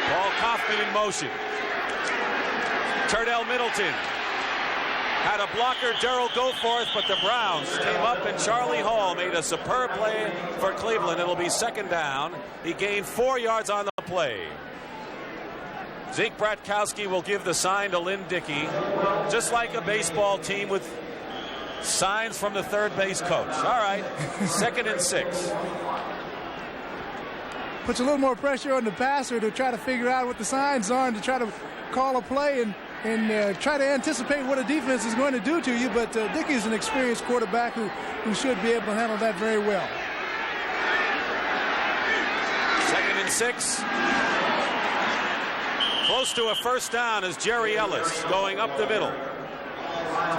A: Paul Kaufman in motion. Turdell Middleton had a blocker, Darrell Goforth, but the Browns came up, and Charlie Hall made a superb play for Cleveland. It'll be 2nd down. He gained 4 yards on the play. Zeke Bratkowski will give the sign to Lynn Dickey, just like a baseball team with signs from the 3rd base coach. All right, 2nd and 6.
B: Puts a little more pressure on the passer to try to figure out what the signs are and to try to call a play and try to anticipate what a defense is going to do to you. But Dickey is an experienced quarterback who should be able to handle that very well.
A: 2nd and 6. Close to a first down is Jerry Ellis going up the middle.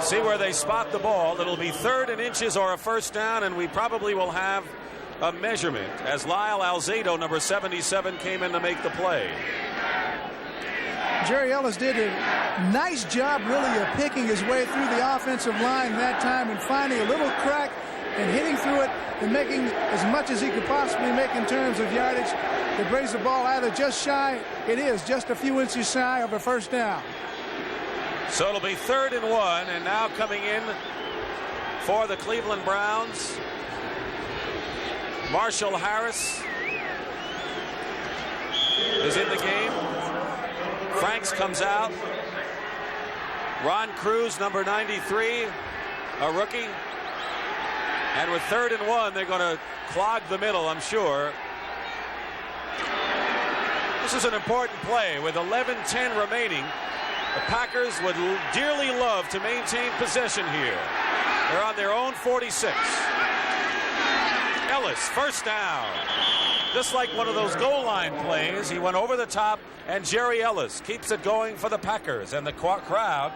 A: See where they spot the ball. It'll be 3rd and inches or a first down, and we probably will have a measurement as Lyle Alzado, number 77, came in to make the play.
B: Jerry Ellis did a nice job really of picking his way through the offensive line that time and finding a little crack and hitting through it and making as much as he could possibly make in terms of yardage to brings the ball either just shy, it is just a few inches shy of a first down.
A: So it'll be 3rd and 1, and now coming in for the Cleveland Browns, Marshall Harris is in the game. Franks comes out. Ron Cruz, number 93, a rookie. And with 3rd and 1, they're going to clog the middle, I'm sure. This is an important play. With 11:10 remaining, the Packers would dearly love to maintain possession here. They're on their own 46. Ellis, first down. Just like one of those goal line plays, he went over the top, and Jerry Ellis keeps it going for the Packers. And the crowd,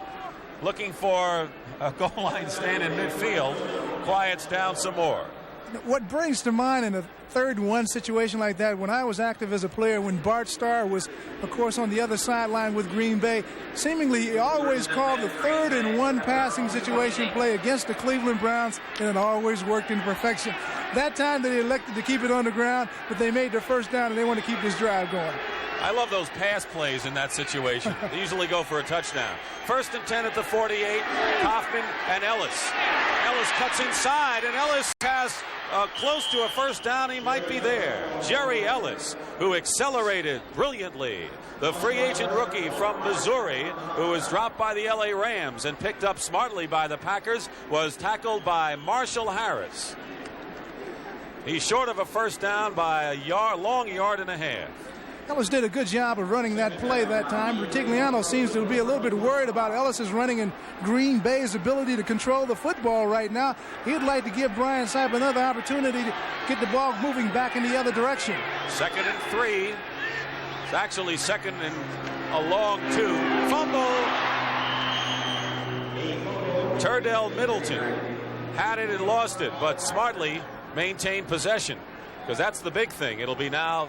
A: looking for a goal line stand in midfield, quiets down some more.
B: What brings to mind in a 3rd and 1 situation like that, when I was active as a player, when Bart Starr was, of course, on the other sideline with Green Bay, seemingly he always called the 3rd and 1 passing situation play against the Cleveland Browns, and it always worked in perfection. That time they elected to keep it on the ground, but they made their first down, and they want to keep this drive going.
A: I love those pass plays in that situation. They usually go for a touchdown. 1st and 10 at the 48. Kaufman and Ellis. Ellis cuts inside, and Ellis has close to a first down. He might be there. Jerry Ellis, who accelerated brilliantly. The free agent rookie from Missouri, who was dropped by the LA Rams and picked up smartly by the Packers, was tackled by Marshall Harris. He's short of a first down by a long yard and a half.
B: Ellis did a good job of running that play that time. Rutigliano seems to be a little bit worried about Ellis's running and Green Bay's ability to control the football right now. He'd like to give Brian Sipe another opportunity to get the ball moving back in the other direction.
A: 2nd and 3. It's actually 2nd and a long 2. Fumble. Turdell Middleton had it and lost it, but smartly maintained possession, because that's the big thing. It'll be now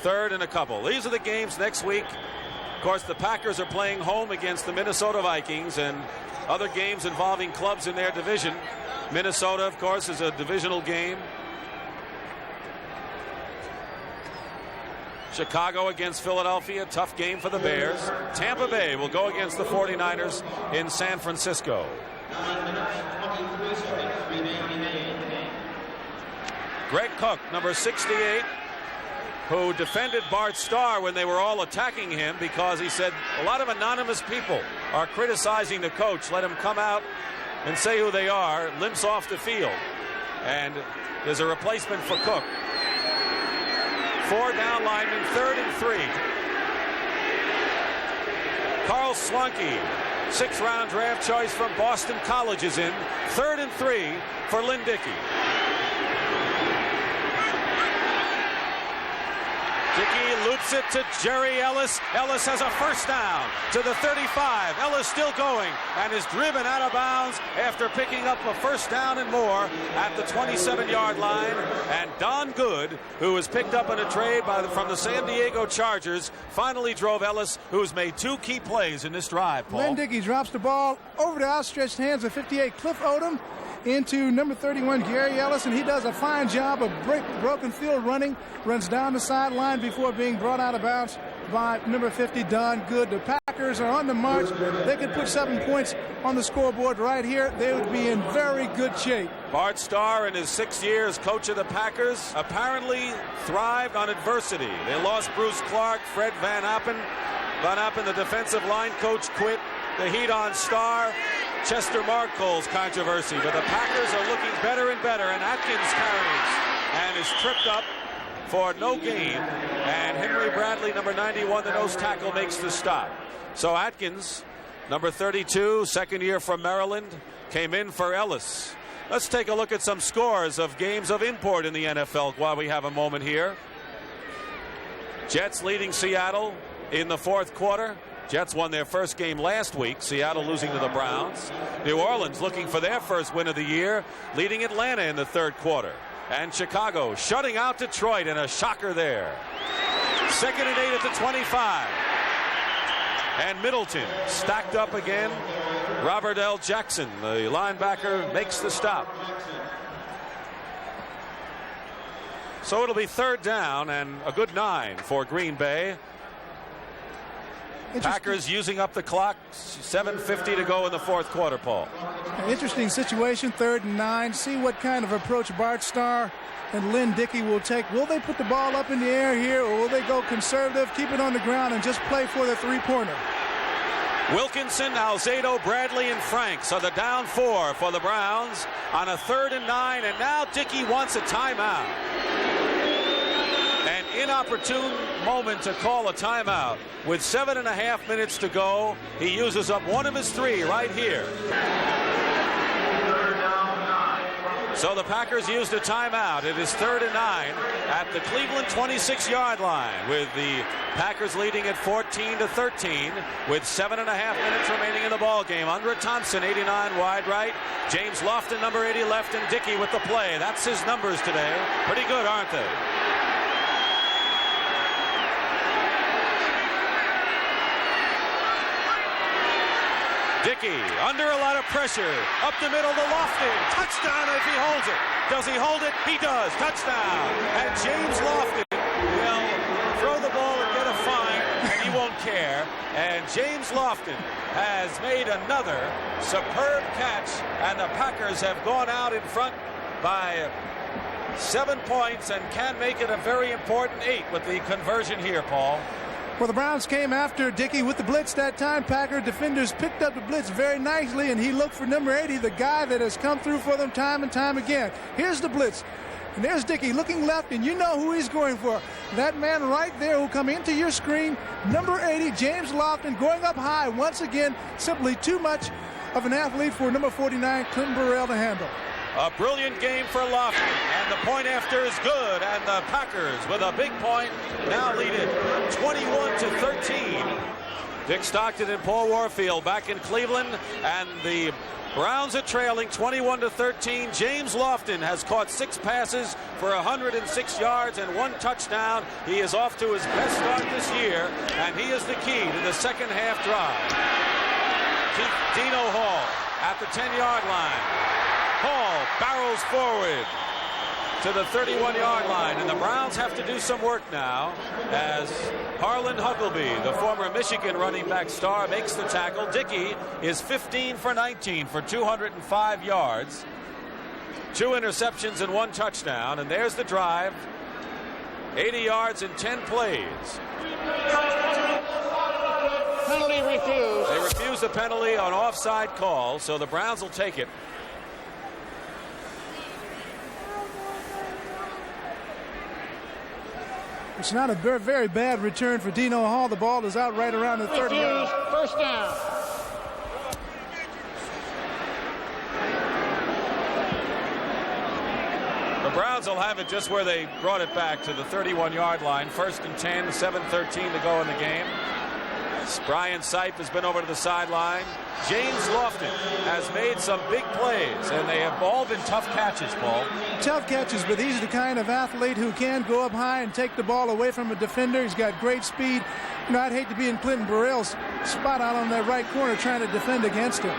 A: 3rd and a couple. These are the games next week. Of course, the Packers are playing home against the Minnesota Vikings and other games involving clubs in their division. Minnesota, of course, is a divisional game. Chicago against Philadelphia, tough game for the Bears. Tampa Bay will go against the 49ers in San Francisco. Greg Cook, number 68, who defended Bart Starr when they were all attacking him because he said a lot of anonymous people are criticizing the coach. Let him come out and say who they are. Limps off the field. And there's a replacement for Cook. 4 down linemen, 3rd and 3. Carl Swanke, 6th-round draft choice from Boston College, is in. 3rd and 3 for Lynn Dickey. Dickey loops it to Jerry Ellis. Ellis has a first down to the 35. Ellis still going and is driven out of bounds after picking up a first down and more at the 27-yard line. And Don Good, who was picked up in a trade from the San Diego Chargers, finally drove Ellis, who's made 2 key plays in this drive, Paul.
B: Lynn Dickey drops the ball over the outstretched hands of 58 Cliff Odom into number 31 Gary Ellis, and he does a fine job of broken field running, runs down the sideline before being brought out of bounds by number 50 Don Good. The Packers are on the march. They could put 7 points on the scoreboard right here. They would be in very good shape.
A: Bart Starr, in his 6 years coach of the Packers, apparently thrived on adversity. They lost Bruce Clark, Fred Van Appen. Van Appen, the defensive line coach, quit. The heat on Starr. Chester Marcole's controversy, but the Packers are looking better and better, and Atkins carries and is tripped up for no gain, and Henry Bradley, number 91, the nose tackle, makes the stop. So Atkins, number 32, 2nd year from Maryland, came in for Ellis. Let's take a look at some scores of games of import in the NFL while we have a moment here. Jets leading Seattle in the 4th quarter. Jets won their first game last week, Seattle losing to the Browns. New Orleans looking for their first win of the year, leading Atlanta in the 3rd quarter. And Chicago shutting out Detroit in a shocker there. 2nd and 8 at the 25. And Middleton stacked up again. Robert L. Jackson, the linebacker, makes the stop. So it'll be 3rd down and a good 9 for Green Bay. Packers using up the clock. 7:50 to go in the 4th quarter, Paul.
B: An interesting situation, 3rd and 9. See what kind of approach Bart Starr and Lynn Dickey will take. Will they put the ball up in the air here, or will they go conservative, keep it on the ground, and just play for the 3-pointer?
A: Wilkinson, Alzado, Bradley, and Franks are the down 4 for the Browns on a 3rd and 9, and now Dickey wants a timeout. An inopportune moment to call a timeout. With 7.5 minutes to go, he uses up one of his 3 right here. So the Packers used a timeout. It is 3rd and 9 at the Cleveland 26-yard line, with the Packers leading at 14-13 with 7.5 minutes remaining in the ball game. Andre Thompson, 89 wide right. James Lofton, number 80 left, and Dickey with the play. That's his numbers today. Pretty good, aren't they? Dickey under a lot of pressure. Up the middle to Lofton. Touchdown if he holds it. Does he hold it? He does. Touchdown. And James Lofton will throw the ball and get a fine. He won't care. And James Lofton has made another superb catch. And the Packers have gone out in front by 7 points and can make it a very important 8 with the conversion here, Paul.
B: Well, the Browns came after Dickey with the blitz that time. Packer defenders picked up the blitz very nicely, and he looked for number 80, the guy that has come through for them time and time again. Here's the blitz. And there's Dickey looking left, and you know who he's going for. That man right there who come into your screen, number 80, James Lofton, going up high once again. Simply too much of an athlete for number 49, Clinton Burrell, to handle.
A: A brilliant game for Lofton, and the point after is good, and the Packers with a big point now lead it 21-13. Dick Stockton and Paul Warfield back in Cleveland, and the Browns are trailing 21-13. James Lofton has caught 6 passes for 106 yards and 1 touchdown. He is off to his best start this year, and he is the key to the second half drive. Dino Hall at the 10-yard line. Hall barrels forward. to the 31-yard line, and the Browns have to do some work now as Harlan Huckleby, the former Michigan running back star, makes the tackle. Dickey is 15 for 19 for 205 yards, 2 interceptions and 1 touchdown, and there's the drive. 80 yards in 10 plays.
D: Penalty refused.
A: They refuse the penalty on offside call, so the Browns will take it.
B: It's not a very, very bad return for Dino Hall. The ball is out right around the 30 yard.
D: First down.
A: The Browns will have it just where they brought it back to the 31-yard line. 1st and 10, 7:13 to go in the game. Brian Sipe has been over to the sideline. James Lofton has made some big plays, and they have all been tough catches, Paul.
B: Tough catches, but he's the kind of athlete who can go up high and take the ball away from a defender. He's got great speed. You know, I'd hate to be in Clinton Burrell's spot out on that right corner trying to defend against him.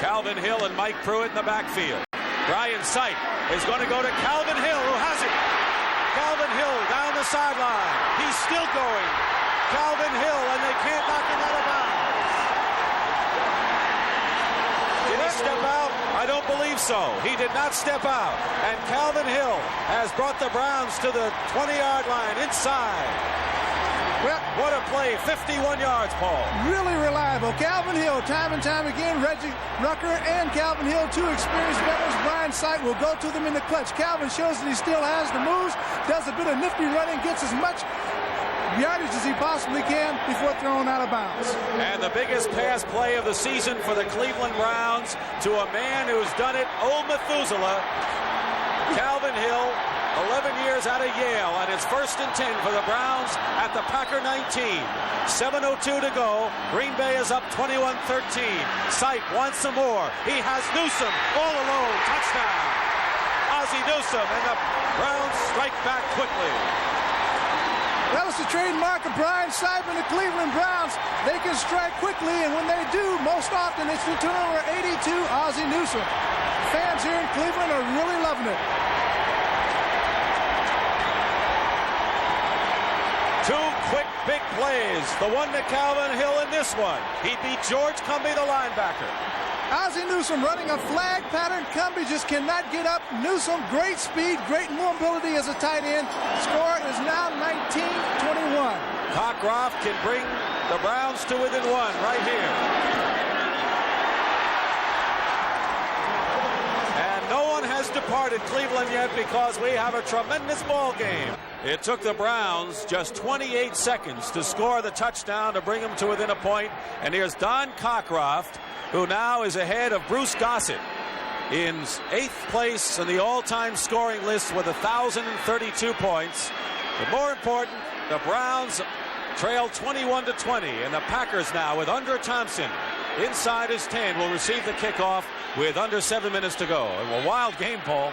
A: Calvin Hill and Mike Pruitt in the backfield. Brian Sipe is going to go to Calvin Hill, who has it. Calvin Hill down the sideline. He's still going. Calvin Hill, and they can't knock him out of bounds. Did he step out? I don't believe so. He did not step out. And Calvin Hill has brought the Browns to the 20-yard line inside. Well, what a play. 51 yards, Paul.
B: Really reliable. Calvin Hill, time and time again. Reggie Rucker and Calvin Hill, 2 experienced veterans. Brian Sipe will go to them in the clutch. Calvin shows that he still has the moves, does a bit of nifty running, gets as much yardage as he possibly can before throwing out of bounds.
A: And the biggest pass play of the season for the Cleveland Browns to a man who's done it, old Methuselah. Calvin Hill, 11 years out of Yale, and it's 1st and 10 for the Browns at the Packer 19. 7:02 to go. Green Bay is up 21-13. Sipe wants some more. He has Newsome all alone. Touchdown. Ozzie Newsome, and the Browns strike back quickly.
B: That was the trademark of Brian Sipe and the Cleveland Browns. They can strike quickly, and when they do, most often it's the turnover 82, Ozzie Newsome. Fans here in Cleveland are really loving it.
A: 2 quick, big plays. The one to Calvin Hill and this one. He beat George Cumbie, the linebacker.
B: Ozzie Newsome running a flag pattern. Cumbie just cannot get up. Newsome, great speed, great mobility as a tight end. Score is now 19-21.
A: Cockcroft can bring the Browns to within 1 right here. And no one has departed Cleveland yet because we have a tremendous ball game. It took the Browns just 28 seconds to score the touchdown to bring them to within a point. And here's Don Cockcroft, who now is ahead of Bruce Gossett in 8th place in the all-time scoring list with 1,032 points. But more important, the Browns trail 21-20, and the Packers now with Under Thompson inside his 10 will receive the kickoff with under 7 minutes to go. A wild game, Paul.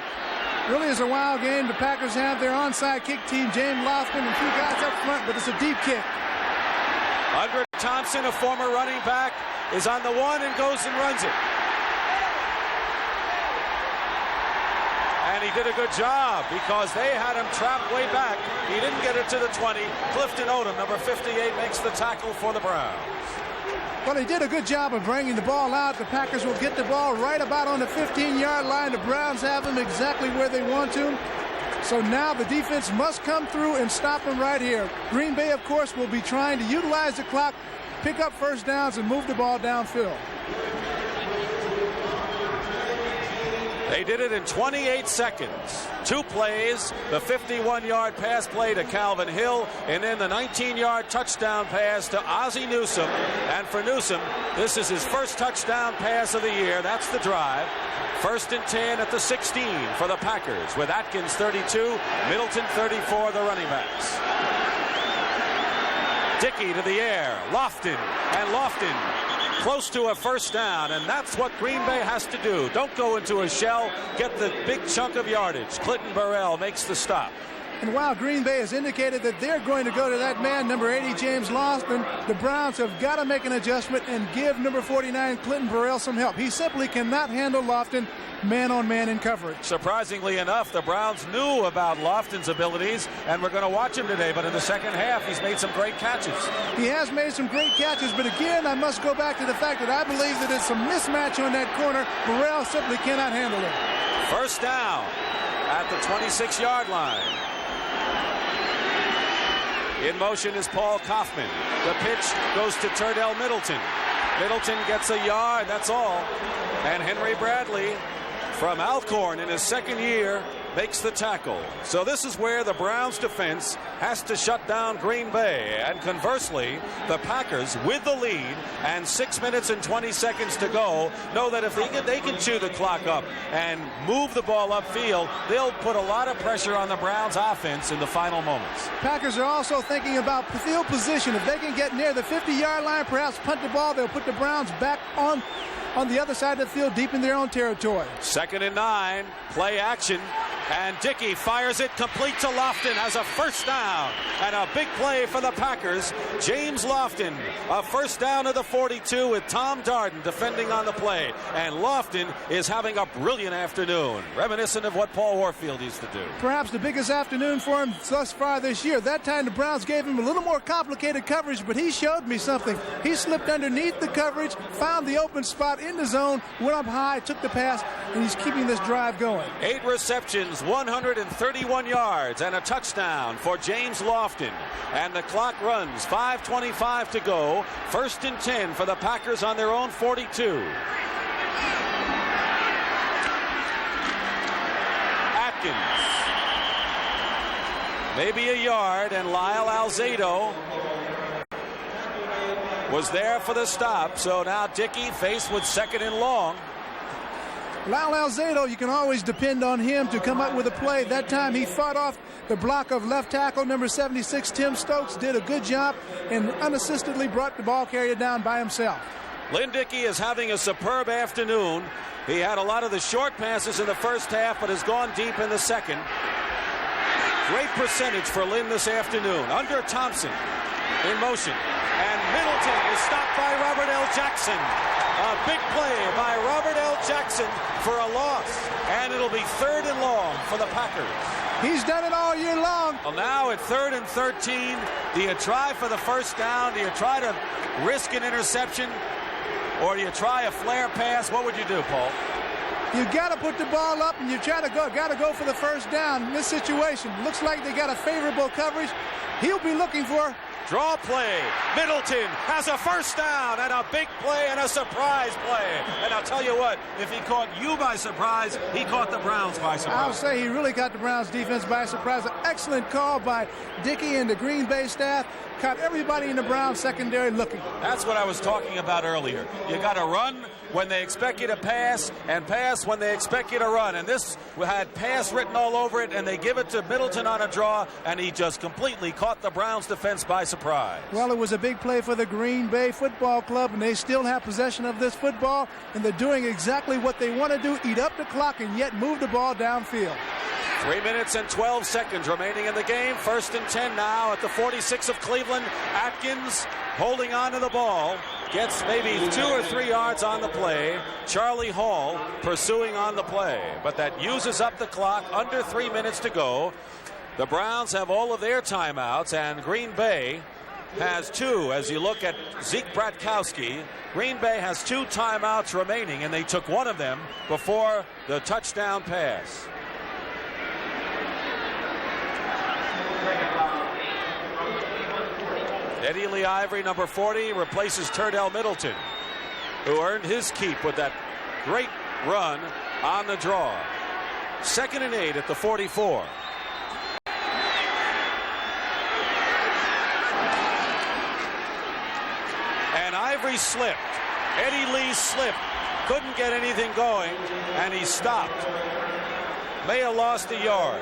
B: Really is a wild game. The Packers have their onside kick team, James Lofton, and 2 guys up front, but it's a deep kick.
A: Under Thompson, a former running back, is on the 1 and goes and runs it. And he did a good job because they had him trapped way back. He didn't get it to the 20. Clifton Odom, number 58, makes the tackle for the Browns.
B: Well, he did a good job of bringing the ball out. The Packers will get the ball right about on the 15-yard line. The Browns have them exactly where they want to. So now the defense must come through and stop them right here. Green Bay, of course, will be trying to utilize the clock, pick up first downs, and move the ball downfield.
A: They did it in 28 seconds. 2 plays, the 51-yard pass play to Calvin Hill, and then the 19-yard touchdown pass to Ozzie Newsome. And for Newsome, this is his first touchdown pass of the year. That's the drive. 1st and 10 at the 16 for the Packers, with Atkins 32, Middleton 34, the running backs. Dickey to the air, Lofton, and Lofton close to a first down, and that's what Green Bay has to do. Don't go into a shell, get the big chunk of yardage. Clinton Burrell makes the stop.
B: And while Green Bay has indicated that they're going to go to that man, number 80, James Lofton, the Browns have got to make an adjustment and give number 49, Clinton Burrell, some help. He simply cannot handle Lofton man-on-man in coverage.
A: Surprisingly enough, the Browns knew about Lofton's abilities, and we're going to watch him today. But in the second half, he's made some great catches.
B: He has made some great catches, but again, I must go back to the fact that I believe that it's a mismatch on that corner. Burrell simply cannot handle it.
A: First down at the 26-yard line. In motion is Paul Kaufman. The pitch goes to Turdell Middleton. Middleton gets a yard, that's all. And Henry Bradley from Alcorn in his second year makes the tackle. So this is where the Browns defense has to shut down Green Bay. And conversely, the Packers, with the lead and 6 minutes and 20 seconds to go, know that if they can chew the clock up and move the ball upfield, they'll put a lot of pressure on the Browns offense in the final moments.
B: Packers are also thinking about field position. If they can get near the 50-yard line, perhaps punt the ball, they'll put the Browns back on the other side of the field, deep in their own territory.
A: 2nd and 9, play action, and Dickey fires it complete to Lofton as a first down, and a big play for the Packers. James Lofton, a first down to the 42 with Tom Darden defending on the play, and Lofton is having a brilliant afternoon, reminiscent of what Paul Warfield used to do.
B: Perhaps the biggest afternoon for him thus far this year. That time the Browns gave him a little more complicated coverage, but he showed me something. He slipped underneath the coverage, found the open spot in the zone, went up high, took the pass, and he's keeping this drive going.
A: 8 receptions, 131 yards, and a touchdown for James Lofton. And the clock runs, 5:25 to go. 1st and 10 for the Packers on their own 42. Atkins. Maybe a yard, and Lyle Alzado was there for the stop. So now Dickey faced with 2nd and long.
B: Lyle Alzado, you can always depend on him to come up with a play. That time he fought off the block of left tackle number 76, Tim Stokes, did a good job and unassistedly brought the ball carrier down by himself.
A: Lynn Dickey is having a superb afternoon. He had a lot of the short passes in the first half, but has gone deep in the second. Great percentage for Lynn this afternoon. Under Thompson in motion. And Middleton is stopped by Robert L. Jackson. A big play by Robert L. Jackson for a loss. And it'll be 3rd and long for the Packers.
B: He's done it all year long.
A: Well, now at 3rd and 13, do you try for the first down? Do you try to risk an interception? Or do you try a flare pass? What would you do, Paul?
B: You got to put the ball up, and you got to go for the first down in this situation. Looks like they got a favorable coverage. He'll be looking for
A: draw play. Middleton has a first down and a big play and a surprise play. And I'll tell you what, if he caught you by surprise, he caught the Browns by surprise.
B: I'll say he really got the Browns defense by surprise. An excellent call by Dickey and the Green Bay staff. Caught everybody in the Browns secondary looking.
A: That's what I was talking about earlier. You got to run when they expect you to pass and pass when they expect you to run. And this had pass written all over it, and they give it to Middleton on a draw, and he just completely caught the Browns defense by surprise.
B: Well, it was a big play for the Green Bay Football Club, and they still have possession of this football, and they're doing exactly what they want to do, eat up the clock and yet move the ball downfield.
A: 3 minutes and 12 seconds remaining in the game. 1st and 10 now at the 46 of Cleveland. Atkins holding on to the ball. Gets maybe 2 or 3 yards on the play. Charlie Hall pursuing on the play. But that uses up the clock. Under 3 minutes to go. The Browns have all of their timeouts, and Green Bay has 2. As you look at Zeke Bratkowski, Green Bay has 2 timeouts remaining, and they took one of them before the touchdown pass. Eddie Lee Ivory, number 40, replaces Turdell Middleton, who earned his keep with that great run on the draw. 2nd and 8 at the 44. And Ivory slipped. Eddie Lee slipped. Couldn't get anything going, and he stopped. May have lost a yard.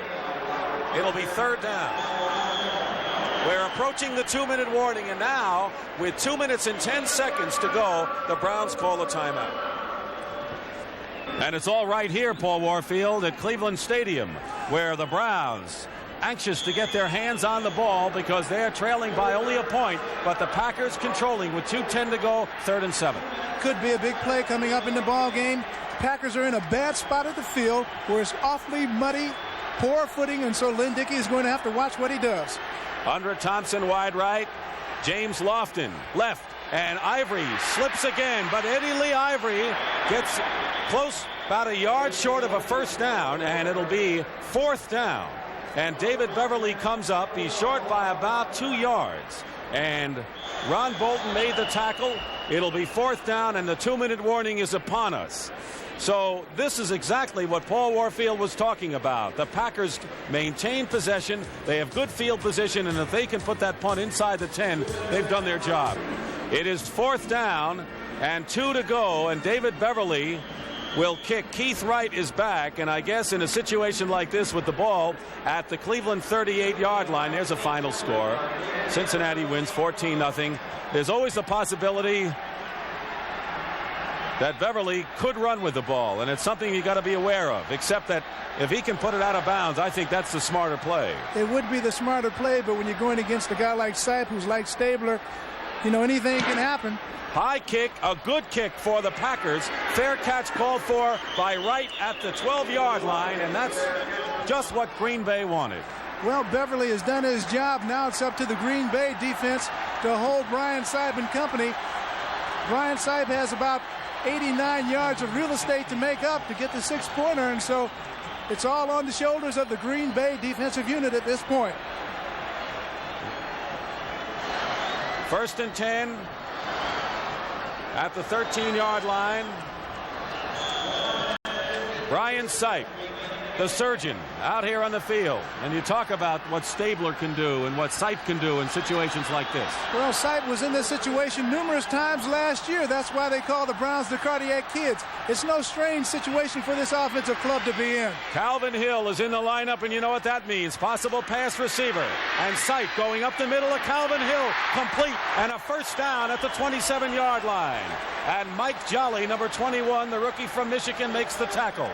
A: It'll be 3rd down. We're approaching the 2-minute warning, and now, with 2 minutes and 10 seconds to go, the Browns call a timeout. And it's all right here, Paul Warfield, at Cleveland Stadium, where the Browns anxious to get their hands on the ball because they're trailing by only a point, but the Packers controlling with 2:10 to go, 3rd and 7.
B: Could be a big play coming up in the ball game. Packers are in a bad spot of the field where it's awfully muddy, poor footing, and so Lynn Dickey is going to have to watch what he does.
A: Under Thompson wide right, James Lofton left, and Ivory slips again, but Eddie Lee Ivory gets close, about a yard short of a first down, and it'll be 4th down. And David Beverly comes up. He's short by about 2 yards. And Ron Bolton made the tackle. It'll be 4th down, and the 2-minute warning is upon us. So this is exactly what Paul Warfield was talking about. The Packers maintain possession. They have good field position, and if they can put that punt inside the 10, they've done their job. It is 4th down and 2 to go, and David Beverly will kick. Keith Wright is back, and I guess in a situation like this with the ball at the Cleveland 38-yard line, there's a final score. Cincinnati wins 14-0. There's always the possibility that Beverly could run with the ball, and it's something you got to be aware of, except that if he can put it out of bounds, I think that's the smarter play.
B: It would be the smarter play, but when you're going against a guy like Sipe, who's like Stabler, you know, anything can happen.
A: High kick, a good kick for the Packers. Fair catch called for by Wright at the 12-yard line, and that's just what Green Bay wanted.
B: Well, Beverly has done his job. Now it's up to the Green Bay defense to hold Brian Sipe and company. Brian Sipe has about 89 yards of real estate to make up to get the 6-pointer, and so it's all on the shoulders of the Green Bay defensive unit at this point.
A: 1st and 10 at the 13-yard line. Brian Sipe, the surgeon, out here on the field. And you talk about what Stabler can do and what Sipe can do in situations like this.
B: Well, Sipe was in this situation numerous times last year. That's why they call the Browns the Kardiac Kids. It's no strange situation for this offensive club to be in.
A: Calvin Hill is in the lineup, and you know what that means. Possible pass receiver. And Sipe going up the middle of Calvin Hill, complete, and a 1st down at the 27-yard line. And Mike Jolly, number 21, the rookie from Michigan, makes the tackle.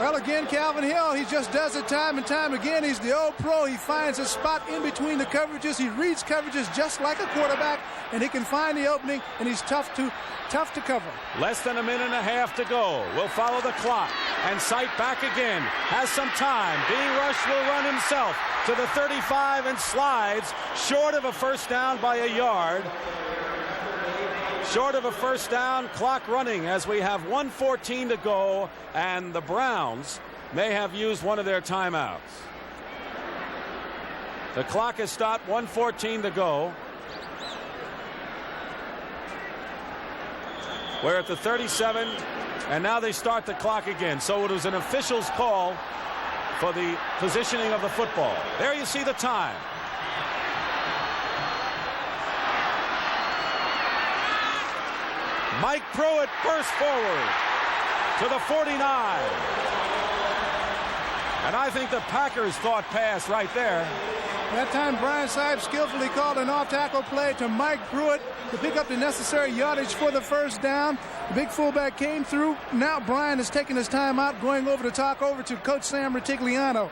B: Well, again, Calvin Hill, he just does it time and time again. He's the old pro. He finds a spot in between the coverages. He reads coverages just like a quarterback, and he can find the opening, and he's tough to cover.
A: Less than a minute and a half to go. We'll follow the clock. And Sipe back again. Has some time. B. Rush will run himself to the 35 and slides short of a 1st down by a yard. Short of a 1st down, clock running as we have 1:14 to go, and the Browns may have used one of their timeouts. The clock has stopped, 1:14 to go. We're at the 37, and now they start the clock again. So it was an official's call for the positioning of the football. There you see the time. Mike Pruitt bursts forward to the 49. And I think the Packers thought pass right there.
B: That time Brian Sipe skillfully called an off-tackle play to Mike Pruitt to pick up the necessary yardage for the 1st down. The big fullback came through. Now Brian is taking his time out, going over to talk over to Coach Sam Ritigliano.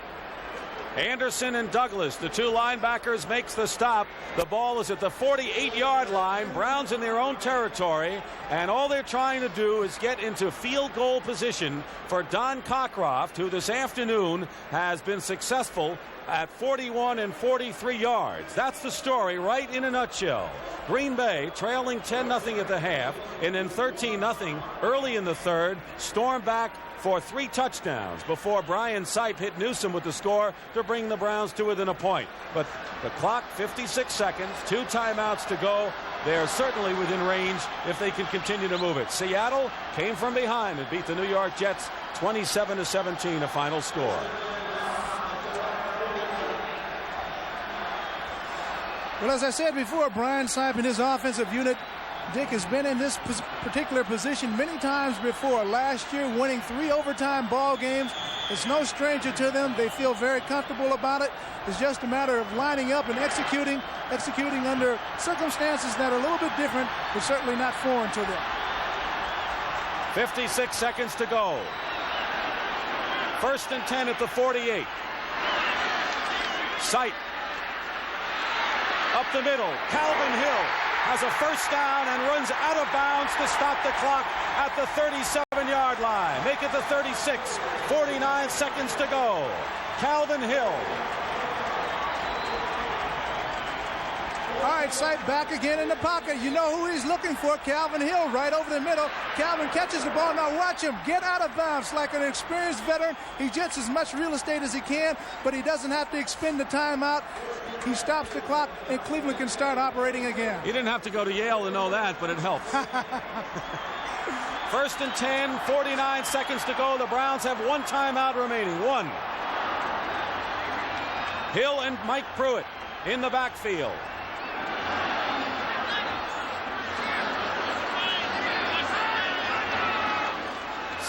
A: Anderson and Douglas, the 2 linebackers, makes the stop. The ball is at the 48-yard line. Browns in their own territory, and all they're trying to do is get into field goal position for Don Cockcroft, who this afternoon has been successful at 41 and 43 yards. That's the story right in a nutshell. Green Bay trailing 10-0 at the half, and then 13-0 early in the 3rd, stormed back for 3 touchdowns before Brian Sipe hit Newsom with the score to bring the Browns to within a point. But the clock, 56 seconds, 2 timeouts to go. They're certainly within range if they can continue to move it. Seattle came from behind and beat the New York Jets 27-17, a final score.
B: Well, as I said before, Brian Sipe and his offensive unit, Dick, has been in this particular position many times before. Last year, winning 3 overtime ball games. It's no stranger to them. They feel very comfortable about it. It's just a matter of lining up and executing under circumstances that are a little bit different, but certainly not foreign to them.
A: 56 seconds to go. 1st and 10 at the 48. Sipe. Up the middle. Calvin Hill has a 1st down and runs out of bounds to stop the clock at the 37-yard line. Make it the 36. 49 seconds to go. Calvin Hill.
B: All right, Sipe back again in the pocket. You know who he's looking for, Calvin Hill, right over the middle. Calvin catches the ball. Now watch him get out of bounds like an experienced veteran. He gets as much real estate as he can, but he doesn't have to expend the timeout. He stops the clock, and Cleveland can start operating again.
A: He didn't have to go to Yale to know that, but it helps. 1st and 10, 49 seconds to go. The Browns have 1 timeout remaining. 1. Hill and Mike Pruitt in the backfield.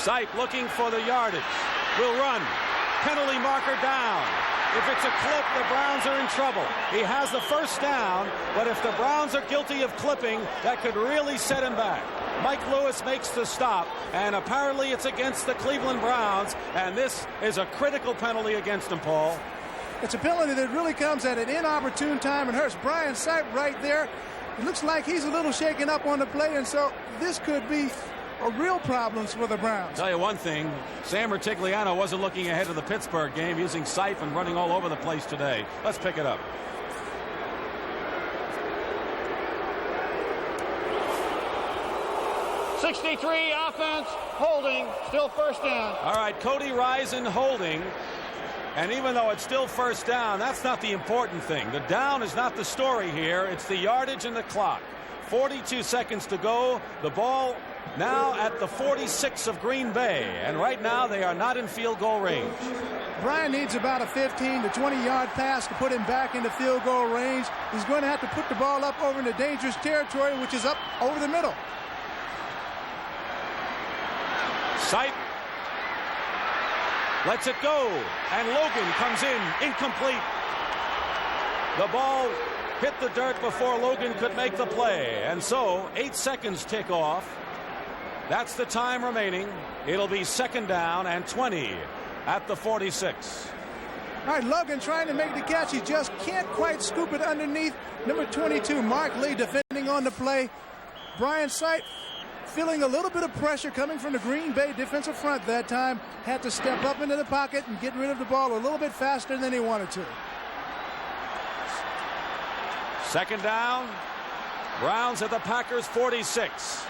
A: Sipe looking for the yardage. Will run. Penalty marker down. If it's a clip, the Browns are in trouble. He has the 1st down, but if the Browns are guilty of clipping, that could really set him back. Mike Lewis makes the stop, and apparently it's against the Cleveland Browns, and this is a critical penalty against him, Paul.
B: It's a penalty that really comes at an inopportune time and hurts Brian Sipe right there. It looks like he's a little shaken up on the play, and so this could be real problems for the Browns.
A: Tell you one thing, Sam Rutigliano wasn't looking ahead of the Pittsburgh game, using Sipe and running all over the place today. Let's pick it up.
D: '63 offense, holding, still 1st down.
A: All right, Cody Risen holding. And even though it's still 1st down, that's not the important thing. The down is not the story here. It's the yardage and the clock. 42 seconds to go. The ball now at the 46 of Green Bay. And right now they are not in field goal range.
B: Brian needs about a 15 to 20-yard pass to put him back into field goal range. He's going to have to put the ball up over into dangerous territory, which is up over the middle.
A: Sipe lets it go, and Logan comes in, incomplete. The ball hit the dirt before Logan could make the play, and so 8 seconds tick off. That's the time remaining. It'll be 2nd down and 20 at the 46.
B: All right, Logan trying to make the catch. He just can't quite scoop it underneath. Number 22, Mark Lee, defending on the play. Brian Sipe feeling a little bit of pressure coming from the Green Bay defensive front that time. Had to step up into the pocket and get rid of the ball a little bit faster than he wanted to.
A: 2nd down. Browns at the Packers 46.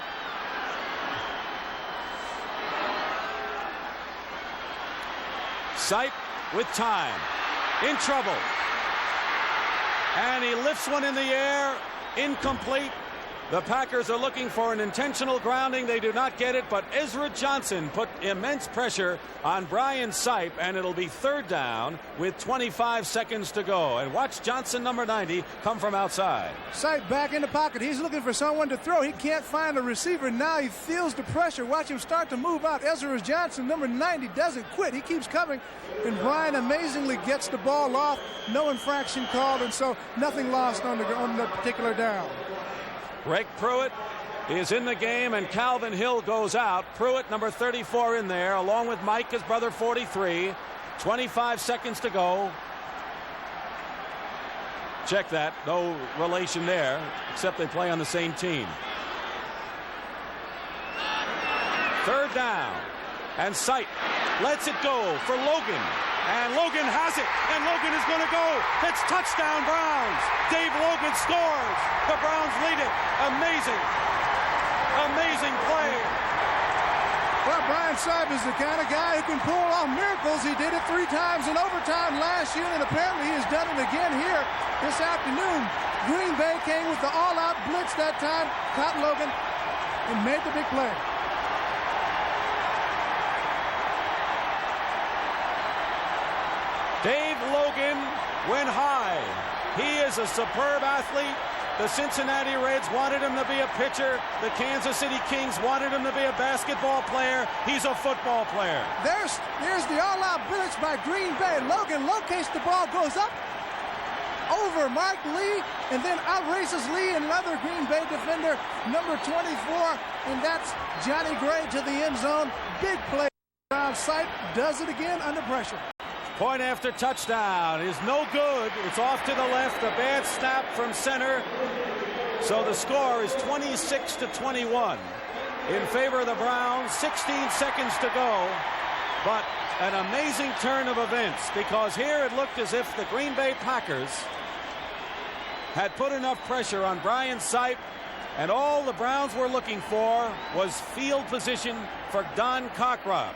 A: Sipe with time. In trouble. And he lifts one in the air. Incomplete. The Packers are looking for an intentional grounding. They do not get it, but Ezra Johnson put immense pressure on Brian Sipe, and it'll be 3rd down with 25 seconds to go. And watch Johnson, number 90, come from outside.
B: Sipe back in the pocket. He's looking for someone to throw. He can't find a receiver. Now he feels the pressure. Watch him start to move out. Ezra Johnson, number 90, doesn't quit. He keeps coming, and Brian amazingly gets the ball off. No infraction called, and so nothing lost on the particular down.
A: Greg Pruitt is in the game, and Calvin Hill goes out. Pruitt, number 34, in there, along with Mike, his brother, 43. 25 seconds to go. Check that. No relation there, except they play on the same team. 3rd down. And Sipe lets it go for Logan. And Logan has it, and Logan is going to go. It's touchdown Browns. Dave Logan scores. The Browns lead it. Amazing, amazing play.
B: Well, Brian Sipe is the kind of guy who can pull off miracles. He did it 3 times in overtime last year, and apparently he has done it again here this afternoon. Green Bay came with the all-out blitz that time, caught Logan, and made the big play.
A: Dave Logan went high. He is a superb athlete. The Cincinnati Reds wanted him to be a pitcher. The Kansas City Kings wanted him to be a basketball player. He's a football player.
B: There's the all-out blitz by Green Bay. Logan locates the ball, goes up over Mark Lee, and then outraces Lee and another Green Bay defender, number 24, and that's Johnny Gray to the end zone. Big play. Sipe does it again under pressure.
A: Point after touchdown is no good. It's off to the left. A bad snap from center. So the score is 26-21 in favor of the Browns. 16 seconds to go. But an amazing turn of events, because here it looked as if the Green Bay Packers had put enough pressure on Brian Sipe, and all the Browns were looking for was field position for Don Cockroft.